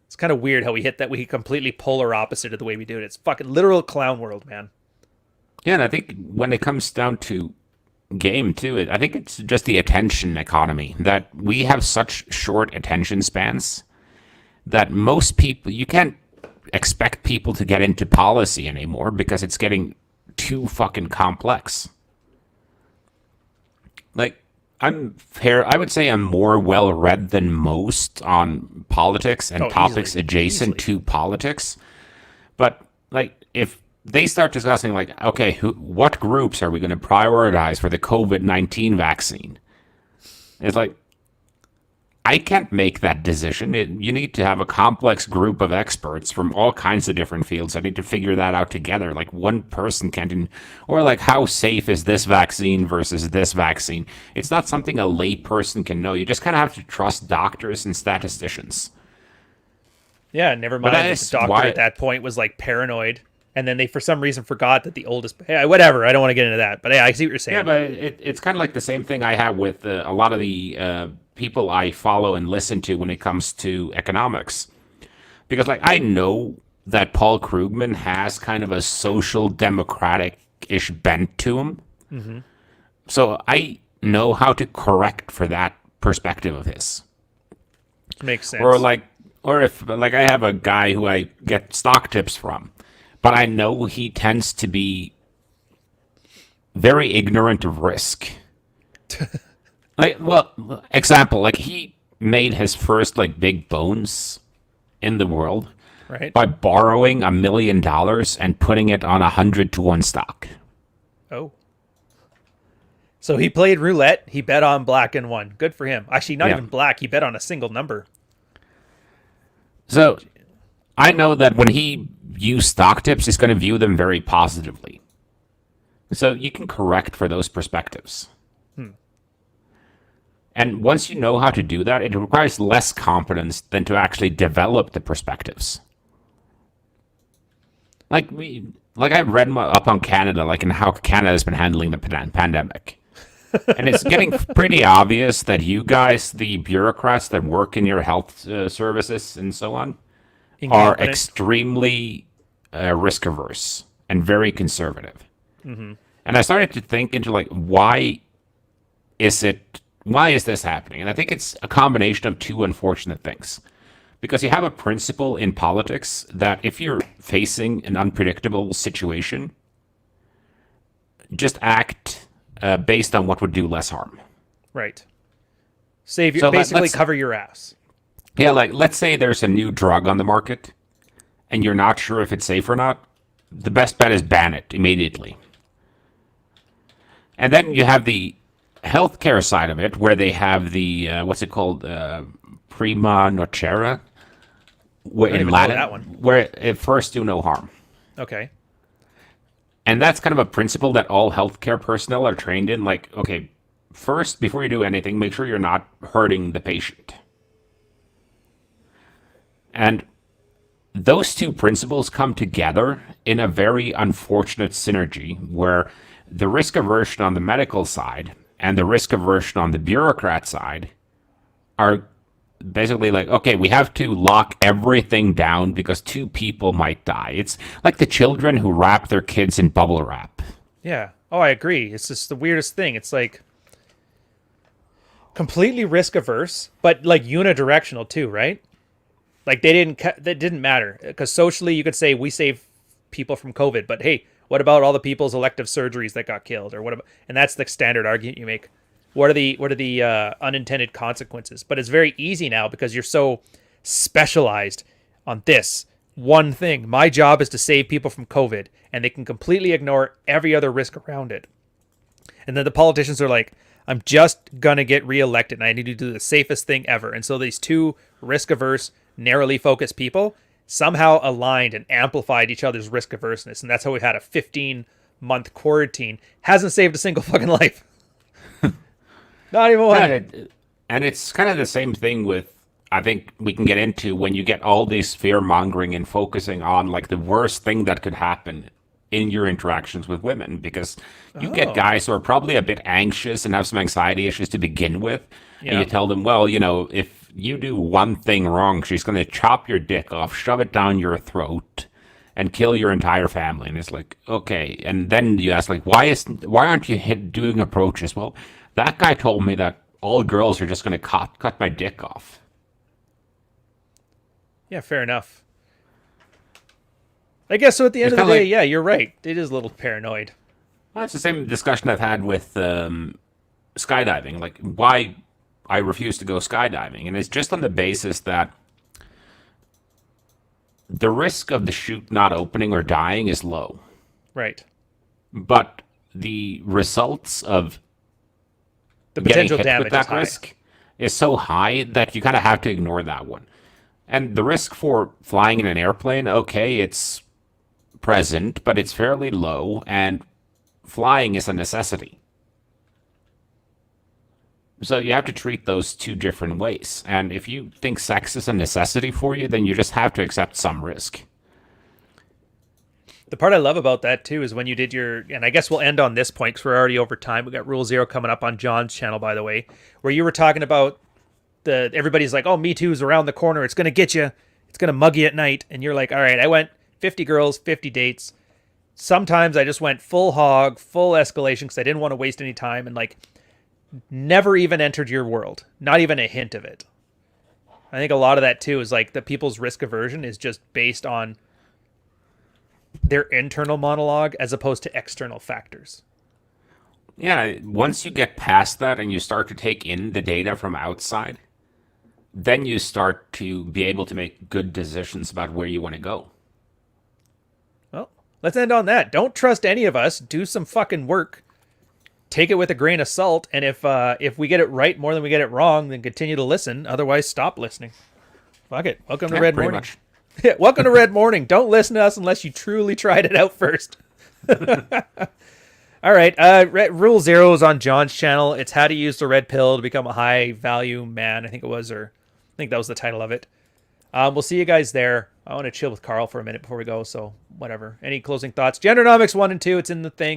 It's kind of weird how we completely polar opposite of the way we do it. It's fucking literal clown world, man. Yeah, and I think when it comes down to game too, I think it's just the attention economy that we have such short attention spans that most people, you can't expect people to get into policy anymore because it's getting too fucking complex. Like, I would say I'm more well read than most on politics and Oh, topics easily. adjacent Easily. to politics. But like, if they start discussing like, okay, what groups are we going to prioritize for the COVID-19 vaccine? It's like, I can't make that decision. You need to have a complex group of experts from all kinds of different fields. I need to figure that out together. Like, one person can't, or like, how safe is this vaccine versus this vaccine? It's not something a lay person can know. You just kind of have to trust doctors and statisticians. Yeah, never But mind that that the is doctor why, at that point was like paranoid. And then they, for some reason, forgot that the oldest. Hey, whatever. I don't want to get into that. But hey, I see what you're yeah, saying. but it's kind of like the same thing I have with a lot of the people I follow and listen to when it comes to economics. Because like I know that Paul Krugman has kind of a social democratic-ish bent to him. So I know how to correct for that perspective of his. Makes sense. Or like, or if like I have a guy who I get stock tips from, but I know he tends to be very ignorant of risk. Like, well, example, like he made his first like big bones in the world Right? by borrowing $1 million and putting it on 100-to-1 stock. Oh. So he played roulette. He bet on black and won. Good for him. Actually, not Yeah. even black. He bet on a single number. So I know that when he views stock tips, he's going to view them very positively. So you can correct for those perspectives. And once you know how to do that, it requires less competence than to actually develop the perspectives. Like I've read up on Canada, like and how Canada has been handling the pandemic. And it's getting pretty obvious that you guys, the bureaucrats that work in your health services and so on, are Incompetent. extremely risk averse and very conservative. And I started to think into like, why is this happening? And I think it's a combination of two unfortunate things. Because you have a principle in politics that if you're facing an unpredictable situation, just act based on what would do less harm. Right. Save your, So basically let's cover your ass. yeah, like let's say there's a new drug on the market, and you're not sure if it's safe or not. The best bet is ban it immediately. And then you have the healthcare side of it, where they have the what's it called, prima nocera, don't in even know Latin, that one. where it first do no harm. Okay. And that's kind of a principle that all healthcare personnel are trained in. Like, okay, first, before you do anything, make sure you're not hurting the patient. And those two principles come together in a very unfortunate synergy where the risk aversion on the medical side and the risk aversion on the bureaucrat side are basically like, okay, we have to lock everything down because two people might die. It's like the children who wrap their kids in bubble wrap. Yeah. Oh, I agree. It's just the weirdest thing. It's like completely risk averse, but like unidirectional too, right? Like that didn't matter because socially you could say we save people from COVID, but hey, what about all the people's elective surgeries that got killed, or what about? And that's the standard argument you make. What are the unintended consequences? But it's very easy now because you're so specialized on this one thing. My job is to save people from COVID, and they can completely ignore every other risk around it. And then the politicians are like, I'm just going to get reelected and I need to do the safest thing ever. And so these two risk averse, narrowly focused people somehow aligned and amplified each other's risk averseness. And that's how we've had a 15-month quarantine. Hasn't saved a single fucking life. Not even one. And it's kind of the same thing with, I think we can get into when you get all this fear mongering and focusing on like the worst thing that could happen in your interactions with women, because you get guys who are probably a bit anxious and have some anxiety issues to begin with. Yeah. And you tell them, well, if you do one thing wrong, she's going to chop your dick off, shove it down your throat, and kill your entire family. And it's like, okay. And then you ask, like, why aren't you doing approaches? Well, that guy told me that all girls are just going to cut my dick off. Yeah, fair enough. I guess so. At the end of the day, yeah, you're right. It is a little paranoid. Well, it's the same discussion I've had with skydiving. Like, why I refuse to go skydiving. And it's just on the basis that the risk of the chute not opening or dying is low. Right. But the results of the potential damage with that risk is so high that you kind of have to ignore that one. And the risk for flying in an airplane, okay, it's present, but it's fairly low, and flying is a necessity. So you have to treat those two different ways. And if you think sex is a necessity for you, then you just have to accept some risk. The part I love about that, too, is when you did and I guess we'll end on this point because we're already over time. We got Rule 0 coming up on John's channel, by the way, where you were talking about everybody's like, oh, Me Too's around the corner. It's going to get you. It's going to mug you at night. And you're like, all right, I went 50 girls, 50 dates. Sometimes I just went full hog, full escalation because I didn't want to waste any time and like never even entered your world. Not even a hint of it. I think a lot of that, too, is like the people's risk aversion is just based on their internal monologue as opposed to external factors. Yeah, once you get past that and you start to take in the data from outside, then you start to be able to make good decisions about where you want to go. Well, let's end on that. Don't trust any of us. Do some fucking work. Take it with a grain of salt. And if we get it right more than we get it wrong, then continue to listen. Otherwise, stop listening. Fuck it. Welcome to Red Morning. Much. Yeah, welcome to Red Morning. Don't listen to us unless you truly tried it out first. All right. Rule 0 is on John's channel. It's how to use the red pill to become a high value man. I think that was the title of it. We'll see you guys there. I want to chill with Carl for a minute before we go. So whatever. Any closing thoughts? Gendernomics 1 and 2. It's in the thing.